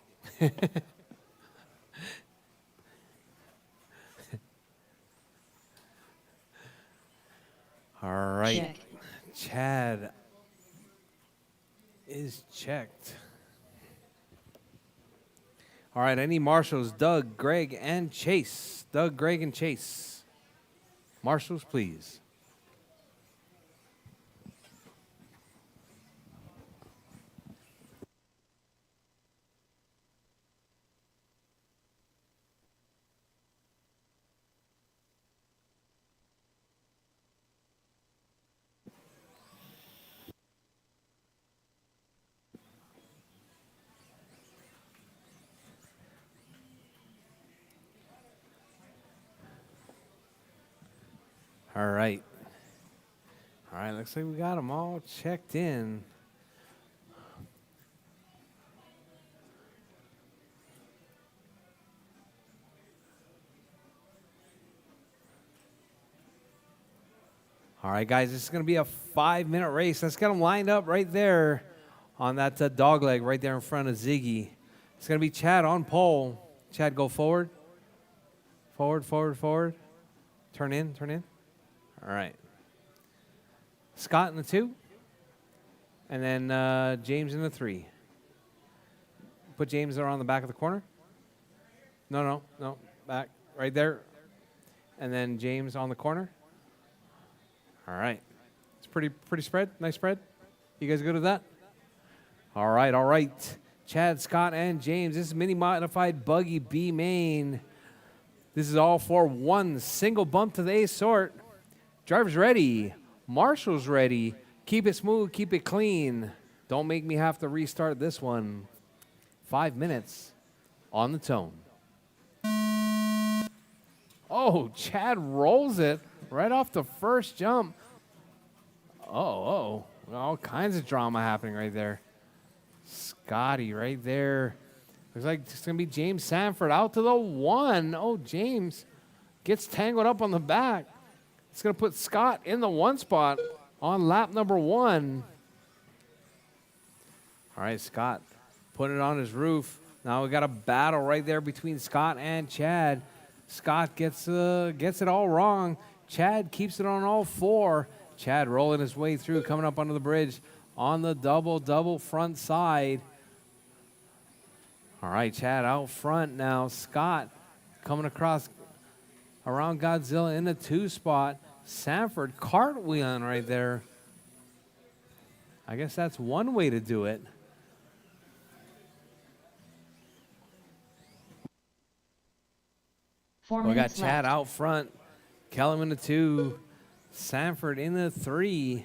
All right. Check. Chad is checked. All right, I need marshals, Doug, Greg, and Chase. Doug, Greg, and Chase. Marshals, please. All right. All right, looks like we got them all checked in. All right, guys, this is going to be a 5-minute race. Let's get them lined up right there on that dog leg right there in front of Ziggy. It's going to be Chad on pole. Chad, go forward. Forward, forward, forward. Turn in, turn in. All right. Scott in the 2. And then James in the 3. Put James there on the back of the corner. No. Back. Right there. And then James on the corner. All right. It's pretty spread. Nice spread. You guys good with that? All right. Chad, Scott, and James. This is mini modified buggy B main. This is all for one single bump to the A sort. Driver's ready. Marshall's ready. Keep it smooth. Keep it clean. Don't make me have to restart this one. 5 minutes on the tone. Oh, Chad rolls it right off the first jump. Oh. All kinds of drama happening right there. Scotty right there. Looks like it's going to be James Sanford out to the 1. Oh, James gets tangled up on the back. It's going to put Scott in the 1 spot on lap number 1. All right, Scott putting it on his roof. Now we got a battle right there between Scott and Chad. Scott gets it all wrong. Chad keeps it on all 4. Chad rolling his way through, coming up under the bridge on the double front side. All right, Chad out front now. Scott coming across around Godzilla in the 2 spot. Sanford cartwheeling right there. I guess that's one way to do it. We got Chad left. out front. Kellum in the 2. Sanford in the 3.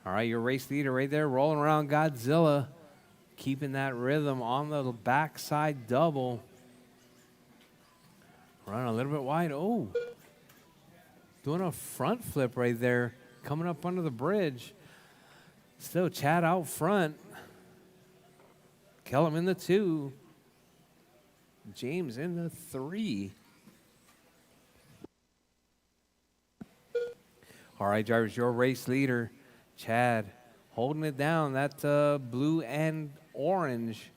All right, your race leader right there rolling around Godzilla. Keeping that rhythm on the backside double. Running a little bit wide. Oh. Doing a front flip right there. Coming up under the bridge. Still Chad out front. Kellum in the 2. James in the 3. All right, drivers, your race leader, Chad, holding it down. That blue and orange.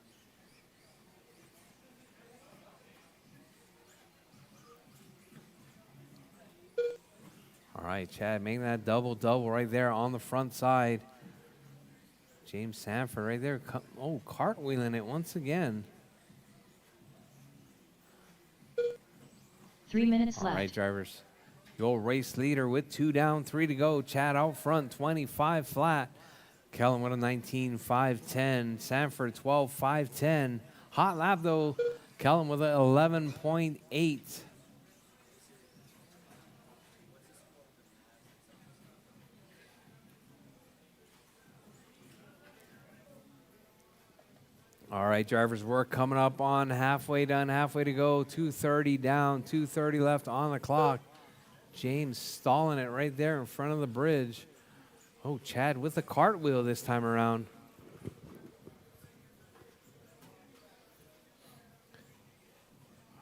All right, Chad making that double right there on the front side. James Sanford right there. Oh, cartwheeling it once again. 3 minutes left. All right, drivers. Your race leader with 2 down, 3 to go. Chad out front, 25 flat. Kellum with a 19.510. Sanford 12.510. Hot lap though. Kellum with a 11.8. All right, drivers, we're coming up on halfway done, halfway to go. 2:30 down, 2:30 left on the clock. James stalling it right there in front of the bridge. Oh, Chad with the cartwheel this time around.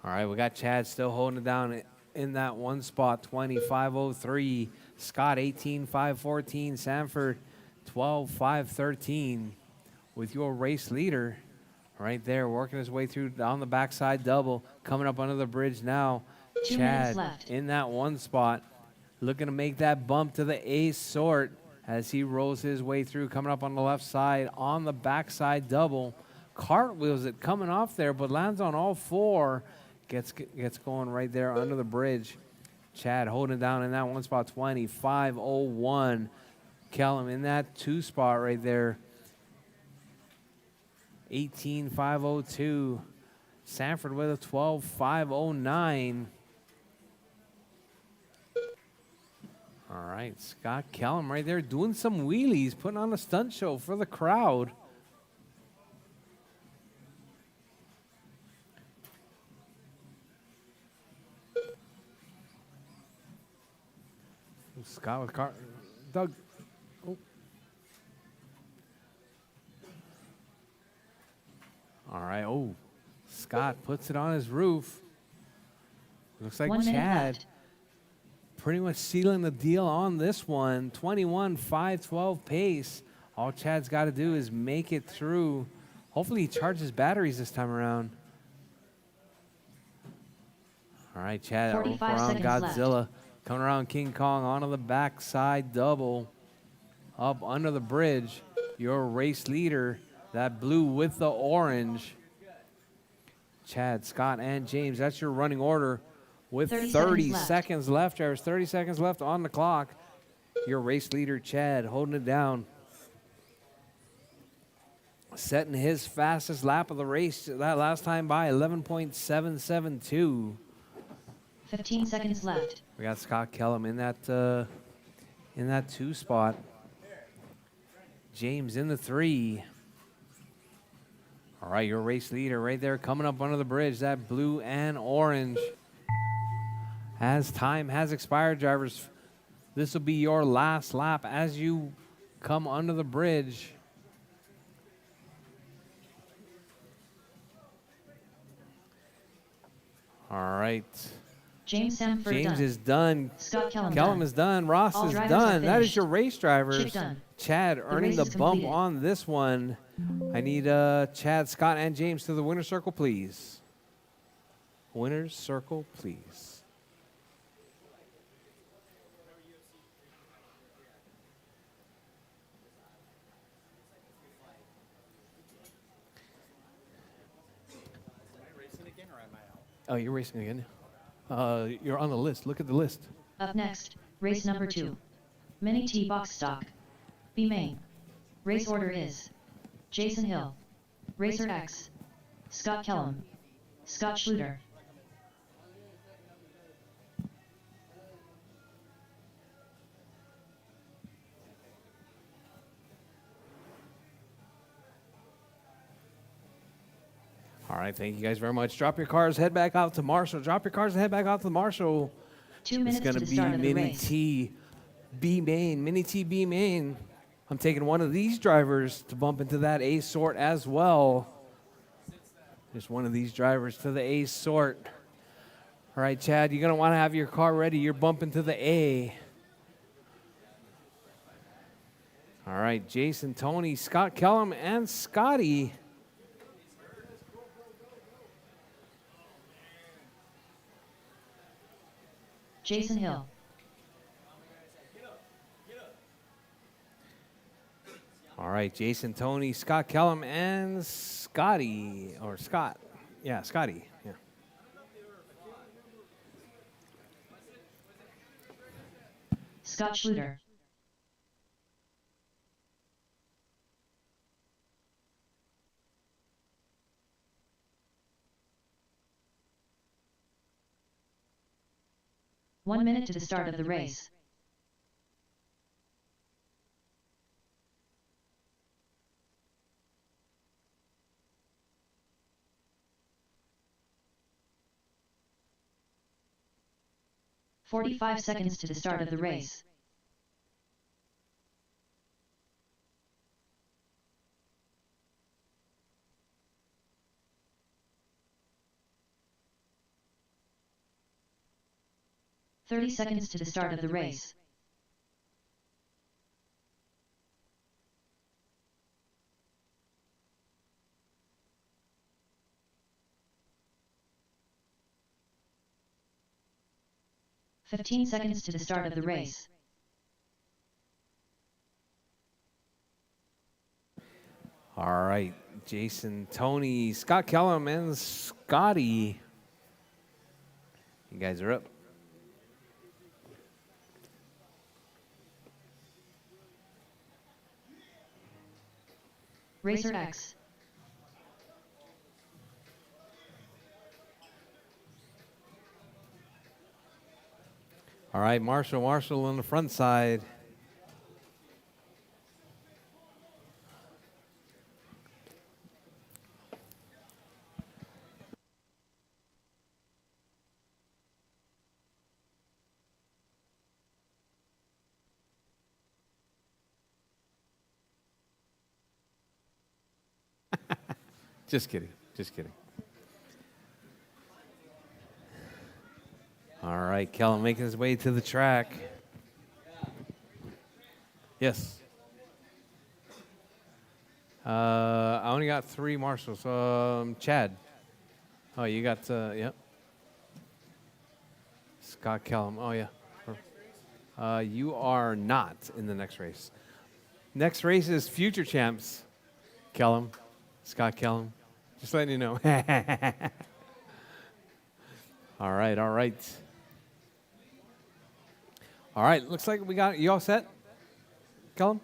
All right, we got Chad still holding it down in that 1 spot, 20.503. Scott, 18.514. Sanford, 12.513. With your race leader right there, working his way through down the backside double, coming up under the bridge now. 2 minutes Chad left. in that 1 spot, looking to make that bump to the A sort as he rolls his way through, coming up on the left side on the backside double. Cartwheels it coming off there, but lands on all 4. Gets going right there under the bridge. Chad holding it down in that 1 spot, 20.501. Kellum in that 2 spot right there, 18.502. Sanford with a 12.509. All right, Scott Kellum right there doing some wheelies, putting on a stunt show for the crowd. Scott with Doug. Oh. All right. Oh, Scott puts it on his roof. Looks like 1 minute Chad left. pretty much sealing the deal on this one. 21.512 pace. All Chad's got to do is make it through. Hopefully he charges batteries this time around. All right, Chad, 45 around seconds Godzilla. left. Coming around King Kong onto the backside double. Up under the bridge. Your race leader, that blue with the orange. Chad, Scott, and James, that's your running order with 30 seconds left, drivers. 30 seconds left on the clock. Your race leader, Chad, holding it down. Setting his fastest lap of the race that last time by 11.772. 15 seconds left. We got Scott Kellum in that 2 spot. James in the 3. All right, your race leader right there coming up under the bridge, that blue and orange. As time has expired, drivers, this will be your last lap as you come under the bridge. All right. James Samford James done. is done. Scott Kellum Kellum done. is done. Ross All is drivers done. have That is finished. your race drivers. Chip done. Chad earning race the is bump completed. on this one. I need Chad, Scott, and James to the winner's circle, please. Winner's circle, please. Oh, you're racing again? You're on the list. Look at the list. Up next, race number 2. Mini T box stock. B main. Race order is Jason Hill, Rchq, Scott Kellum, Scott Schluter. All right, thank you guys very much. Drop your cars, head back out to Marshall. Drop your cars and head back out to Marshall. 2 It's minutes going to to the be start of the Mini race. T B main. Mini T B main. I'm taking one of these drivers to bump into that A sort as well. Just one of these drivers to the A sort. All right, Chad, you're going to want to have your car ready. You're bumping to the A. All right, Jason, Tony, Scott Kellum, and Scotty. Jason Hill, All right, Jason, Tony, Scott Kellum, and Scotty. Or Scott. Yeah, Scotty. Yeah. Scott Schluter, One minute to the start of the race. "45 seconds to the start of the race. "30 seconds to the start of the race. "15 seconds to the start of the race. All right, Jason, Tony, Scott Kellum, and Scotty. You guys are up. Rchq. All right, Marshall on the front side. Just kidding. Just kidding. All right. right, Kellum making his way to the track. Yes. I only got 3 marshals. Chad. Oh, you got, yep. Scott Kellum. Oh, yeah. You are not in the next race. Next race is future champs. Kellum. Scott Kellum. Just letting you know. All right, all right. All right, looks like we got, you all set, Kellum?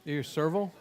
Your serval?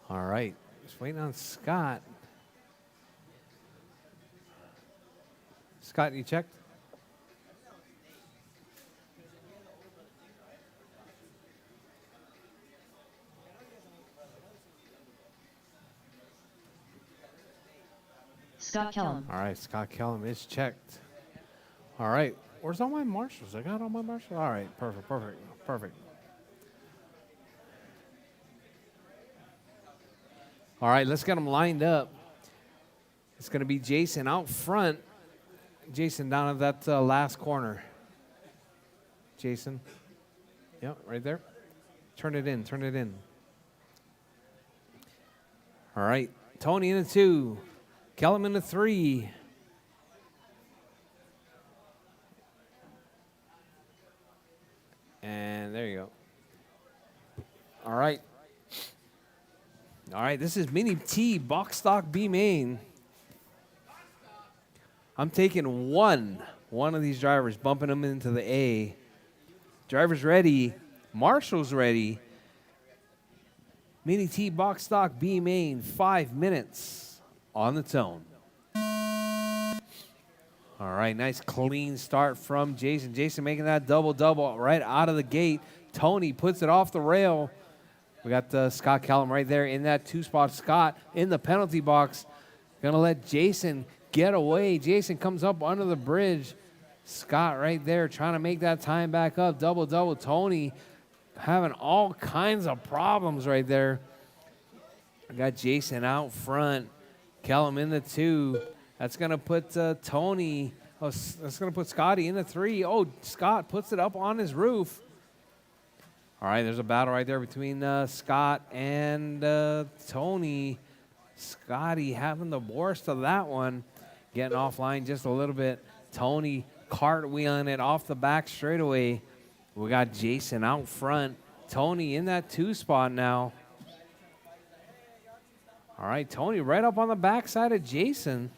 All right, just waiting on Scott. Scott, you checked? Scott Kellum. All right, Scott Kellum is checked. All right, where's all my marshals? I got all my marshals. All right, perfect, perfect, perfect. All right, let's get them lined up. It's going to be Jason out front. Jason down at that last corner. Jason. Yep, right there. Turn it in, turn it in. All right, Tony in the 2. Kellum in the 3. And there you go. All right. All right, this is Mini T, box stock B main. I'm taking one of these drivers, bumping them into the A. Driver's ready. Marshall's ready. Mini T, box stock B main, 5 minutes on the tone. All right, nice clean start from Jason. Jason making that double-double right out of the gate. Tony puts it off the rail. We got Scott Kellum right there in that 2-spot. Scott in the penalty box. Going to let Jason get away. Jason comes up under the bridge. Scott right there trying to make that time back up. Double-double. Tony having all kinds of problems right there. We got Jason out front. Kellum in the 2. That's going to put Tony. Oh, that's going to put Scotty in the 3. Oh, Scott puts it up on his roof. All right, there's a battle right there between Scott and Tony. Scotty having the worst of that one. Getting offline just a little bit. Tony cartwheeling it off the back straightaway. We got Jason out front. Tony in that 2-spot now. All right, Tony right up on the backside of Jason.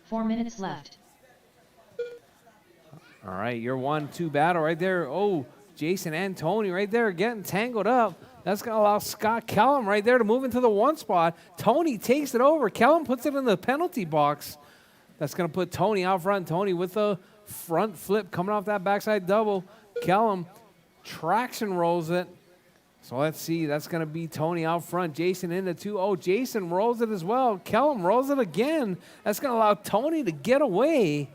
4 minutes left. All right, your 1-2 battle right there. Oh, Jason and Tony right there getting tangled up. That's going to allow Scott Kellum right there to move into the 1 spot. Tony takes it over. Kellum puts it in the penalty box. That's going to put Tony out front. Tony with the front flip coming off that backside double. Kellum traction rolls it. So let's see. That's going to be Tony out front. Jason in the 2. Oh, Jason rolls it as well. Kellum rolls it again. That's going to allow Tony to get away.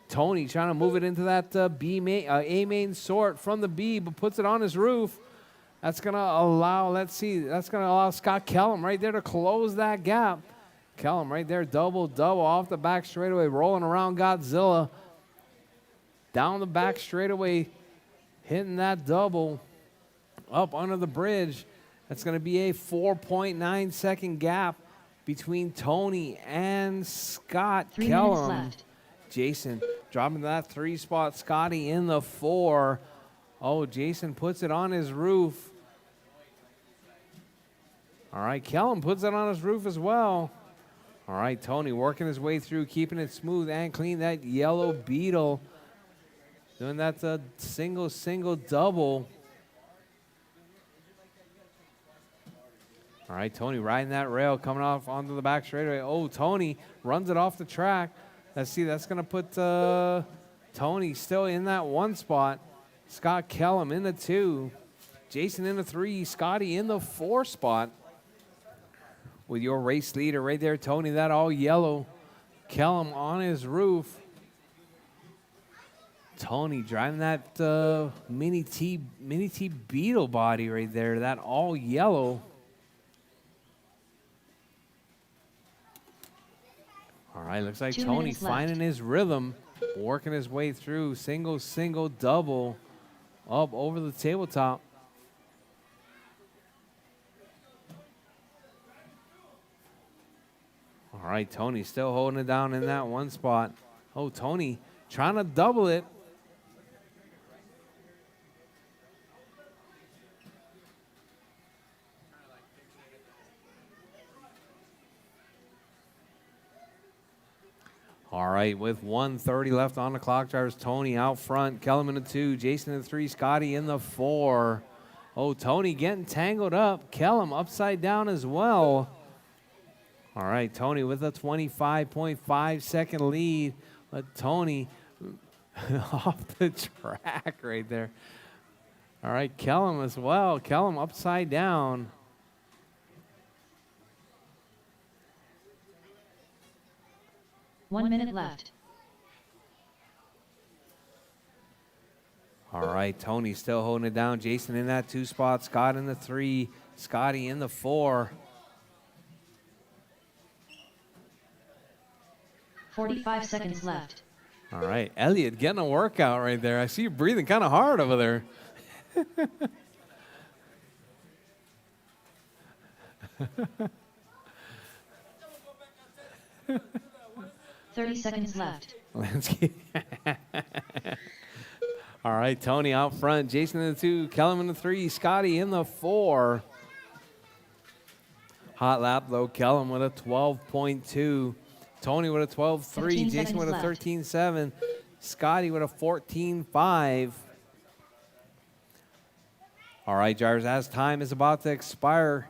Tony trying to move it into that A main sort from the B, but puts it on his roof. That's going to allow, let's see, that's going to allow Scott Kellum right there to close that gap. Kellum right there, double-double off the back straightaway, rolling around Godzilla. down the back straightaway, hitting that double up under the bridge. That's going to be a 4.9 second gap between Tony and Scott 3 minutes Kellum. left. Jason dropping that 3 spot. Scotty in the 4. Oh, Jason puts it on his roof. All right, Kellum puts it on his roof as well. All right, Tony working his way through, keeping it smooth and clean. That yellow Beetle doing that single, double. All right, Tony riding that rail, coming off onto the back straightaway. Oh, Tony runs it off the track. Let's see, that's going to put Tony still in that 1 spot. Scott Kellum in the 2. Jason in the 3. Scotty in the 4 spot. With your race leader right there, Tony, that all yellow. Kellum on his roof. Tony driving that mini T Beetle body right there, that all yellow. All right, looks like 2 Tony minutes left. finding his rhythm, working his way through. Single, double, up over the tabletop. All right, Tony still holding it down in that 1 spot. Oh, Tony trying to double it. All right, with 1:30 left on the clock, drivers Tony out front, Kellum in the 2, Jason in the 3, Scotty in the 4. Oh, Tony getting tangled up. Kellum upside down as well. All right, Tony with a 25.5 second lead. But Tony off the track right there. All right, Kellum as well. Kellum upside down. One minute left. All right, Tony still holding it down. Jason in that 2 spot. Scott in the 3. Scotty in the 4. 45 seconds left. All right, Elliot getting a workout right there. I see you breathing kind of hard over there. 30 seconds left. All right, Tony out front. Jason in the 2. Kellum in the 3. Scotty in the 4. Hot lap, though. Kellum with a 12.2. Tony with a 12.3. Jason with a 13.7. Scotty with a 14.5. All right, drivers, as time is about to expire,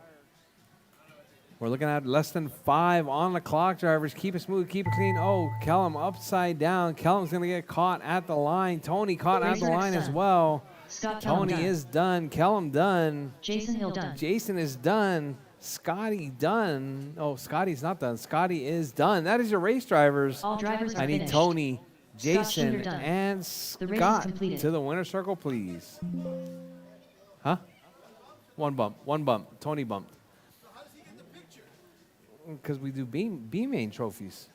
we're looking at less than 5 on the clock, drivers. Keep it smooth, keep it clean. Oh, Kellum upside down. Kellum's going to get caught at the line. Tony caught at the line as well. Scott Kellum Tony done. is done. Kellum done. Jason Hill done. Jason is done. Scotty done. Oh, Scotty's not done. Scotty is done. That is your race, drivers. All drivers are I need finished. Tony, Scott Shooter Jason, done. and The race is Scott completed. to the winner's circle, please. Huh? One bump. Tony bumped. Because we do B main trophies.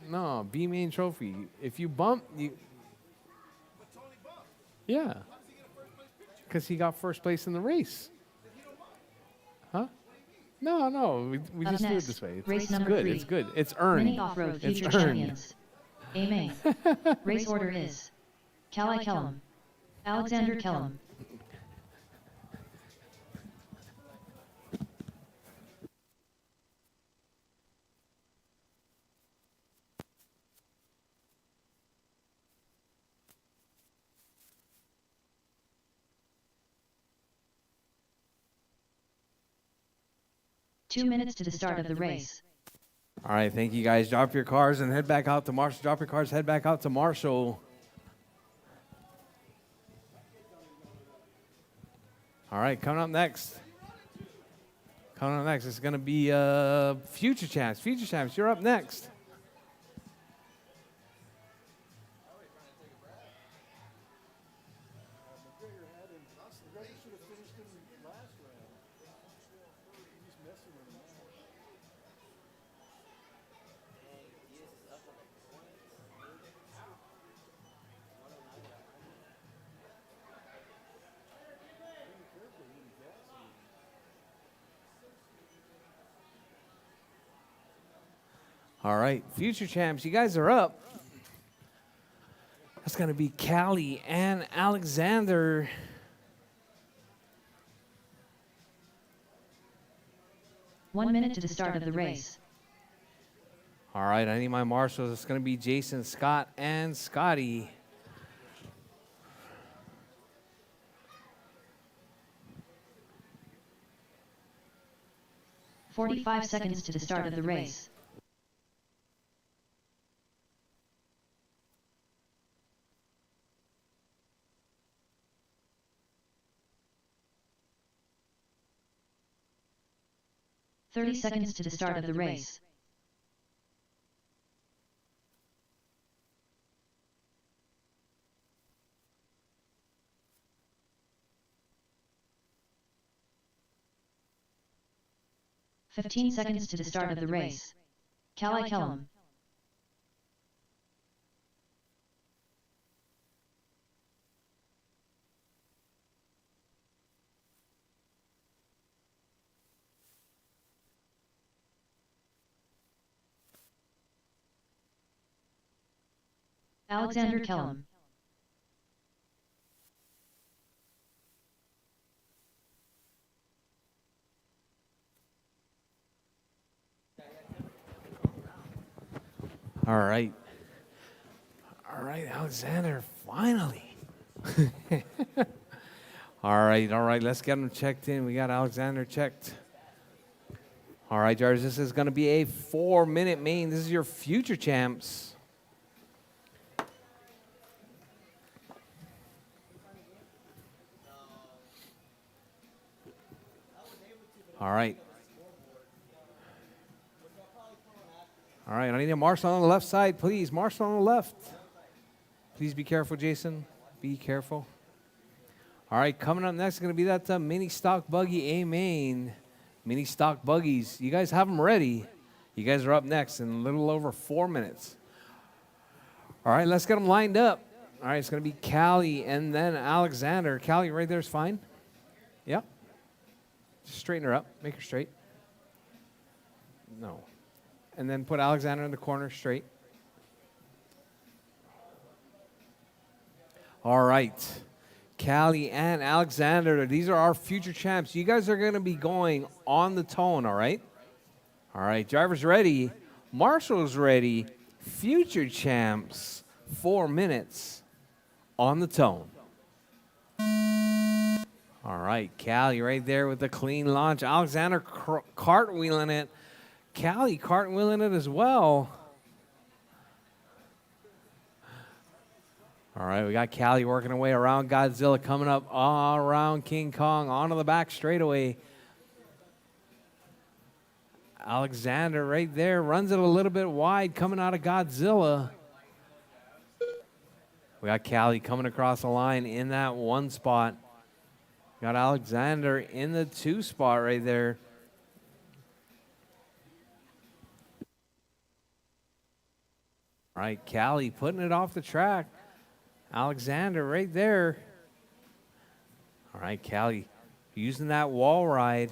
No, B main trophy. If you bump, you. Yeah. Because he got first place in the race. Huh? No. We Up just do it next, this way. race It's number good. 3. It's good. It's earned. Mini off-road It's future earned. champions. Amen. Race order is Calai Kellum, Alexander Kellum. Two minutes to the start of the race. All right, thank you guys. Drop your cars and head back out to Marshall. Drop your cars, head back out to Marshall. All right, coming up next. It's going to be Future Champs. Future Champs, you're up next. All right, future champs, you guys are up. That's going to be Callie and Alexander. One minute to the start of the race. All right, I need my marshals. It's going to be Jason, Scott, and Scotty. "45 seconds to the start of the race. "30 seconds to the start of the race. "15 seconds to the start of the race. Callie Kellum. Alexander Kellum. All right. All right, Alexander, finally. All right, let's get him checked in. We got Alexander checked. All right, Jarvis, this is going to be a 4-minute main. This is your future champs. All right. All right, I need a marshal on the left side, please. Marshal on the left. Please be careful, Jason. Be careful. All right, coming up next is going to be that mini stock buggy A main. Mini stock buggies. You guys have them ready. You guys are up next in a little over 4 minutes. All right, let's get them lined up. All right, it's going to be Callie and then Alexander. Callie right there is fine. Yep. Just straighten her up. Make her straight. No. And then put Alexander in the corner straight. All right. Callie and Alexander, these are our future champs. You guys are going to be going on the tone, all right? All right, driver's ready. Marshall's ready. Future champs, 4 minutes on the tone. All right, Callie right there with the clean launch. Alexander cartwheeling it. Callie cartwheeling it as well. All right, we got Callie working her way around Godzilla, coming up around King Kong, onto the back straightaway. Alexander right there runs it a little bit wide, coming out of Godzilla. We got Callie coming across the line in that 1 spot. Got Alexander in the 2 spot right there. All right, Callie putting it off the track. Alexander right there. All right, Callie using that wall ride.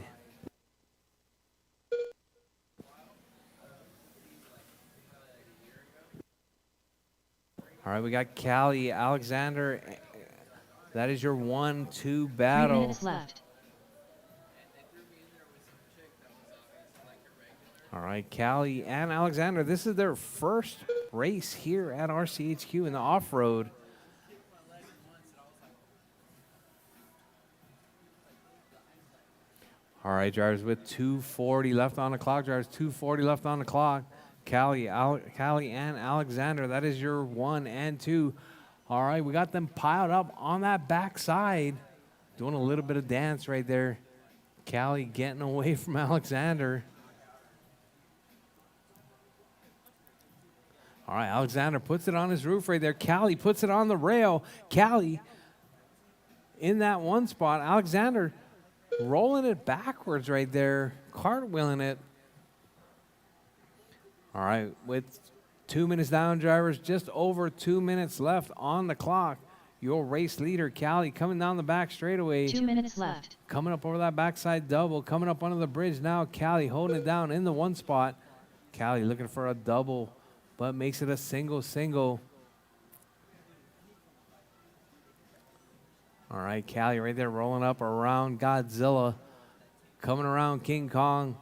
All right, we got Callie, Alexander. That is your 1-2 battle. 3 minutes left. All right, Callie and Alexander. This is their first race here at RCHQ in the off-road. All right, drivers, with 2:40 left on the clock. Drivers, 2:40 left on the clock. Callie and Alexander, that is your 1 and 2. All right, we got them piled up on that backside, doing a little bit of dance right there. Callie getting away from Alexander. All right, Alexander puts it on his roof right there. Callie puts it on the rail. Callie in that 1 spot. Alexander rolling it backwards right there, cartwheeling it. All right, with 2 minutes down, drivers, just over 2 minutes left on the clock. Your race leader, Callie, coming down the back straightaway. 2 minutes left. Coming up over that backside double, coming up under the bridge now. Callie holding it down in the 1 spot. Callie looking for a double, but makes it a single. All right, Callie right there rolling up around Godzilla. Coming around King Kong.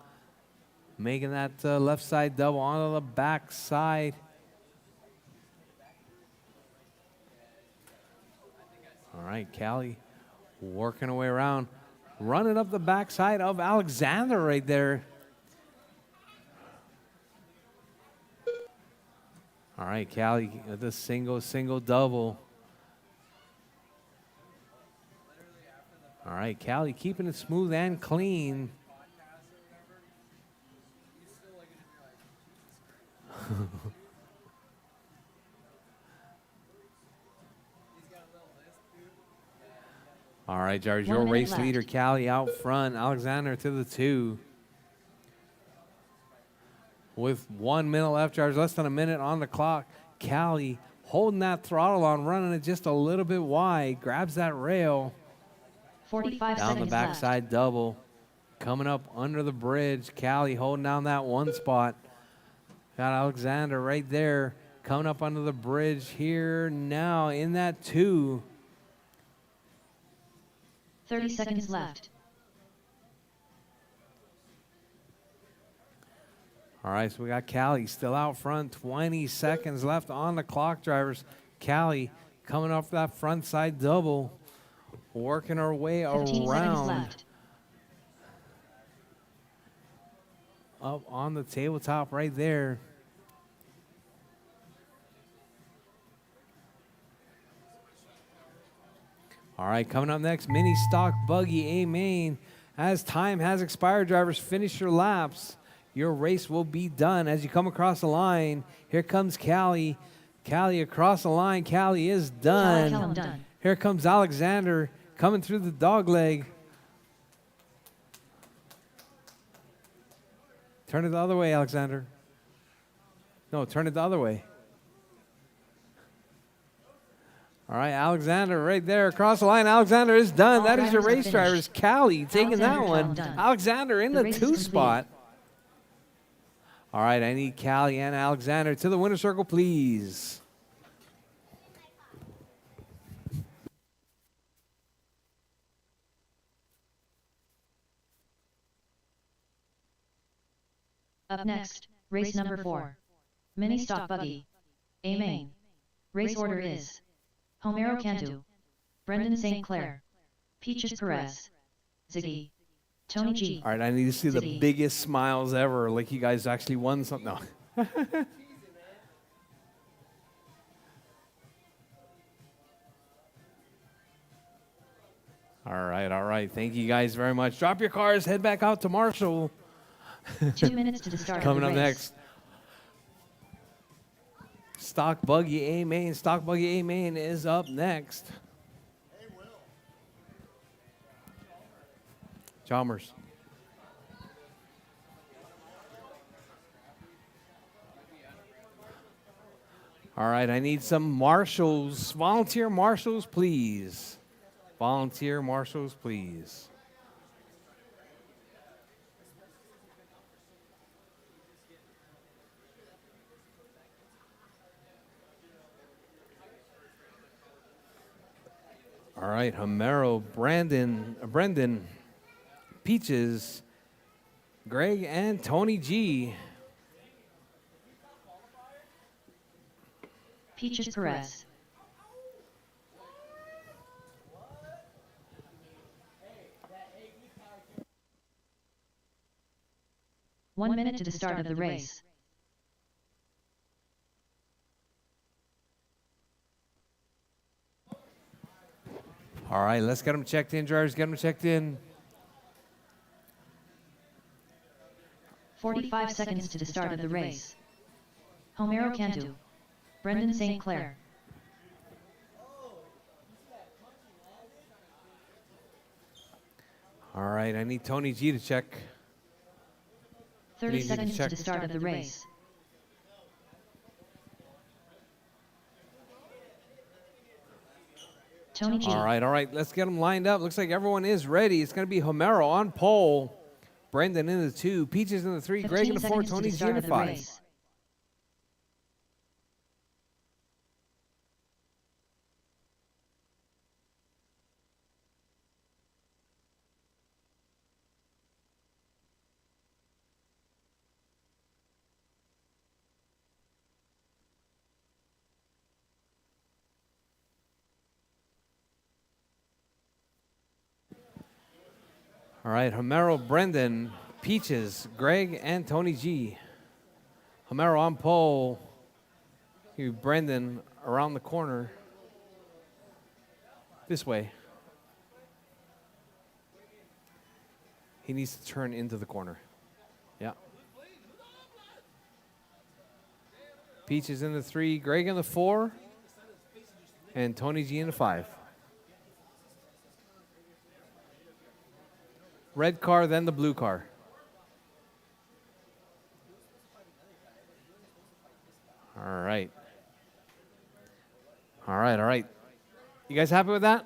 Making that left side double onto the back side. All right, Callie working her way around. Running up the backside of Alexander right there. All right, Callie with the single double. All right, Callie keeping it smooth and clean. All right, Jarvis, your 1 minute race left. leader, Callie, out front. Alexander to the 2. With 1 minute left, Jarvis, less than a minute on the clock. Callie holding that throttle on, running it just a little bit wide. Grabs that rail. 45 Down the seconds backside double. Coming up under the bridge. Callie holding down that one spot. Got Alexander right there. Coming up under the bridge here now in that 2. left. 30 seconds left. All right, so we got Callie still out front. 20 seconds left on the clock, drivers. Callie coming off that front side double. Working her way 15 seconds around. left. Up on the tabletop right there. All right, coming up next, mini stock buggy A main. As time has expired, drivers, finish your laps. Your race will be done as you come across the line. Here comes Callie. Callie across the line. Callie is done. Callie done. Here comes Alexander coming through the dog leg. Turn it the other way, Alexander. No, turn it the other way. All right, Alexander right there across the line. Alexander is done. All That is your drivers race have drivers. Callie taking that Alexander, one. done. Alexander in The the race is 2 complete. spot. All right, I need Callie and Alexander to the winner's circle, please. Up next, race number 4. Mini stock buggy. A main. Race order is Homero Cantu, Brendan St. Clair, Peaches Perez, Ziggy, Tony G. All right, I need to see the City. biggest smiles ever, like you guys actually won something. No. All right. Thank you guys very much. Drop your cars, head back out to Marshall. 2 minutes to the start Coming of up the race. next. Stock Buggy A main. Stock Buggy A main is up next. Chalmers. All right, I need some marshals. Volunteer marshals, please. Volunteer marshals, please. All right, Homero, Brendan, Peaches, Greg, and Tony G. Peaches Perez. One minute to the start of the race. All right, let's get them checked in, drivers. Get them checked in. 45 seconds to the start of the race. Homero Cantu, Brendan St. Clair. All right, I need Tony G to check. 30 Need you to seconds to check. the start of the race. Tony G. All right, let's get them lined up. Looks like everyone is ready. It's going to be Homero on pole. Brendan in the 2, Peaches in the 3, Greg in 15 the 4, seconds to Tony the G start in the of the 5. race. All right, Homero, Brendan, Peaches, Greg, and Tony G. Homero on pole. You, Brendan, around the corner. This way. He needs to turn into the corner. Yeah. Peaches in the 3, Greg in the 4, and Tony G in the 5. Red car, then the blue car. All right. All right, all right. You guys happy with that?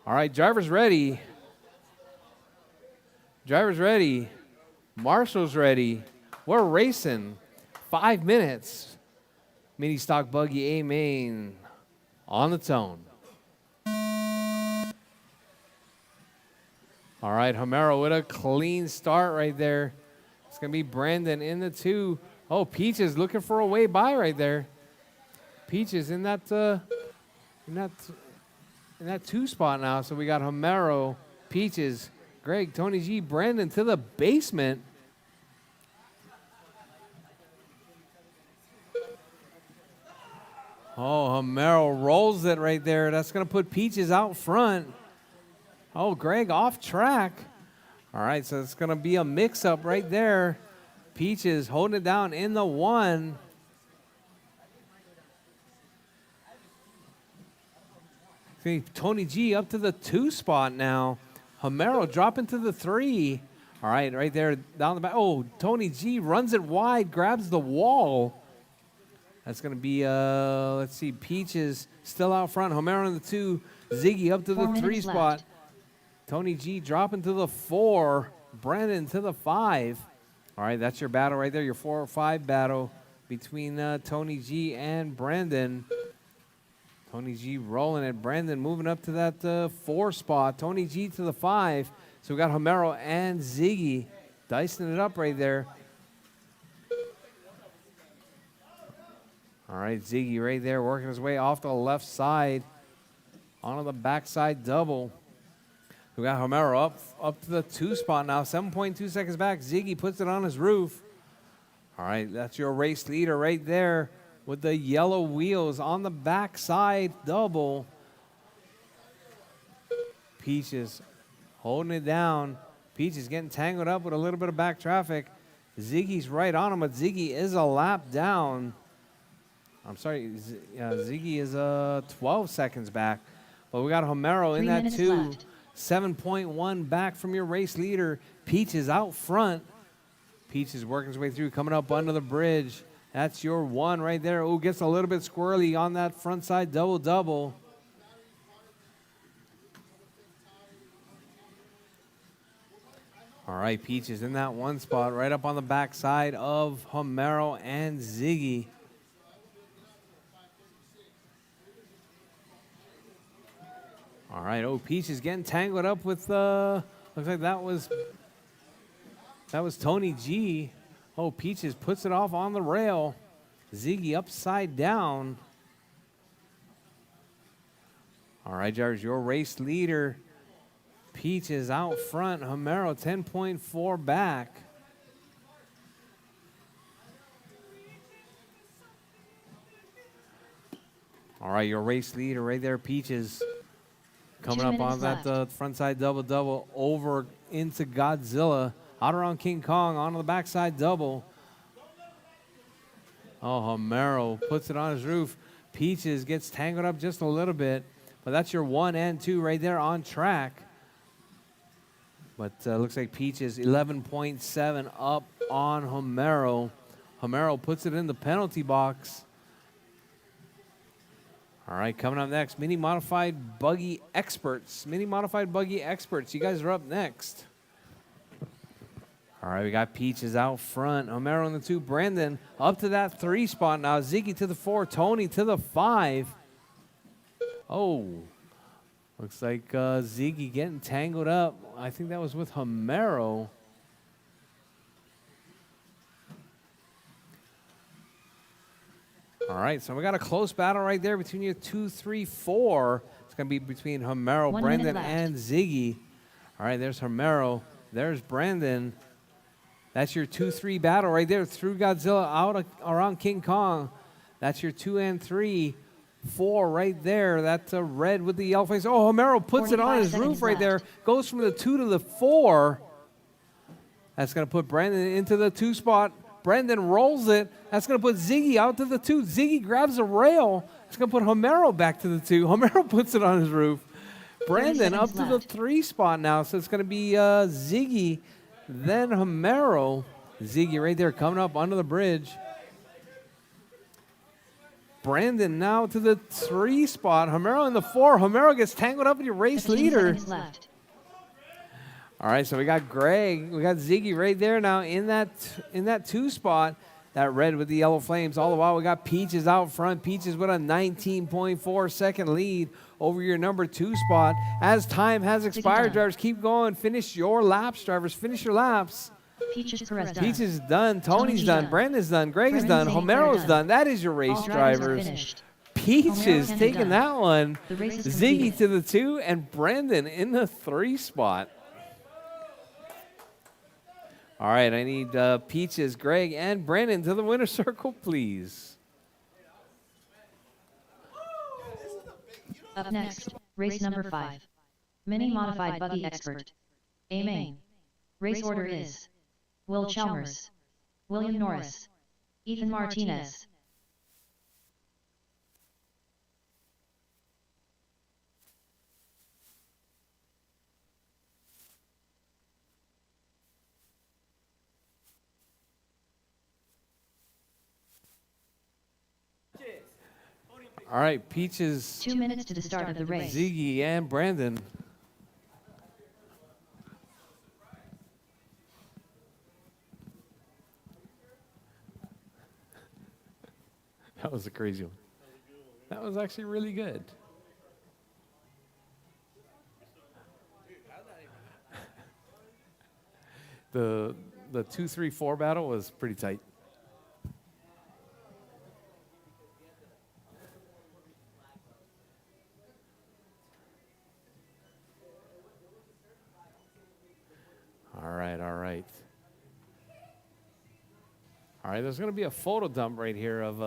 All right, driver's ready. Driver's ready. Marshall's ready. We're racing. 5 minutes. Mini stock buggy A main on the tone. All right, Homero with a clean start right there. It's going to be Brandon in the 2. Oh, Peaches looking for a way by right there. Peaches in that 2 spot now. So we got Homero, Peaches, Greg, Tony G, Brandon to the basement. Oh, Homero rolls it right there. That's going to put Peaches out front. Oh, Greg off track. All right, so it's going to be a mix-up right there. Peaches holding it down in the 1. See, Tony G up to the 2 spot now. Homero dropping to the 3. All right, right there down the back. Oh, Tony G runs it wide, grabs the wall. That's going to be, let's see, Peaches still out front. Homero in the 2. Ziggy up to the 3 spot. Left. Tony G dropping to the 4. Brandon to the 5. All right, that's your battle right there, your 4 or 5 battle between Tony G and Brandon. Tony G rolling it. Brandon moving up to that 4 spot. Tony G to the 5. So we got Homero and Ziggy dicing it up right there. All right, Ziggy right there working his way off the left side onto the backside double. We got Homero up to the 2 spot now, 7.2 seconds back. Ziggy puts it on his roof. All right, that's your race leader right there with the yellow wheels on the backside double. Peaches holding it down. Peaches getting tangled up with a little bit of back traffic. Ziggy's right on him, but Ziggy is a lap down. I'm sorry, Ziggy is 12 seconds back. But we got Homero in 3 that minutes 2. left. 7.1 back from your race leader. Peaches out front. Peaches working his way through, coming up under the bridge. That's your 1 right there. Oh, gets a little bit squirrely on that front side double-double. All right, Peaches in that 1 spot, right up on the backside of Homero and Ziggy. All right, oh, Peaches getting tangled up with, looks like that was Tony G. Oh, Peaches puts it off on the rail. Ziggy upside down. All right, Jarvis, your race leader. Peaches out front. Homero 10.4 back. All right, your race leader right there, Peaches. Coming 2 up minutes on that left. front side double-double over into Godzilla. Out around King Kong onto the backside double. Oh, Homero puts it on his roof. Peaches gets tangled up just a little bit. But that's your 1 and 2 right there on track. But looks like Peaches 11.7 up on Homero. Homero puts it in the penalty box. All right, coming up next, Mini Modified Buggy Experts. Mini Modified Buggy Experts, you guys are up next. All right, we got Peaches out front. Homero in the 2. Brandon up to that 3 spot now. Ziggy to the 4. Tony to the 5. Oh, looks like Ziggy getting tangled up. I think that was with Homero. All right, so we got a close battle right there between your 2, 3, 4. It's going to be between Homero, 1 Brandon, minute left. and Ziggy. All right, there's Homero. There's Brandon. That's your 2-3 battle right there. Through Godzilla, out around King Kong. That's your 2 and 3. 4 right there. That's a red with the yellow face. Oh, Homero puts it on 45 his roof seconds right there. left. Goes from the 2 to the 4. That's going to put Brandon into the 2 spot. Brandon rolls it. That's going to put Ziggy out to the 2. Ziggy grabs a rail. It's going to put Homero back to the 2. Homero puts it on his roof. Brandon up to seconds the left. 3 spot now. So it's going to be Ziggy, then Homero. Ziggy right there coming up under the bridge. Brandon now to the 3 spot. Homero in the 4. Homero gets tangled up in your race 15 leader. seconds left. All right, so we got Greg. We got Ziggy right there now in that 2 spot. That red with the yellow flames. All the while, we got Peaches out front. Peaches with a 19.4 second lead over your number 2 spot. As time has expired, done. drivers, keep going. Finish your laps, drivers. Finish your laps. Peaches Perez done. Peaches is done. Tony's Tony's done. done. Brandon's done. Greg is done. Brandon Zane Homero's done. done. That is your race, All drivers are drivers. finished. Peaches Homero taking done. that one. The race is Ziggy completed. to the 2 and Brandon in the 3 spot. All right, I need Peaches, Greg, and Brandon to the winner's circle, please. Up next, race number 5. Mini Modified Buggy Expert. A main. Race order is Will Chalmers, William Norris, Ethan Martinez. All right, Peaches, 2 minutes to the start of the race. Ziggy, and Brandon. That was a crazy one. That was actually really good. The 2-3-4 battle was pretty tight. All right, all right. All right, there's going to be a photo dump right here of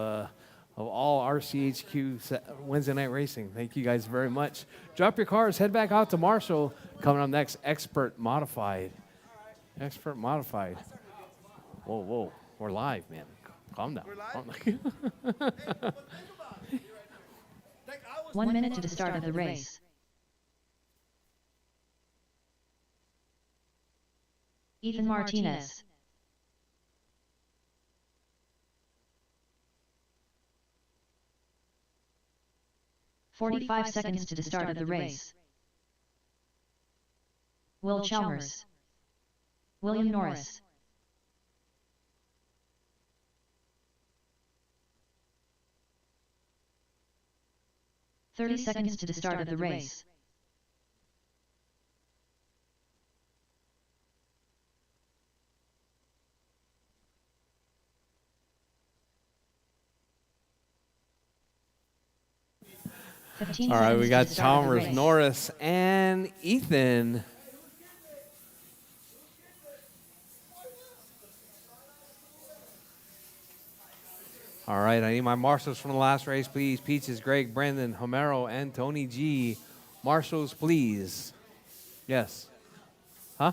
all RCHQ Wednesday Night Racing. Thank you guys very much. Drop your cars, head back out to Marshall. Coming up next, Expert Modified. Expert Modified. Whoa, whoa, we're live, man. Calm down. We're live? 1 minute to the start of the race. Ethan Martinez. "45 seconds to the start of the race. Will Chalmers, William Norris, "30 seconds to the start of the race. All right, we got Chalmers, Norris, and Ethan. All right, I need my marshals from the last race, please. Peaches, Greg, Brandon, Homero, and Tony G. Marshals, please. Yes. Huh?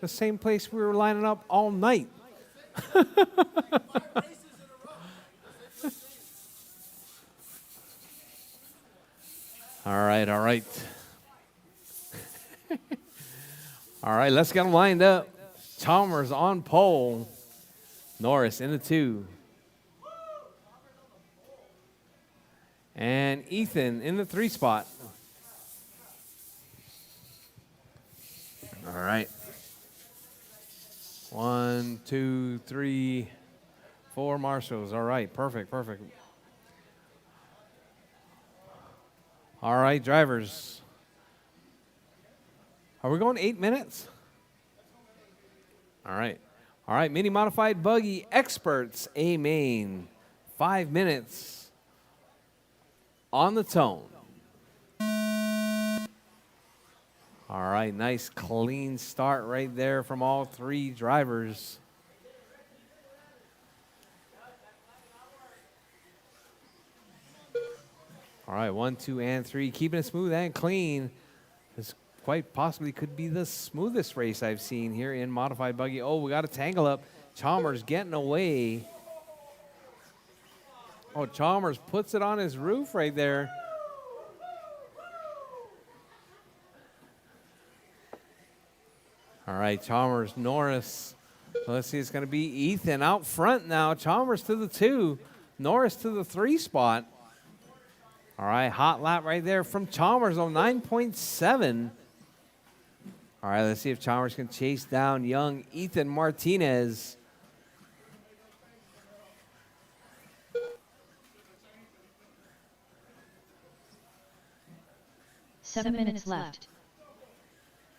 The same place we were lining up all night. All right, all right. All right, let's get them lined up. Chalmers on pole. Norris in the 2. And Ethan in the 3 spot. All right. 1, 2, 3, 4 marshals. All right, perfect, perfect. All right, drivers. Are we going 8 minutes? All right. All right, mini modified buggy experts, A main. 5 minutes on the tone. All right, nice clean start right there from all 3 drivers. All right, 1, 2, and 3, keeping it smooth and clean. This quite possibly could be the smoothest race I've seen here in modified buggy. Oh, we got a tangle up. Chalmers getting away. Oh, Chalmers puts it on his roof right there. All right, Chalmers, Norris. Let's see, it's going to be Ethan out front now. Chalmers to the 2, Norris to the 3 spot. All right, hot lap right there from Chalmers on 9.7. All right, let's see if Chalmers can chase down young Ethan Martinez. Seven minutes left.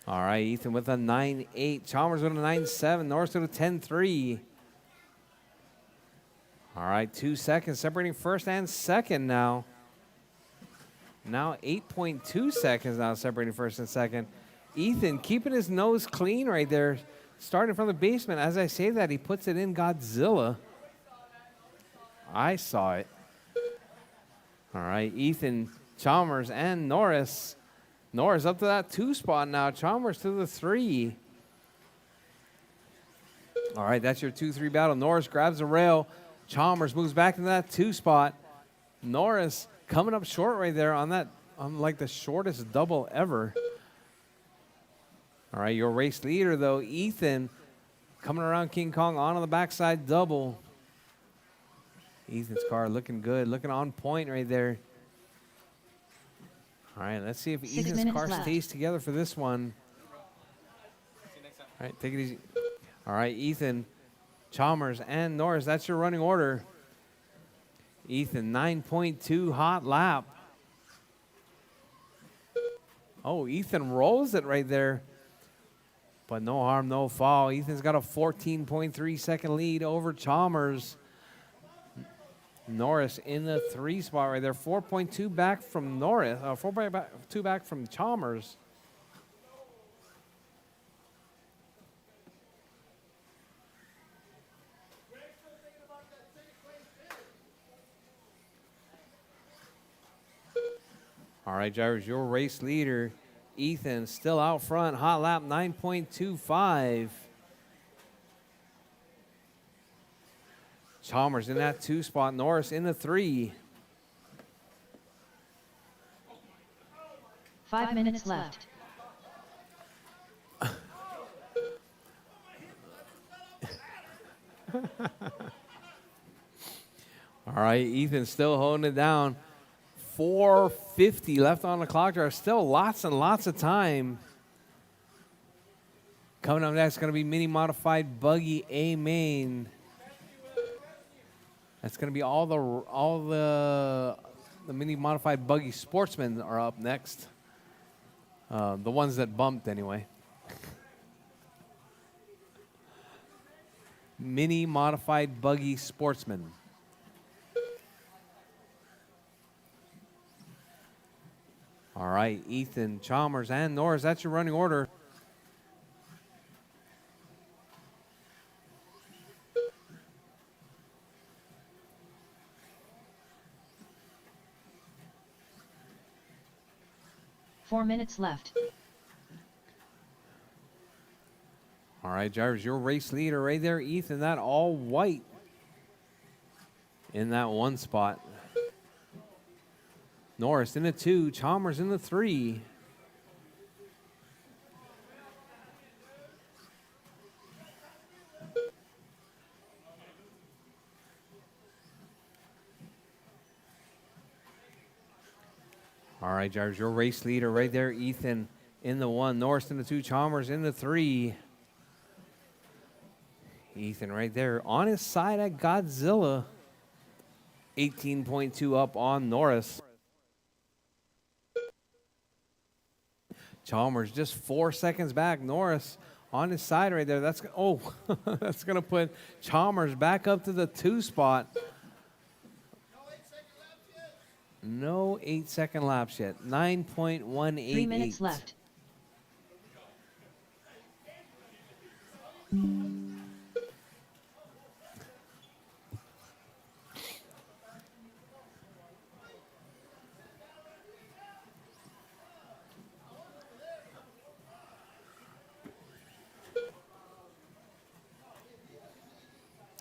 All right, Ethan with a 9.8. Chalmers with a 9.7. Norris with a 10.3. All right, 2 seconds separating first and second now. Now 8.2 seconds now separating first and second. Ethan keeping his nose clean right there. Starting from the basement. As I say that, he puts it in Godzilla. I saw it. All right, Ethan, Chalmers, and Norris. Norris up to that 2 spot now. Chalmers to the 3. All right, that's your 2-3 battle. Norris grabs the rail. Chalmers moves back into that 2 spot. Norris coming up short right there on that, on like the shortest double ever. All right, your race leader though, Ethan, coming around King Kong on the backside double. Ethan's car looking good, looking on point right there. All right, let's see if 6 Ethan's minutes car left. stays together for this one. All right, take it easy. All right, Ethan, Chalmers, and Norris, that's your running order. Ethan, 9.2 hot lap. Oh, Ethan rolls it right there. But no harm, no foul. Ethan's got a 14.3 second lead over Chalmers. Norris in the 3 spot right there. 4.2 back from Norris. 4.2 back from Chalmers. All right, drivers, your race leader, Ethan, still out front. Hot lap 9.25. Chalmers in that 2 spot. Norris in the 3. 5 minutes left. All right, Ethan still holding it down. 4:50 left on the clock. There are still lots and lots of time. Coming up next, going to be mini modified buggy A main. That's going to be all the mini modified buggy sportsmen are up next. The ones that bumped anyway. Mini modified buggy sportsmen. All right, Ethan, Chalmers, and Norris, that's your running order. Four minutes left. All right, drivers, your race leader right there, Ethan, that all white in that 1 spot. Norris in the 2, Chalmers in the 3. All right, drivers, your race leader right there, Ethan in the 1, Norris in the 2, Chalmers in the 3. Ethan right there on his side at Godzilla. 18.2 up on Norris. Chalmers just 4 seconds back. Norris on his side right there. That's that's gonna put Chalmers back up to the 2 spot. No 8-second laps yet. 9.188. 3 minutes left.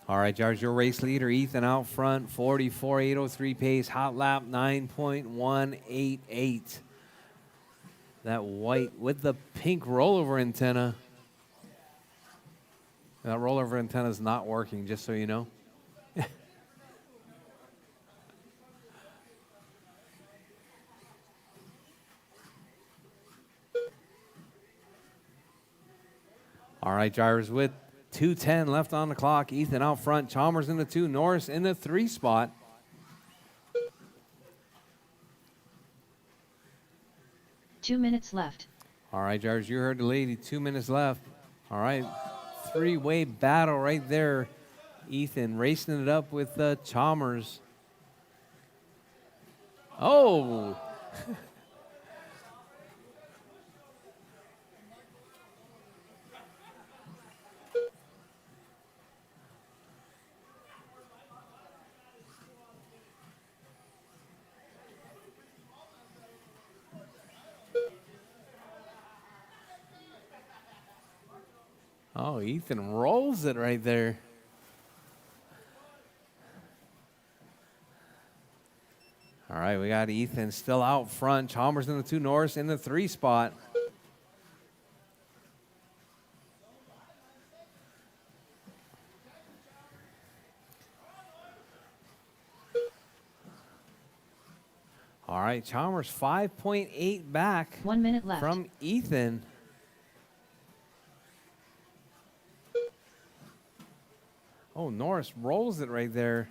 All right, Jars, your race leader, Ethan out front, 44.803 pace, hot lap 9.188. That white with the pink rollover antenna. That rollover antenna is not working, just so you know. All right, drivers, with 2:10 left on the clock. Ethan out front, Chalmers in the 2, Norris in the 3 spot. Two minutes left. All right, drivers, you heard the lady. 2 minutes left. All right, 3-way battle right there. Ethan racing it up with Chalmers. Oh! Oh, Ethan rolls it right there. All right, we got Ethan still out front. Chalmers in the 2, Norris in the 3 spot. All right, Chalmers 5.8 back 1 minute left. from Ethan. Oh, Norris rolls it right there.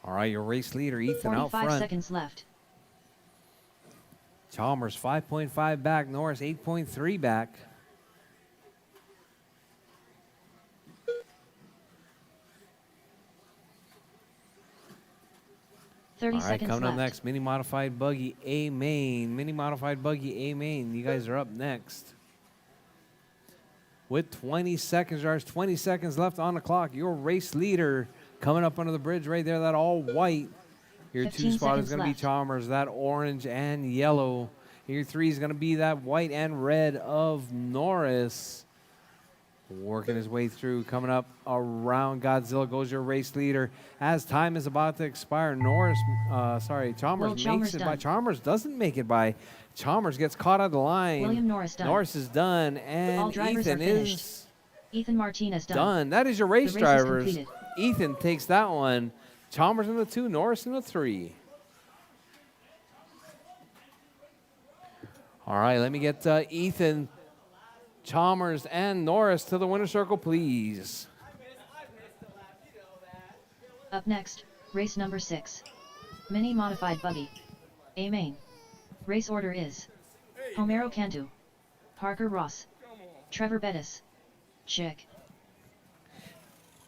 All right, your race leader, Ethan, out 45 front. seconds left. Chalmers 5.5 back, Norris 8.3 back. 30 All right, seconds coming left. up next, mini modified buggy A main. Mini modified buggy A main. You guys are up next. With 20 seconds, there's 20 seconds left on the clock. Your race leader coming up under the bridge right there, that all white. Your 2 15 spot is seconds going to be left. Chalmers, that orange and yellow. Your 3 is going to be that white and red of Norris. Working his way through, coming up around Godzilla goes your race leader. As time is about to expire, Chalmers makes it by. done. Chalmers doesn't make it by. Chalmers gets caught on the line. William Norris done. Norris is done, and All drivers Ethan are finished. is Ethan Martinez done. done. That is your race The race is drivers. completed. Ethan takes that one. Chalmers in the 2, Norris in the 3. All right, let me get Ethan, Chalmers, and Norris to the winner's circle, please. Up next, race number 6. Mini modified buggy. A main. Race order is Homero Cantu, Parker Ross, Trevor Bettis, Rchq.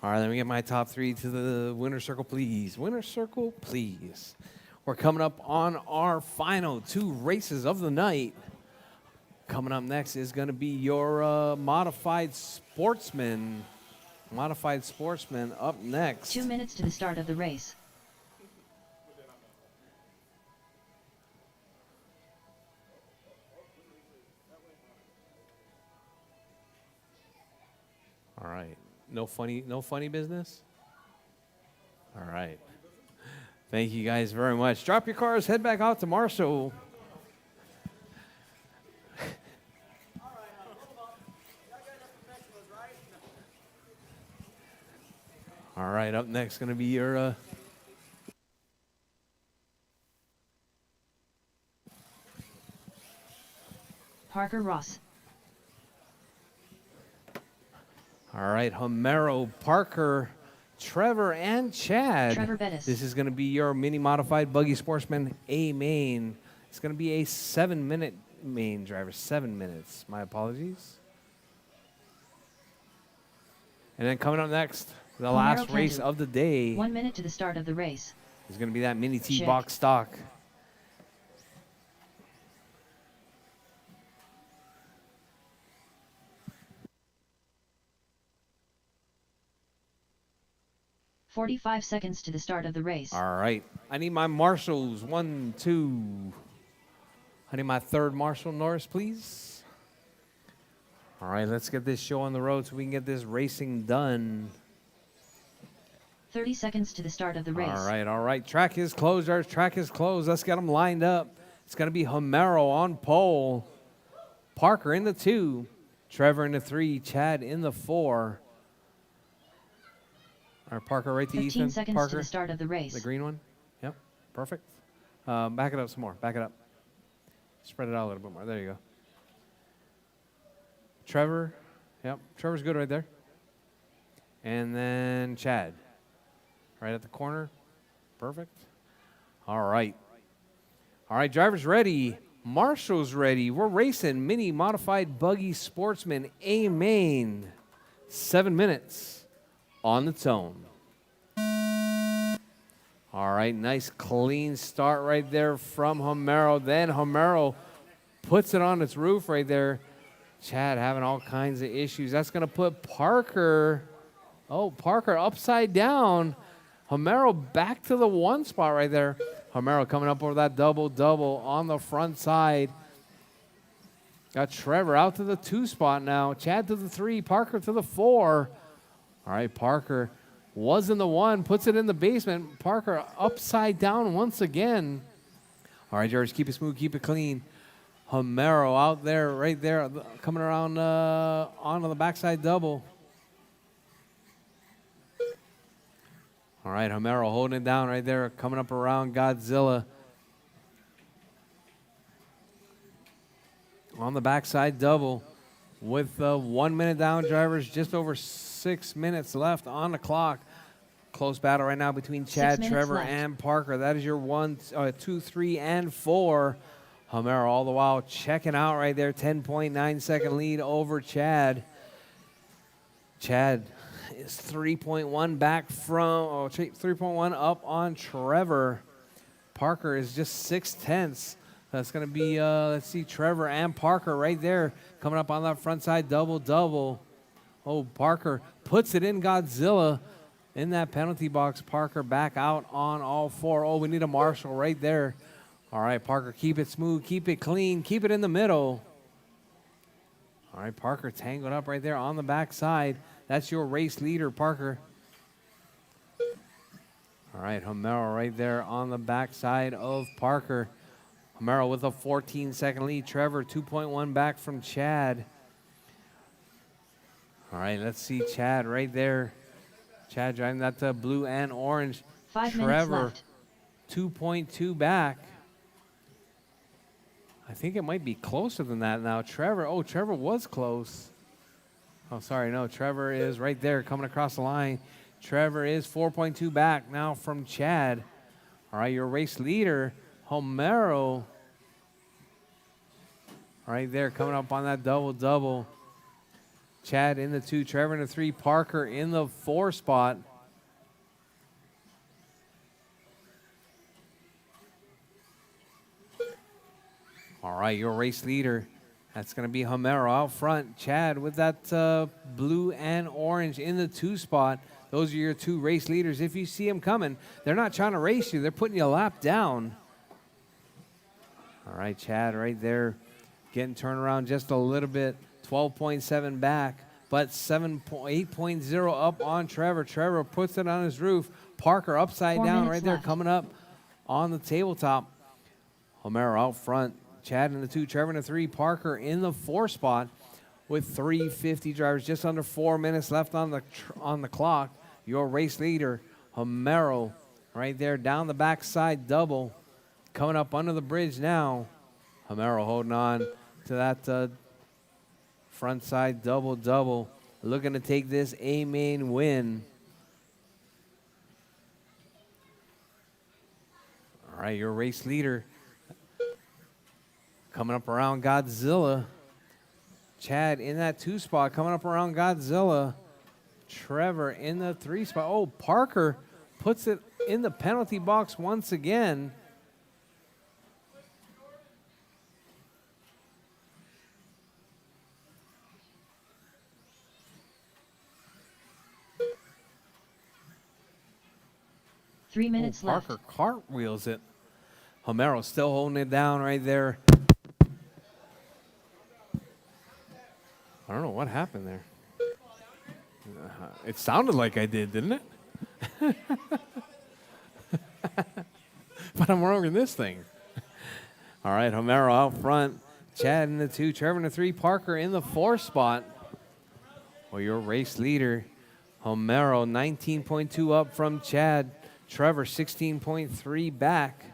All right, let me get my top 3 to the winner's circle, please. Winner's circle, please. We're coming up on our final 2 races of the night. Coming up next is going to be your modified sportsman. Modified sportsman up next. 2 minutes to the start of the race. All right. No funny business? All right. Thank you guys very much. Drop your cars, head back out to Marshall. All right, up next going to be your Parker Ross. All right, Homero, Parker, Trevor, and Chad. Trevor Bettis. This is going to be your mini modified buggy sportsman A main. It's going to be a 7-minute main driver. 7 minutes. My apologies. And then coming up next, the Homero last Cantu. race of the day 1 minute to the start of the race. is going to be that mini T Check. box stock. "45 seconds to the start of the race. All right. I need my marshals. 1, 2. I need my third marshal, Norris, please. All right, let's get this show on the road so we can get this racing done. 30 seconds to the start of the race. All right. Track is closed. Our track is closed. Let's get them lined up. It's going to be Homero on pole. Parker in the 2. Trevor in the 3. Chad in the 4. All right, Parker, right to 15 Ethan. seconds Parker, to the start of the race. the green one. Yep, perfect. Back it up some more. Back it up. Spread it out a little bit more. There you go. Trevor. Yep, Trevor's good right there. And then Chad. Right at the corner. Perfect. All right. All right, drivers ready. Marshall's ready. We're racing mini modified buggy sportsman A main. 7 minutes on the tone. All right, nice clean start right there from Homero. Then Homero puts it on its roof right there. Chad having all kinds of issues. That's going to put Parker, Parker upside down. Homero back to the 1 spot right there. Homero coming up over that double-double on the front side. Got Trevor out to the 2 spot now. Chad to the 3, Parker to the 4. All right, Parker was in the 1, puts it in the basement. Parker upside down once again. All right, George, keep it smooth, keep it clean. Homero out there, right there, coming around onto the backside double. All right, Homero holding it down right there, coming up around Godzilla. On the backside double with 1 minute down, drivers, just over 6 minutes left on the clock. Close battle right now between Chad, Trevor, left. and Parker. That is your 1, 2, 3, and 4. Homero all the while checking out right there. 10.9 second lead over Chad. Chad is 3.1 back from, 3.1 up on Trevor. Parker is just 0.6. That's going to be, let's see, Trevor and Parker right there coming up on that front side double-double. Oh, Parker puts it in Godzilla in that penalty box. Parker back out on all 4. Oh, we need a marshal right there. All right, Parker, keep it smooth, keep it clean, keep it in the middle. All right, Parker tangled up right there on the backside. That's your race leader, Parker. All right, Homero right there on the backside of Parker. Homero with a 14-second lead. Trevor 2.1 back from Chad. All right, let's see Chad right there. Chad driving that blue and orange. 5 minutes Trevor left. 2.2 back. I think it might be closer than that now. Trevor was close. Oh, sorry, no, Trevor is right there coming across the line. Trevor is 4.2 back now from Chad. All right, your race leader, Homero, right there coming up on that double-double. Chad in the 2, Trevor in the 3, Parker in the 4 spot. All right, your race leader, that's going to be Homero out front. Chad with that blue and orange in the 2 spot. Those are your 2 race leaders. If you see them coming, they're not trying to race you. They're putting you a lap down. All right, Chad right there getting turned around just a little bit. 12.7 back, but 8.0 up on Trevor. Trevor puts it on his roof. Parker upside 4 down minutes right there left. coming up on the tabletop. Homero out front. Chad in the 2, Trevor in the 3, Parker in the 4 spot with 3:50 drivers, just under 4 minutes left on the clock. Your race leader, Homero, right there down the backside double, coming up under the bridge now. Homero holding on to that front side double-double. looking to take this A-main win. All right, your race leader coming up around Godzilla. Chad in that 2 spot, coming up around Godzilla. Trevor in the 3 spot. Oh, Parker puts it in the penalty box once again. Three minutes left. Parker cartwheels it. Homero still holding it down right there. I don't know what happened there. It sounded like I did, didn't it? But I'm wrong in this thing. All right, Homero out front. Chad in the 2, Trevor in the 3, Parker in the 4 spot. Well, your race leader, Homero, 19.2 up from Chad. Trevor, 16.3 back.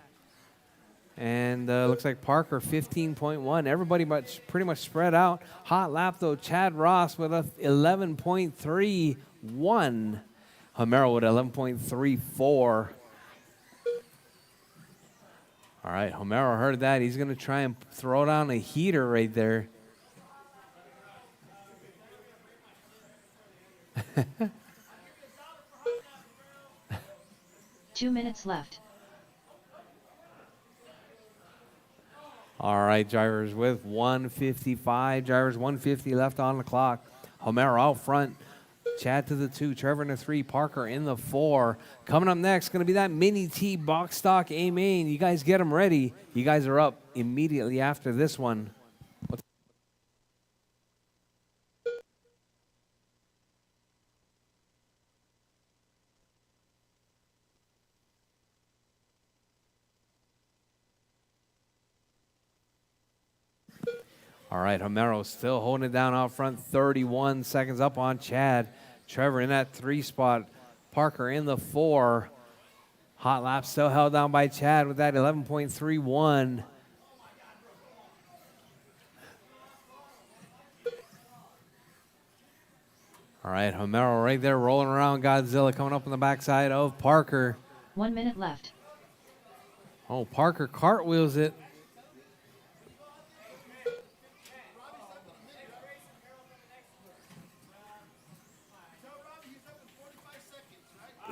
And looks like Parker, 15.1. Everybody pretty much spread out. Hot lap, though, Chad Ross with a 11.31. Homero with 11.34. All right, Homero heard that. He's going to try and throw down a heater right there. 2 minutes left. All right, drivers with 155. Drivers 150 left on the clock. Homero out front. Chad to the 2. Trevor in the 3. Parker in the 4. Coming up next, going to be that Mini T box stock A-main. You guys get them ready. You guys are up immediately after this one. All right, Homero still holding it down out front. 31 seconds up on Chad. Trevor in that 3 spot. Parker in the 4. Hot lap still held down by Chad with that 11.31. All right, Homero right there rolling around Godzilla, coming up on the backside of Parker. 1 minute left. Oh, Parker cartwheels it.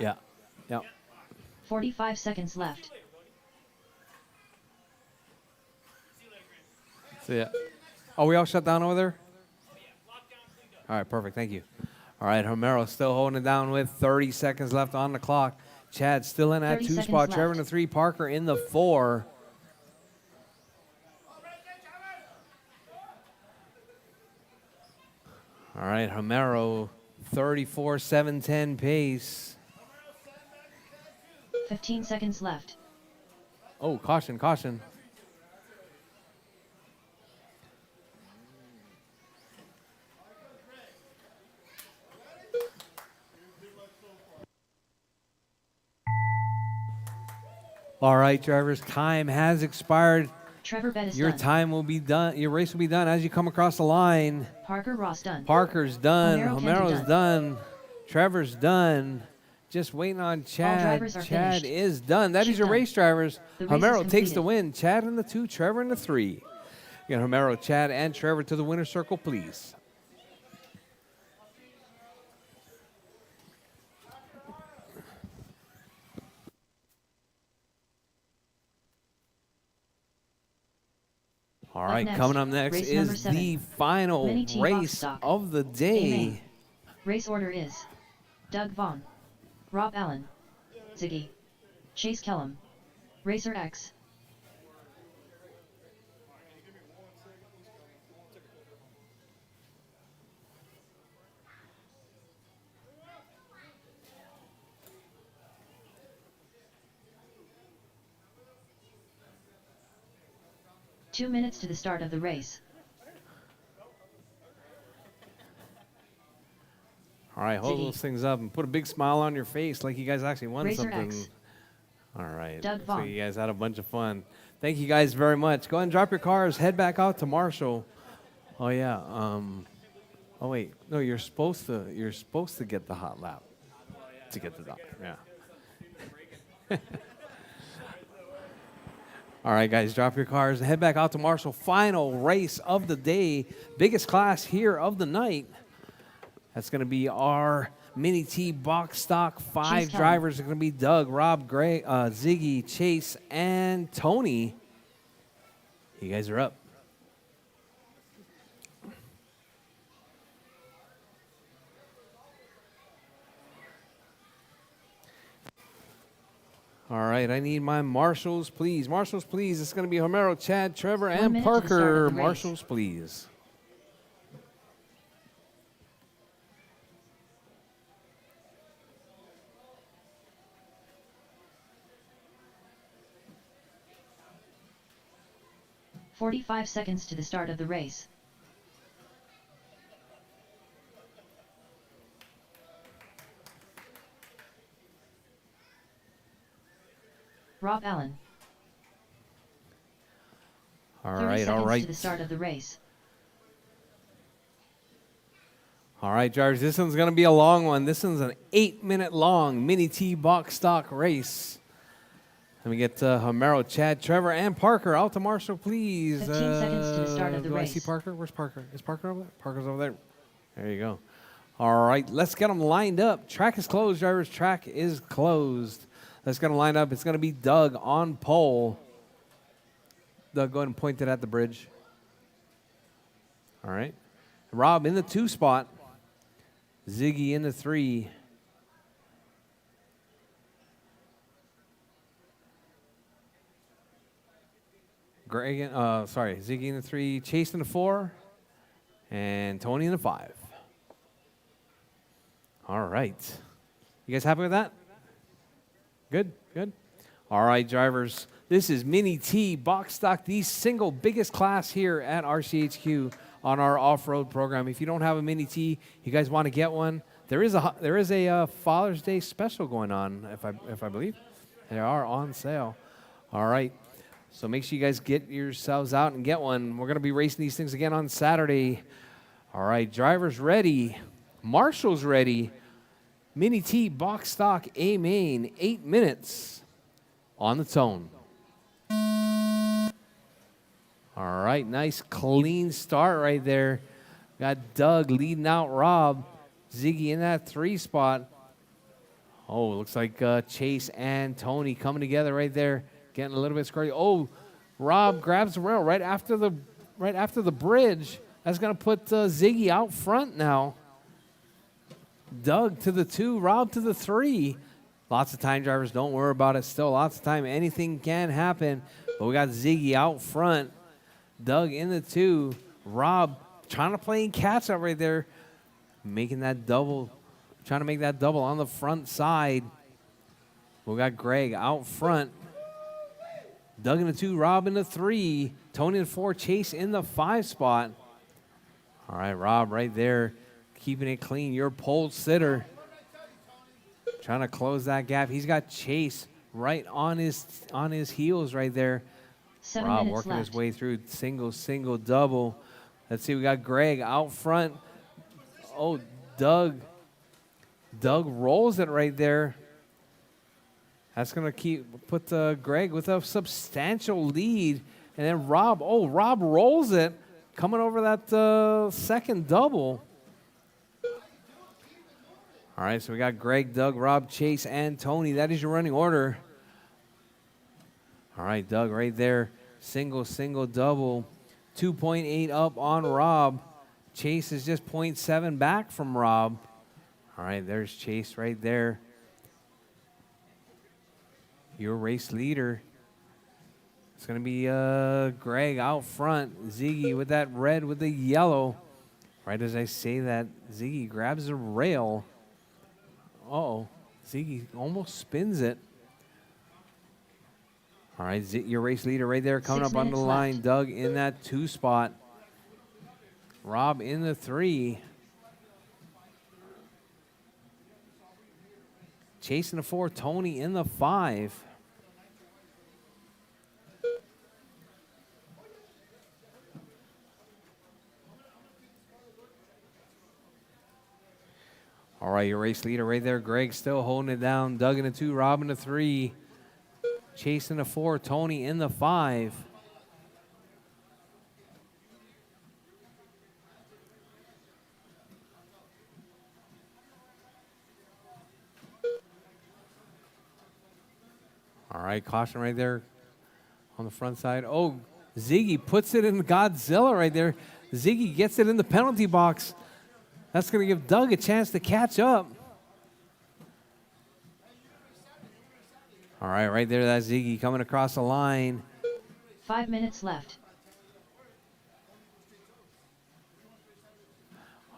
Yeah. Yep. 45 seconds left. See ya. Oh, we all shut down over there? All right, perfect. Thank you. All right, Homero still holding it down with 30 seconds left on the clock. Chad still in that 30 2 seconds spot. Trevor in the left. 3. Parker in the 4. All right, Homero, 34.710 pace. 15 seconds left. Oh, caution, caution. All right, drivers, time has expired. Trevor Bet is Your done. time will be done. Your race will be done as you come across the line. Parker Ross done. Parker's done. Homero Candy Homero's done. Trevor's done. Just waiting on Chad. drivers are Chad finished. is done. That is Chip your done. race drivers. The race is Homero takes the completed. win. Chad in the 2, Trevor in the 3. You got Homero, Chad, and Trevor to the winner's circle, please. All Up right, next, coming up next race number is 7. the final Mini T box race stock. of the day. A-main. Race order is Doug Vaughn, Rob Allen, Ziggy, Chase Kellum, Racer X. Two minutes to the start of the race. All right, hold Ziggy. those things up and put a big smile on your face like you guys actually won Racer something. X. All right. Doug looks like Vaughn. you guys had a bunch of fun. Thank you guys very much. Go ahead and drop your cars. Head back out to Marshall. Oh, yeah. Oh wait, no, you're supposed to get the hot lap to get the doctor. Yeah. All right, guys, drop your cars and head back out to Marshall. Final race of the day, biggest class here of the night. That's going to be our Mini T box stock. Five Chase drivers are going to be Doug, Rob, Gray, Ziggy, Chase, and Tony. You guys are up. All right, I need my marshals, please. Marshals, please. It's going to be Homero, Chad, Trevor, 1 and minute to the start Parker. of the race. Marshals, please. "45 seconds to the start of the race. Rob Allen. All 30 right, seconds all right. to the start of the race. All right, drivers, this one's going to be a long one. This one's an 8-minute long Mini T box stock race. Let me get Homero, Chad, Trevor, and Parker out to Marshall, please. 15 seconds to the start of the do race. I see Parker? Where's Parker? Is Parker over there? Parker's over there. There you go. All right, let's get them lined up. Track is closed, drivers. Track is closed. Let's get them lined up. It's going to be Doug on pole. Doug, go ahead and point it at the bridge. All right. Rob in the 2 spot. Ziggy in the 3. Greg, Ziggy in the 3, Chase in the 4, and Tony in the 5. All right. You guys happy with that? Good, good. All right, drivers. This is Mini T box stock, the single biggest class here at RCHQ on our off-road program. If you don't have a Mini T, you guys want to get one. There is a Father's Day special going on, if I believe. They are on sale. All right. So make sure you guys get yourselves out and get one. We're going to be racing these things again on Saturday. All right, drivers ready. Marshall's ready. Mini T box stock A main, 8 minutes on the tone. All right, nice clean start right there. Got Doug leading out Rob. Ziggy in that 3 spot. Oh, looks like Chase and Tony coming together right there. Getting a little bit scary. Oh, Rob grabs the rail right after the bridge. That's going to put Ziggy out front now. Doug to the 2, Rob to the 3. Lots of time, drivers. Don't worry about it. Still lots of time. Anything can happen. But we got Ziggy out front. Doug in the 2. Rob trying to play catch up right there. Making that double. Trying to make that double on the front side. We got Greg out front. Doug in the 2, Rob in the 3. Tony in the 4, Chase in the 5 spot. All right, Rob right there. Keeping it clean. Your pole sitter. Trying to close that gap. He's got Chase right on his heels right there. 7 Rob minutes working left. his way through single, double. Let's see, we got Greg out front. Oh, Doug rolls it right there. That's going to put Greg with a substantial lead. And then Rob rolls it. Coming over that second double. All right, so we got Greg, Doug, Rob, Chase, and Tony. That is your running order. All right, Doug right there. Single, double. 2.8 up on Rob. Chase is just 0.7 back from Rob. All right, there's Chase right there. Your race leader. It's going to be Greg out front. Ziggy with that red with the yellow. Right as I say that, Ziggy grabs a rail. Uh-oh. Ziggy almost spins it. All right, your race leader right there coming 6 up on the minutes line. left. Doug in that 2 spot. Rob in the 3. Chase in the 4. Tony in the 5. All right, your race leader right there, Greg, still holding it down. Doug in the 2, Rob in the 3. Chase in the 4, Tony in the 5. All right, caution right there on the front side. Oh, Ziggy puts it in Godzilla right there. Ziggy gets it in the penalty box. That's going to give Doug a chance to catch up. All right, right there, that's Ziggy coming across the line. 5 minutes left.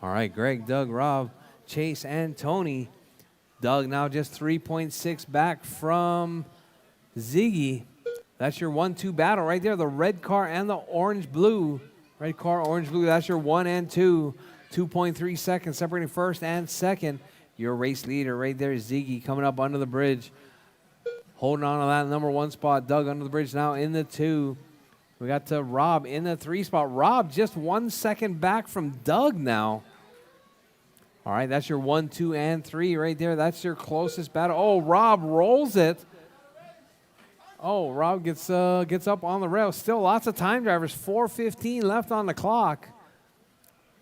All right, Greg, Doug, Rob, Chase, and Tony. Doug now just 3.6 back from Ziggy. That's your 1-2 battle right there. The red car and the orange-blue. Red car, orange-blue, that's your 1 and 2. 2.3 seconds separating first and second. Your race leader right there, Ziggy, coming up under the bridge. Holding on to that number 1 spot. Doug under the bridge now in the 2. We got to Rob in the 3 spot. Rob just 1 second back from Doug now. All right, that's your 1, 2, and 3 right there. That's your closest battle. Oh, Rob rolls it. Oh, Rob gets up on the rail. Still lots of time drivers. 4:15 left on the clock.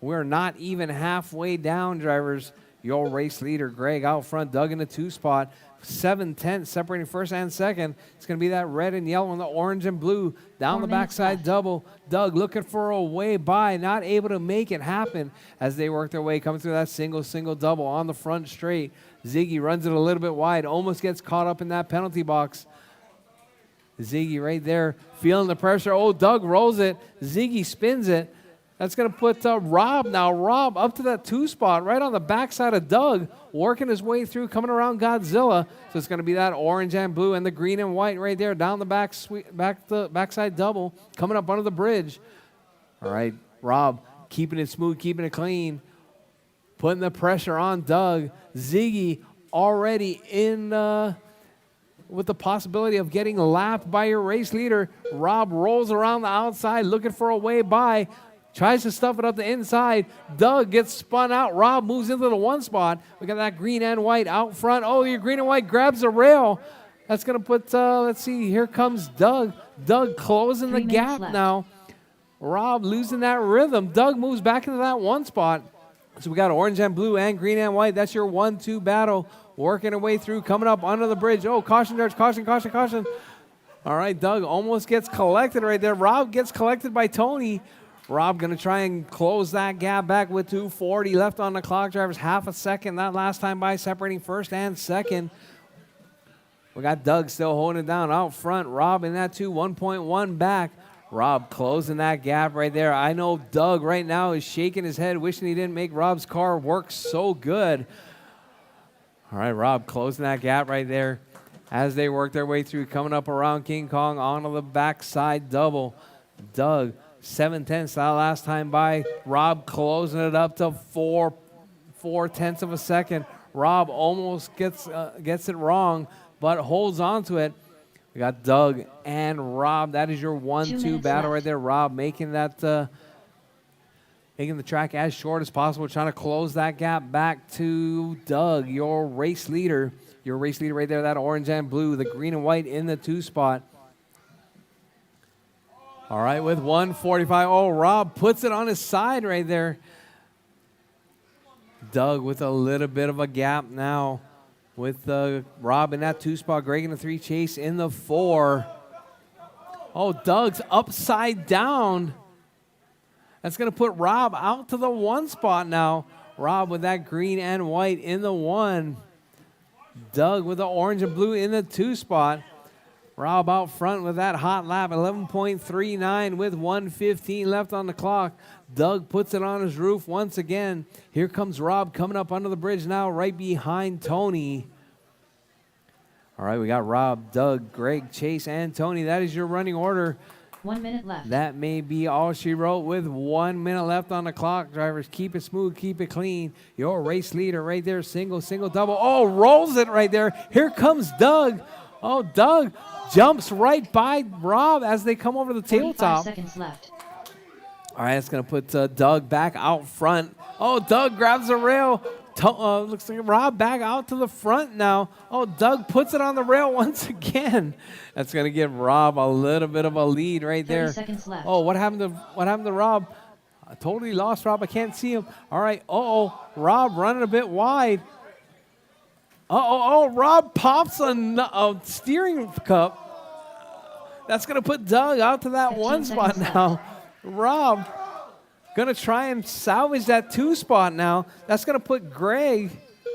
We're not even halfway down, drivers. Your race leader, Greg, out front. Doug in the 2 spot. 7/10 separating first and second. It's going to be that red and yellow and the orange and blue. Down 4 the minutes backside left. double. Doug looking for a way by. Not able to make it happen as they work their way. Coming through that single double on the front straight. Ziggy runs it a little bit wide. Almost gets caught up in that penalty box. Ziggy right there feeling the pressure. Oh, Doug rolls it. Ziggy spins it. That's going to put Rob now. Rob up to that 2 spot right on the backside of Doug, working his way through, coming around Godzilla. So it's going to be that orange and blue and the green and white right there down the backside double, coming up under the bridge. All right, Rob keeping it smooth, keeping it clean, putting the pressure on Doug. Ziggy already in with the possibility of getting lapped by your race leader. Rob rolls around the outside looking for a way by. Tries to stuff it up the inside. Doug gets spun out. Rob moves into the 1 spot. We got that green and white out front. Oh, your green and white grabs the rail. That's going to put, let's see, here comes Doug. Doug closing 3 the minutes gap left. now. Rob losing that rhythm. Doug moves back into that 1 spot. So we got orange and blue and green and white. That's your 1-2 battle. Working our way through, coming up under the bridge. Oh, caution, George, caution, caution, caution. All right, Doug almost gets collected right there. Rob gets collected by Tony. Rob going to try and close that gap back with 2:40 left on the clock. Drivers half a second that last time by, separating first and second. We got Doug still holding it down out front. Rob in that 2, 1.1 back. Rob closing that gap right there. I know Doug right now is shaking his head, wishing he didn't make Rob's car work so good. All right, Rob closing that gap right there as they work their way through, coming up around King Kong onto the backside double. Doug 7/10 that last time by. Rob closing it up to 4/10 of a second. Rob almost gets it wrong, but holds on to it. We got Doug and Rob. That is your 1-2 battle right there. Rob making that making the track as short as possible, trying to close that gap back to Doug, your race leader. Your race leader right there, that orange and blue, the green and white in the 2 spot. All right, with 1:45. Oh, Rob puts it on his side right there. Doug with a little bit of a gap now with Rob in that 2 spot. Greg in the 3, Chase in the 4. Oh, Doug's upside down. That's going to put Rob out to the 1 spot now. Rob with that green and white in the 1. Doug with the orange and blue in the 2 spot. Rob out front with that hot lap, 11.39 with 1:15 left on the clock. Doug puts it on his roof once again. Here comes Rob coming up under the bridge now, right behind Tony. All right, we got Rob, Doug, Greg, Chase, and Tony. That is your running order. 1 minute left. That may be all she wrote with 1 minute left on the clock. Drivers, keep it smooth, keep it clean. Your race leader right there, single, double. Oh, rolls it right there. Here comes Doug. Oh, Doug jumps right by Rob as they come over the 45 tabletop. seconds left. All right, it's going to put Doug back out front. Oh, Doug grabs the rail. Looks like Rob back out to the front now. Oh, Doug puts it on the rail once again. That's going to give Rob a little bit of a lead right 30 there. seconds left. Oh, what happened to Rob? I totally lost Rob. I can't see him. All right. Rob running a bit wide. Rob pops a steering cup. That's going to put Doug out to that 15 one spot seconds now. Rob going to try and salvage that 2 spot now. That's going to put Greg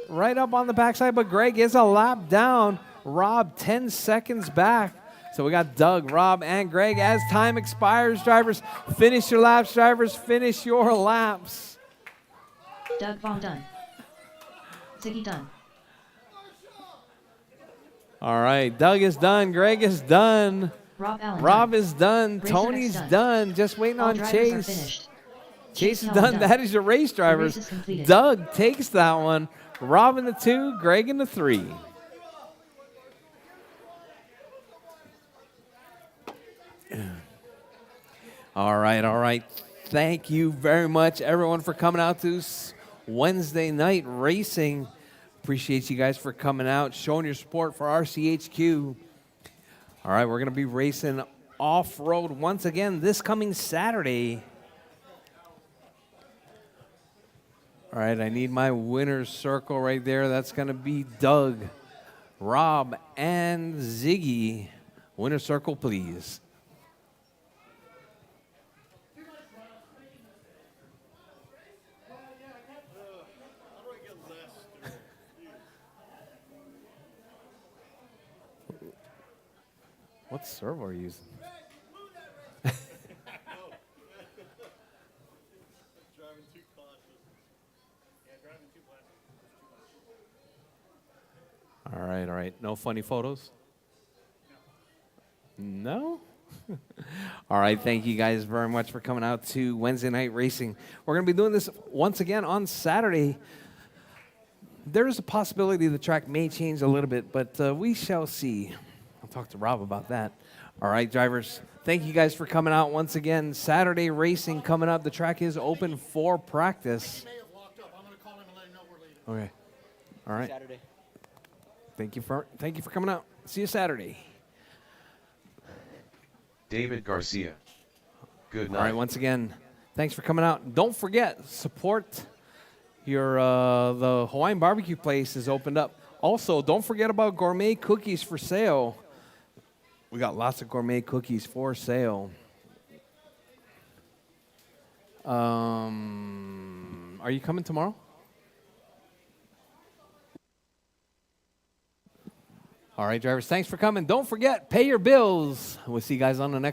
right up on the backside, but Greg is a lap down. Rob 10 seconds back. So we got Doug, Rob, and Greg. As time expires, drivers, finish your laps. Drivers, finish your laps. Doug Von done. Ziggy done. All right, Doug is done. Greg is done. Rob Allen Rob done. is done. Racer Tony's X done. Just waiting All on drivers are Chase. finished. Chase is Allen done. That is your race, The drivers. race is completed. Doug takes that one. Rob in the 2, Greg in the 3. All right. Thank you very much, everyone, for coming out to Wednesday night racing. Appreciate you guys for coming out, showing your support for RCHQ. All right, we're going to be racing off-road once again this coming Saturday. All right, I need my winner's circle right there. That's going to be Doug, Rob, and Ziggy. Winner's circle, please. What servo are you using? All right. No funny photos? No? All right, thank you guys very much for coming out to Wednesday night racing. We're going to be doing this once again on Saturday. There is a possibility the track may change a little bit, but we shall see. I'll talk to Rob about that. All right, drivers, thank you guys for coming out once again. Saturday racing coming up. The track is open for practice. He may have walked up. I'm going to call him and let him know we're leaving. Okay. All right. Saturday. Thank you for coming out. See you Saturday. David Garcia. Good night. All right, once again, thanks for coming out. Don't forget, support your the Hawaiian barbecue place is opened up. Also, don't forget about gourmet cookies for sale. We got lots of gourmet cookies for sale. Are you coming tomorrow? All right, drivers, thanks for coming. Don't forget, pay your bills. We'll see you guys on the next